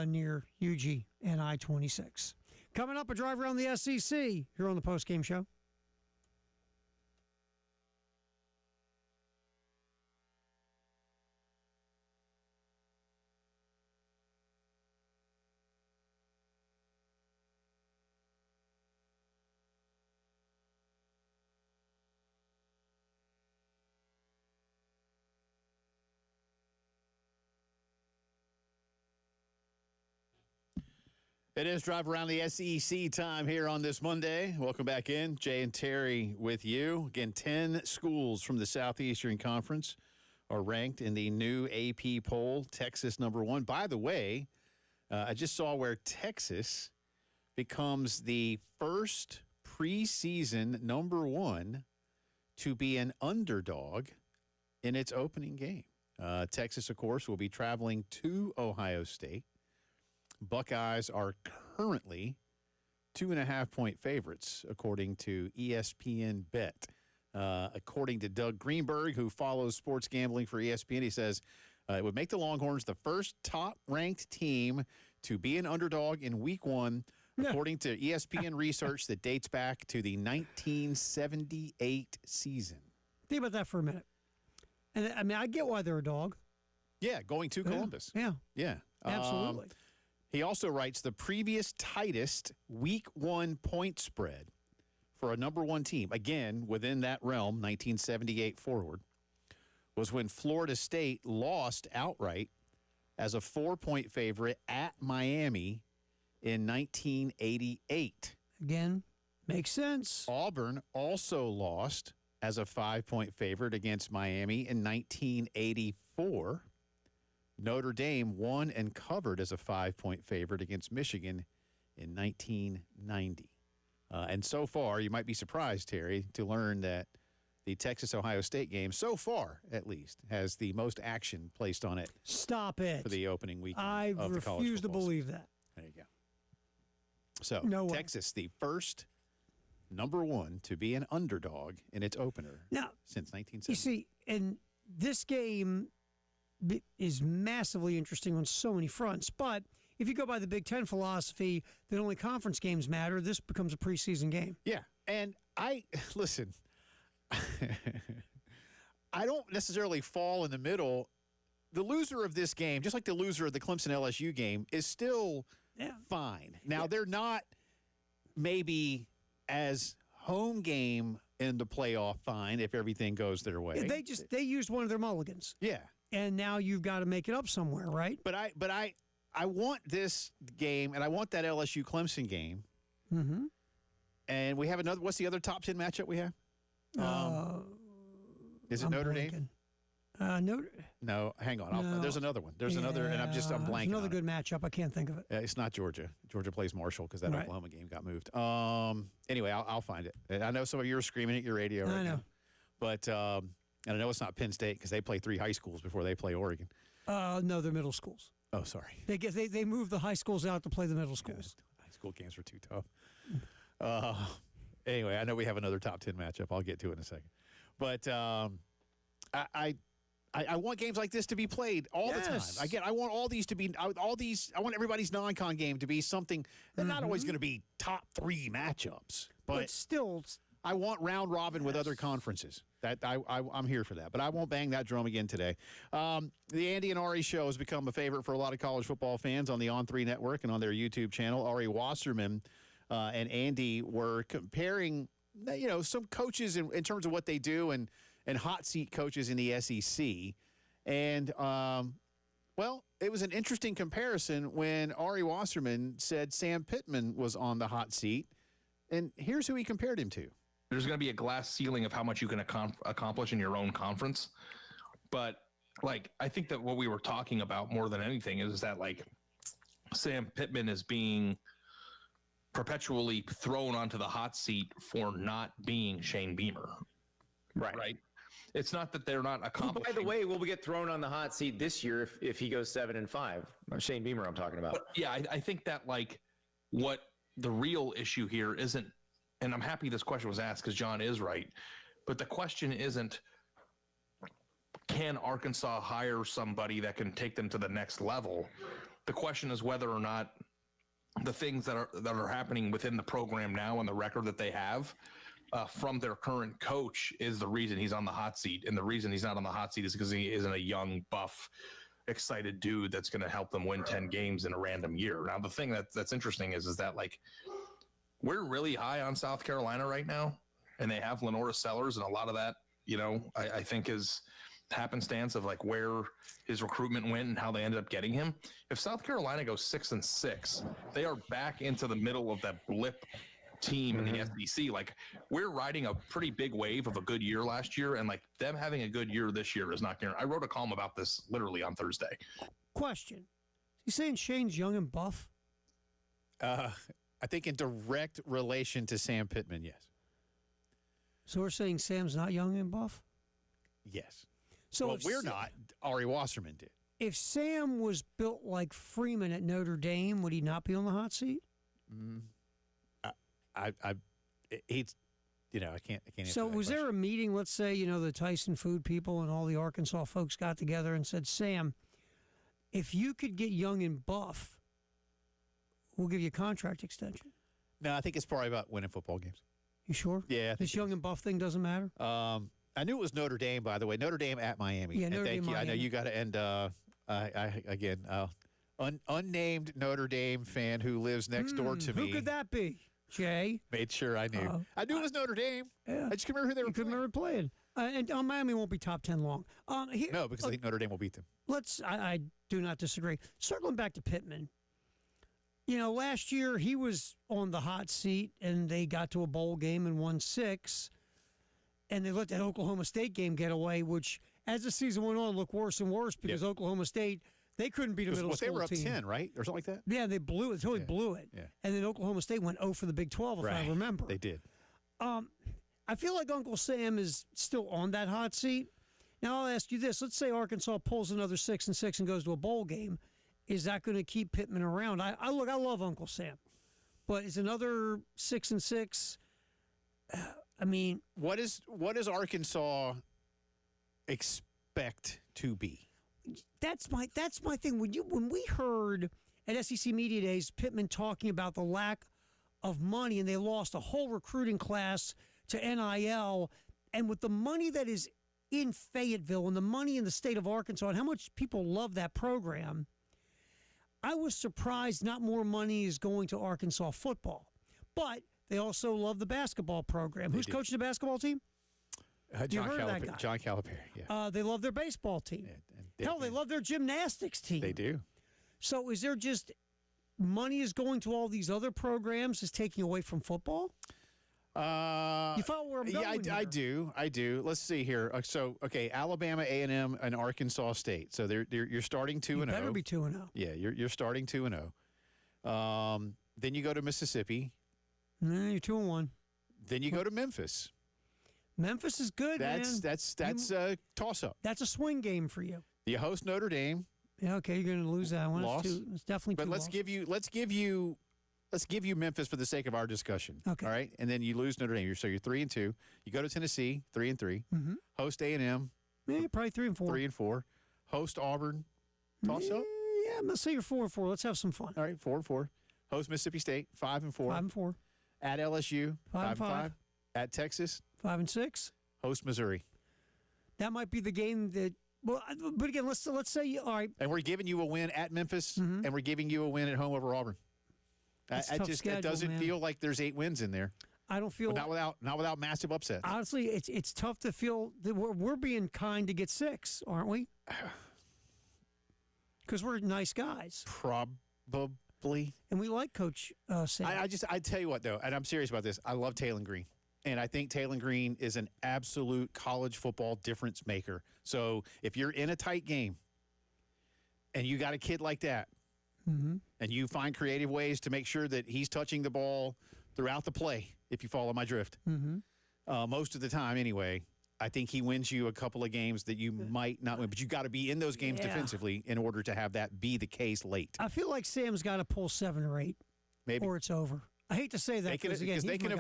near UG and I-26. Coming up, a drive around the SEC here on the postgame show. It is Drive Around the SEC time here on this Monday. Welcome back in. Jay and Terry with you. Again, 10 schools from the Southeastern Conference are ranked in the new AP poll. Texas number 1. By the way, I just saw where Texas becomes the first preseason number 1 to be an underdog in its opening game. Texas, of course, will be traveling to Ohio State. Buckeyes are currently 2.5-point favorites, according to ESPN Bet. According to Doug Greenberg, who follows sports gambling for ESPN, he says it would make the Longhorns the first top-ranked team to be an underdog in Week 1, according to ESPN research that dates back to the 1978 season. Think about that for a minute. And I mean, I get why they're a dog. Yeah, going to Columbus. Yeah. Absolutely. He also writes the previous tightest Week 1 point spread for a number 1 team, again, within that realm, 1978 forward, was when Florida State lost outright as a 4-point favorite at Miami in 1988. Again, makes sense. Auburn also lost as a 5-point favorite against Miami in 1984. Notre Dame won and covered as a 5-point favorite against Michigan in 1990. And so far, you might be surprised, Terry, to learn that the Texas-Ohio State game, so far at least, has the most action placed on it. Stop it. For the opening weekend I of the college refuse to football believe season. that. There you go. So, No way. Texas, the first number 1 to be an underdog in its opener since 1970. You see, and this game is massively interesting on so many fronts. But if you go by the Big Ten philosophy that only conference games matter, this becomes a preseason game. Yeah. And listen, I don't necessarily fall in the middle. The loser of this game, just like the loser of the Clemson-LSU game, is still fine. Now, they're not maybe as home game in the playoff fine if everything goes their way. They used one of their mulligans. Yeah. And now you've got to make it up somewhere, right? But I want this game, and I want that LSU Clemson game. Mm-hmm. And we have another. What's the other top 10 matchup we have? Is it Notre Dame? No, hang on. No. There's another one. There's another, and I'm blanking. Another on good matchup. I can't think of it. It's not Georgia. Georgia plays Marshall because that Right. Oklahoma game got moved. Anyway, I'll find it. And I know some of you are screaming at your radio right I know. now. But and I know it's not Penn State because they play 3 high schools before they play Oregon. No, they're middle schools. Oh, sorry. They move the high schools out to play the middle schools. High school games are too tough. Anyway, I know we have another top 10 matchup. I'll get to it in a second. But I want games like this to be played all the time. Again, I want all these to be I want everybody's non-con game to be something. They're not always going to be top 3 matchups, but still, I want round robin with other conferences. That I'm here for that, but I won't bang that drum again today. The Andy and Ari show has become a favorite for a lot of college football fans on the On3 network and on their YouTube channel. Ari Wasserman and Andy were comparing, some coaches in terms of what they do and hot seat coaches in the SEC. And, it was an interesting comparison when Ari Wasserman said Sam Pittman was on the hot seat. And here's who he compared him to. There's going to be a glass ceiling of how much you can accomplish in your own conference. But, I think that what we were talking about more than anything is that, Sam Pittman is being perpetually thrown onto the hot seat for not being Shane Beamer. Right. It's not that they're not Who, accomplishing. by the way, will get thrown on the hot seat this year if he goes 7-5. Shane Beamer, I'm talking about. But yeah, I think that like what the real issue here isn't, and I'm happy this question was asked because John is right, but the question isn't, can Arkansas hire somebody that can take them to the next level? The question is whether or not the things that are happening within the program now and the record that they have from their current coach is the reason he's on the hot seat. And the reason he's not on the hot seat is because he isn't a young, buff, excited dude that's going to help them win 10 games in a random year. Now, the thing that's interesting is that, like, we're really high on South Carolina right now, and they have Lenora Sellers, and a lot of that, I think is happenstance of like where his recruitment went and how they ended up getting him. If South Carolina goes 6-6, they are back into the middle of that blip team in the SEC. Like, we're riding a pretty big wave of a good year last year, and like them having a good year this year is not guaranteed. I wrote a column about this literally on Thursday. Question: you saying Shane's young and buff? I think in direct relation to Sam Pittman, yes. So we're saying Sam's not young and buff? Yes. So well, if we're not. Ari Wasserman did. If Sam was built like Freeman at Notre Dame, would he not be on the hot seat? He's, I can't. So was there a meeting? Let's say the Tyson Food people and all the Arkansas folks got together and said, Sam, if you could get young and buff, we'll give you a contract extension. No, I think it's probably about winning football games. You sure? Yeah. This young and buff thing doesn't matter? I knew it was Notre Dame, by the way. Notre Dame at Miami. Yeah, Notre Dame, you. Miami. I know you got to end. Unnamed Notre Dame fan who lives next door to me. Who could that be, Jay? Made sure I knew. I knew it was Notre Dame. Yeah. I just couldn't remember who they were. Couldn't remember playing. And Miami won't be top 10 long. No, because I think Notre Dame will beat them. I do not disagree. Circling back to Pittman. Last year he was on the hot seat, and they got to a bowl game and won 6. And they let that Oklahoma State game get away, which, as the season went on, looked worse and worse because Oklahoma State, they couldn't beat a middle school team. They were up 10, right? Or something like that? Yeah, they blew it. Totally blew it. Yeah. And then Oklahoma State went 0 for the Big 12, if I remember. They did. I feel like Uncle Sam is still on that hot seat. Now, I'll ask you this. Let's say Arkansas pulls another 6-6 and goes to a bowl game. Is that going to keep Pittman around? I love Uncle Sam. But is another 6-6... I mean, what does Arkansas expect to be? That's my thing. When we heard at SEC Media Days Pittman talking about the lack of money, and they lost a whole recruiting class to NIL, and with the money that is in Fayetteville and the money in the state of Arkansas and how much people love that program, I was surprised not more money is going to Arkansas football. But they also love the basketball program. Who's coaching the basketball team? John Calipari. Yeah. They love their baseball team. Hell, they love their gymnastics team. They do. So is there just money is going to all these other programs is taking away from football? You follow where I'm going? Yeah, I do. Let's see here. Alabama, A&M, and Arkansas State. So you're starting 2-0. Better be 2-0. Yeah, you're starting 2-0. Then you go to Mississippi. You're 2-1. Then you go to Memphis. Memphis is good, man. That's a toss-up. That's a swing game for you. You host Notre Dame. Yeah, okay, you're going to lose that one. Loss. It's definitely. But let's give you Memphis for the sake of our discussion. Okay. All right, and then you lose Notre Dame. So you're 3-2. You go to Tennessee, 3-3. Mm-hmm. Host A&M. Yeah, probably 3-4. 3-4. Host Auburn. Toss-up. Yeah, let's say you're 4-4. Let's have some fun. All right, 4-4. Host Mississippi State, 5-4. 5-4. At LSU, 5-5. At Texas, 5-6. Host Missouri. That might be the game that. Well, but again, let's say all right. And we're giving you a win at Memphis, and we're giving you a win at home over Auburn. It doesn't feel like there's 8 wins in there. I don't feel not without massive upsets. Honestly, it's tough to feel that we're being kind to get 6, aren't we? Because we're nice guys. Probably. And we like Coach Sam. I tell you what, though, and I'm serious about this. I love Taylor Green. And I think Taylor Green is an absolute college football difference maker. So if you're in a tight game and you got a kid like that, and you find creative ways to make sure that he's touching the ball throughout the play, if you follow my drift, most of the time anyway, I think he wins you a couple of games that you might not win, but you got to be in those games defensively in order to have that be the case late. I feel like Sam's got to pull 7 or 8, Maybe. or it's over. I hate to say that because again, they can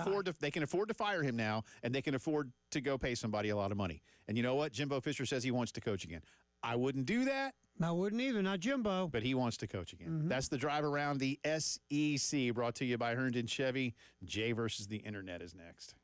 afford to fire him now, and they can afford to go pay somebody a lot of money. And you know what? Jimbo Fisher says he wants to coach again. I wouldn't do that. I wouldn't either, not Jimbo. But he wants to coach again. That's the drive around the SEC, brought to you by Herndon Chevy. Jay versus the Internet is next.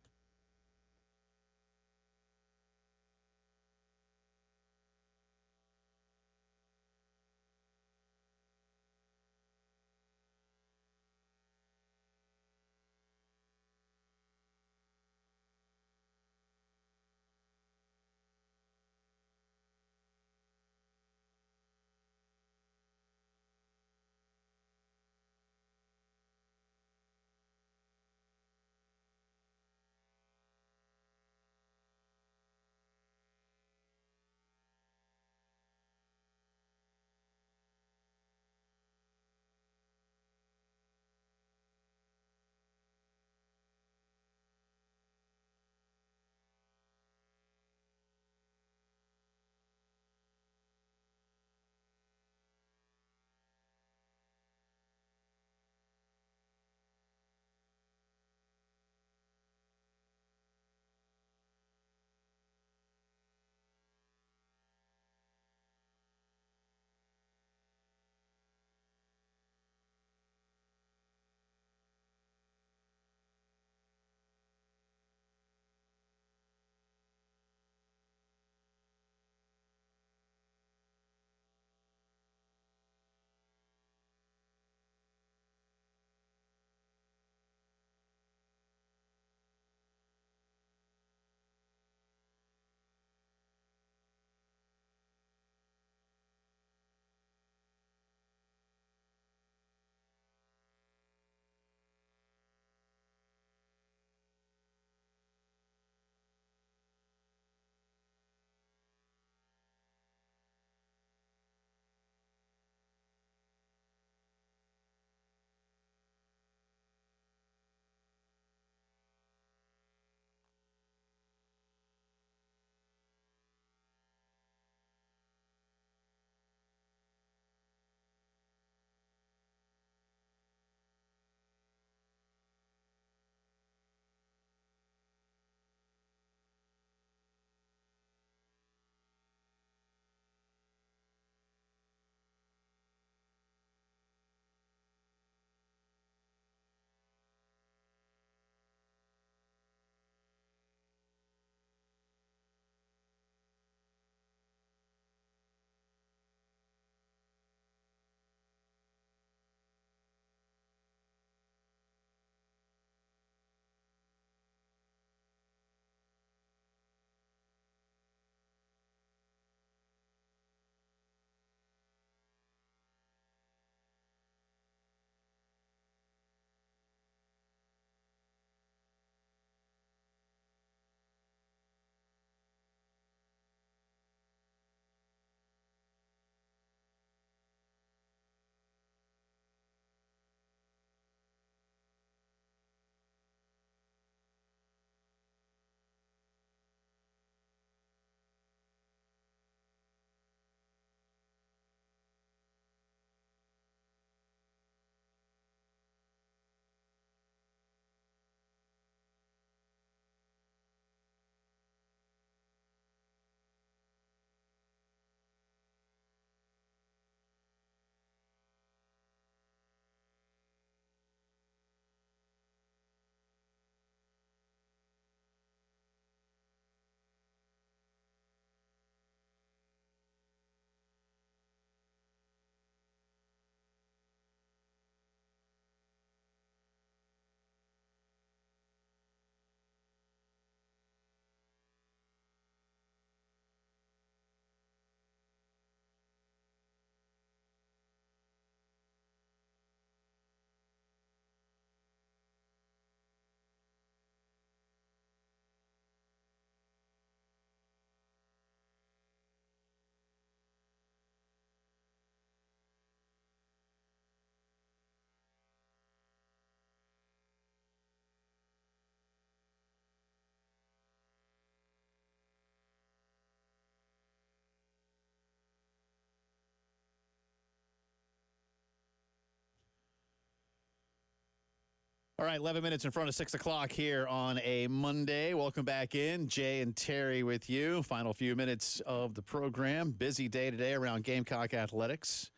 All right, 11 minutes in front of 6 o'clock here on a Monday. Welcome back in. Jay and Terry with you. Final few minutes of the program. Busy day today around Gamecock Athletics.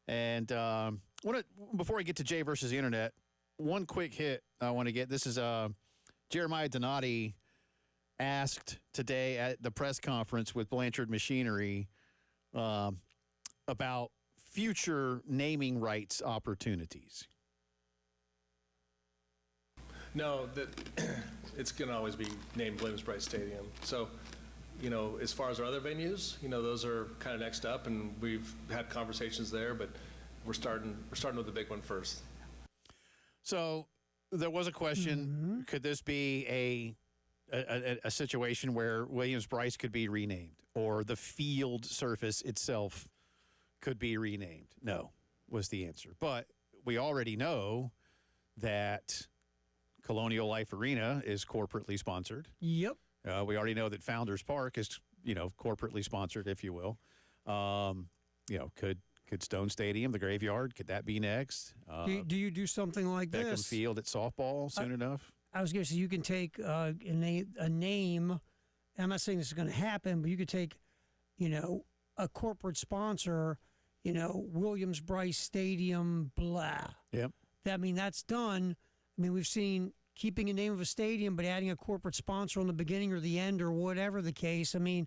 And before I get to Jay versus the Internet, one quick hit I want to get. This is Jeremiah Donati asked today at the press conference with Blanchard Machinery about future naming rights opportunities. No, it's going to always be named Williams-Brice Stadium. So, as far as our other venues, those are kind of next up, and we've had conversations there, but we're starting with the big one first. So there was a question, could this be a situation where Williams-Brice could be renamed, or the field surface itself could be renamed? No, was the answer. But we already know that Colonial Life Arena is corporately sponsored. Yep. We already know that Founders Park is, corporately sponsored, if you will. Could Stone Stadium, the Graveyard, could that be next? Do you do something like Beckham this? Field at softball soon enough? I was going to say you can take a name. I'm not saying this is going to happen, but you could take, a corporate sponsor, Williams-Brice Stadium, blah. Yep. That's done. We've seen keeping a name of a stadium, but adding a corporate sponsor on the beginning or the end or whatever the case. In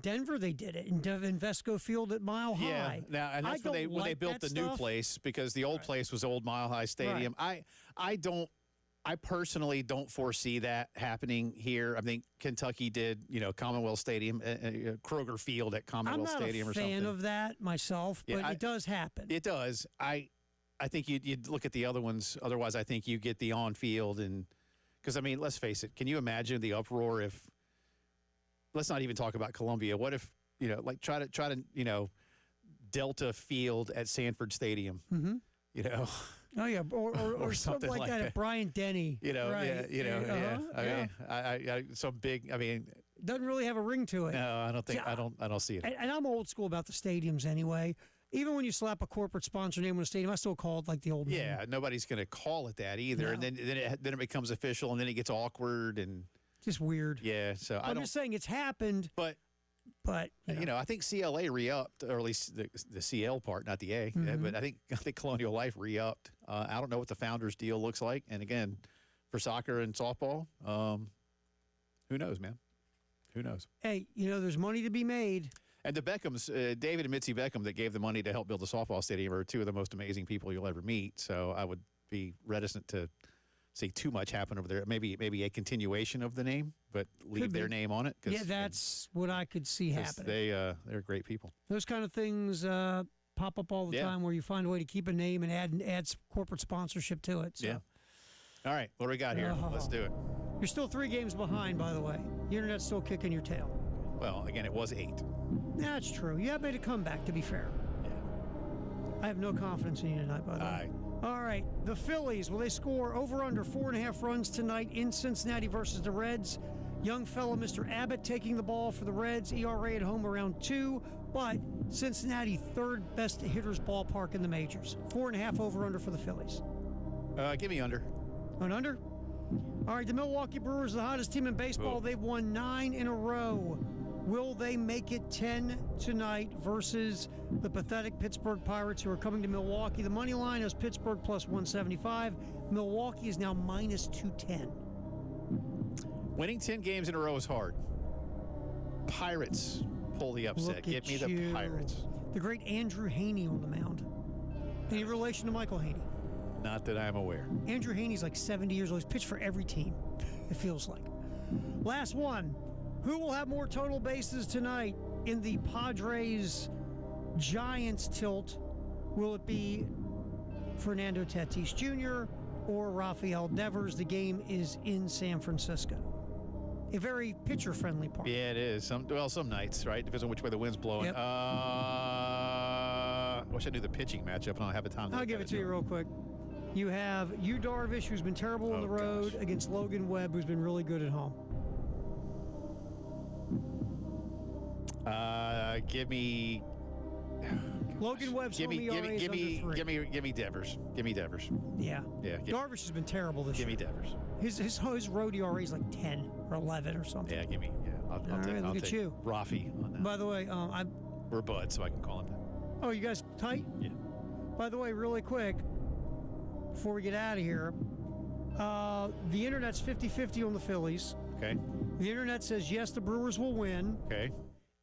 Denver they did it in Vesco Field at Mile High. Now, and that's when they built the new place, because the old place was Old Mile High Stadium. Right. I personally don't foresee that happening here. I think Kentucky did, Commonwealth Stadium, Kroger Field at Commonwealth Stadium or something. I'm not a fan of that myself, but it does happen. It does. I think you'd look at the other ones. Otherwise, I think you get the on-field. Because, let's face it, can you imagine the uproar if, let's not even talk about Columbia. What if, try to Delta Field at Sanford Stadium, Oh, yeah, or something like that at Bryant Denny. Right. Some big, doesn't really have a ring to it. No, I don't think, I don't see it. And I'm old school about the stadiums anyway. Even when you slap a corporate sponsor name on a stadium, I still call it like the old name. Yeah, nobody's going to call it that either. No. And then it becomes official, and then it gets awkward and just weird. Yeah, so I'm just saying it's happened. But I think CLA re-upped, or at least the CL part, not the A. But I think Colonial Life re-upped. I don't know what the Founders deal looks like. And again, for soccer and softball, who knows, man? Who knows? Hey, there's money to be made. And the Beckhams, David and Mitzi Beckham, that gave the money to help build the softball stadium, are two of the most amazing people you'll ever meet. So I would be reticent to see too much happen over there. Maybe a continuation of the name, but leave their name on it. Yeah, that's what I could see happening. They're great people. Those kind of things pop up all the time, where you find a way to keep a name and add corporate sponsorship to it. So. Yeah. All right, what do we got here? Let's do it. You're still 3 games behind, by the way. The Internet's still kicking your tail. Well, again, it was 8. That's true. You have made a comeback, to be fair. Yeah. I have no confidence in you tonight, by the way. All right. The Phillies, will they score over under 4.5 runs tonight in Cincinnati versus the Reds? Young fellow Mr. Abbott taking the ball for the Reds. ERA at home around 2. But Cincinnati, 3rd best hitters ballpark in the majors. 4.5 over under for the Phillies. Give me under. An under? All right. The Milwaukee Brewers, the hottest team in baseball. Oh. They've won 9 in a row. Will they make it 10 tonight versus the pathetic Pittsburgh Pirates, who are coming to Milwaukee? The money line is Pittsburgh plus 175. Milwaukee is now minus 210. Winning 10 games in a row is hard. Pirates pull the upset. Give me the Pirates. The great Andrew Haney on the mound. Any relation to Michael Haney? Not that I'm aware. Andrew Haney's like 70 years old. He's pitched for every team, it feels like. Last one. Who will have more total bases tonight in the Padres-Giants tilt? Will it be Fernando Tatis Jr. or Rafael Devers? The game is in San Francisco. A very pitcher-friendly park. Yeah, it is. Some nights, right? Depends on which way the wind's blowing. Yep. I wish I knew the pitching matchup. I don't have the time. I'll give it to you real quick. You have Yu Darvish, who's been terrible on the road, against Logan Webb, who's been really good at home. Give me Logan Webb's Give me, home ERA is give me, under 3. give me Devers. Give me Devers. Yeah. Yeah. Darvish has been terrible this Give year. me Devers. His road ERA is like 10 or 11 or something. Yeah, give me. Yeah, I'll All take. right, I'll look at take you. Rafi on that. By the way, We're buds, so I can call him that. oh, you guys tight? Yeah. By the way, really quick, before we get out of here, the internet's 50-50 on the Phillies. Okay. The internet says yes, the Brewers will win. Okay.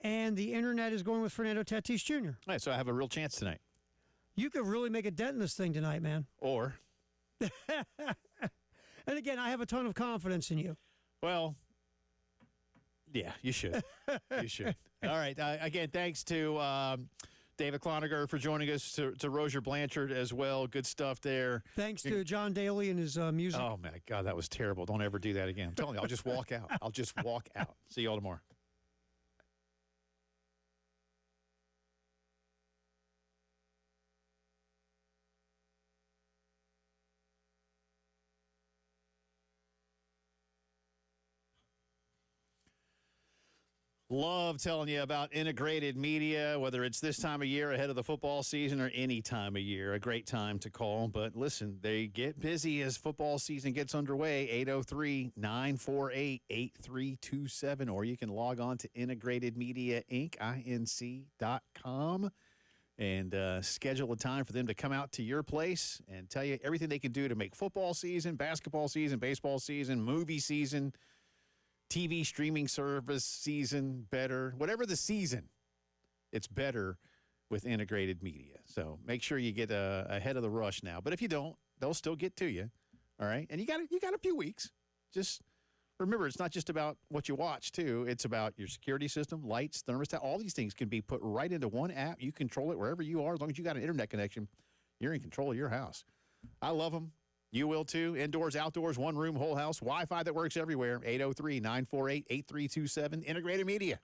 And the internet is going with Fernando Tatis Jr. All right, so I have a real chance tonight. You could really make a dent in this thing tonight, man. Or, And again, I have a ton of confidence in you. well, yeah, you should. You should. All right. Again, thanks to David Cloninger for joining us, to Rozier Blanchard as well. Good stuff there. Thanks to John Daly and his music. Oh, my God, that was terrible. Don't ever do that again. I'm telling you, I'll just walk out. I'll just walk out. See you all tomorrow. Love telling you about integrated media, whether it's this time of year ahead of the football season or any time of year. A great time to call. But listen, they get busy as football season gets underway. 803-948-8327. Or you can log on to Integrated Media Inc., inc.com, and schedule a time for them to come out to your place and tell you everything they can do to make football season, basketball season, baseball season, movie season, TV streaming service season better. Whatever the season, it's better with integrated media. So make sure you get ahead of the rush now. But if you don't, they'll still get to you. All right? And you got a few weeks. Just remember, it's not just about what you watch, too. It's about your security system, lights, thermostat. All these things can be put right into one app. You control it wherever you are. As long as you got an internet connection, you're in control of your house. I love them. You will too. Indoors, outdoors, one room, whole house. Wi-Fi that works everywhere. 803-948-8327. Integrated Media.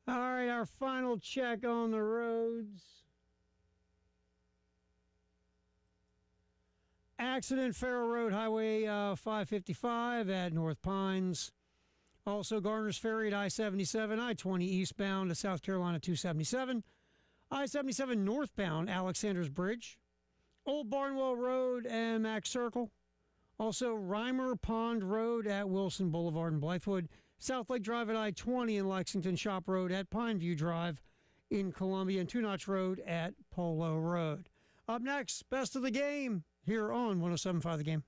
All right, our final check on the roads. Accident, Farrow Road, Highway 555 at North Pines. Also, Garner's Ferry at I-77, I-20 eastbound to South Carolina 277. I-77 northbound, Alexander's Bridge. Old Barnwell Road and Mack Circle. Also, Reimer Pond Road at Wilson Boulevard in Blythewood. South Lake Drive at I-20 in Lexington, Shop Road at Pineview Drive in Columbia, and Two Notch Road at Polo Road. Up next, best of the game here on 107.5 The Game.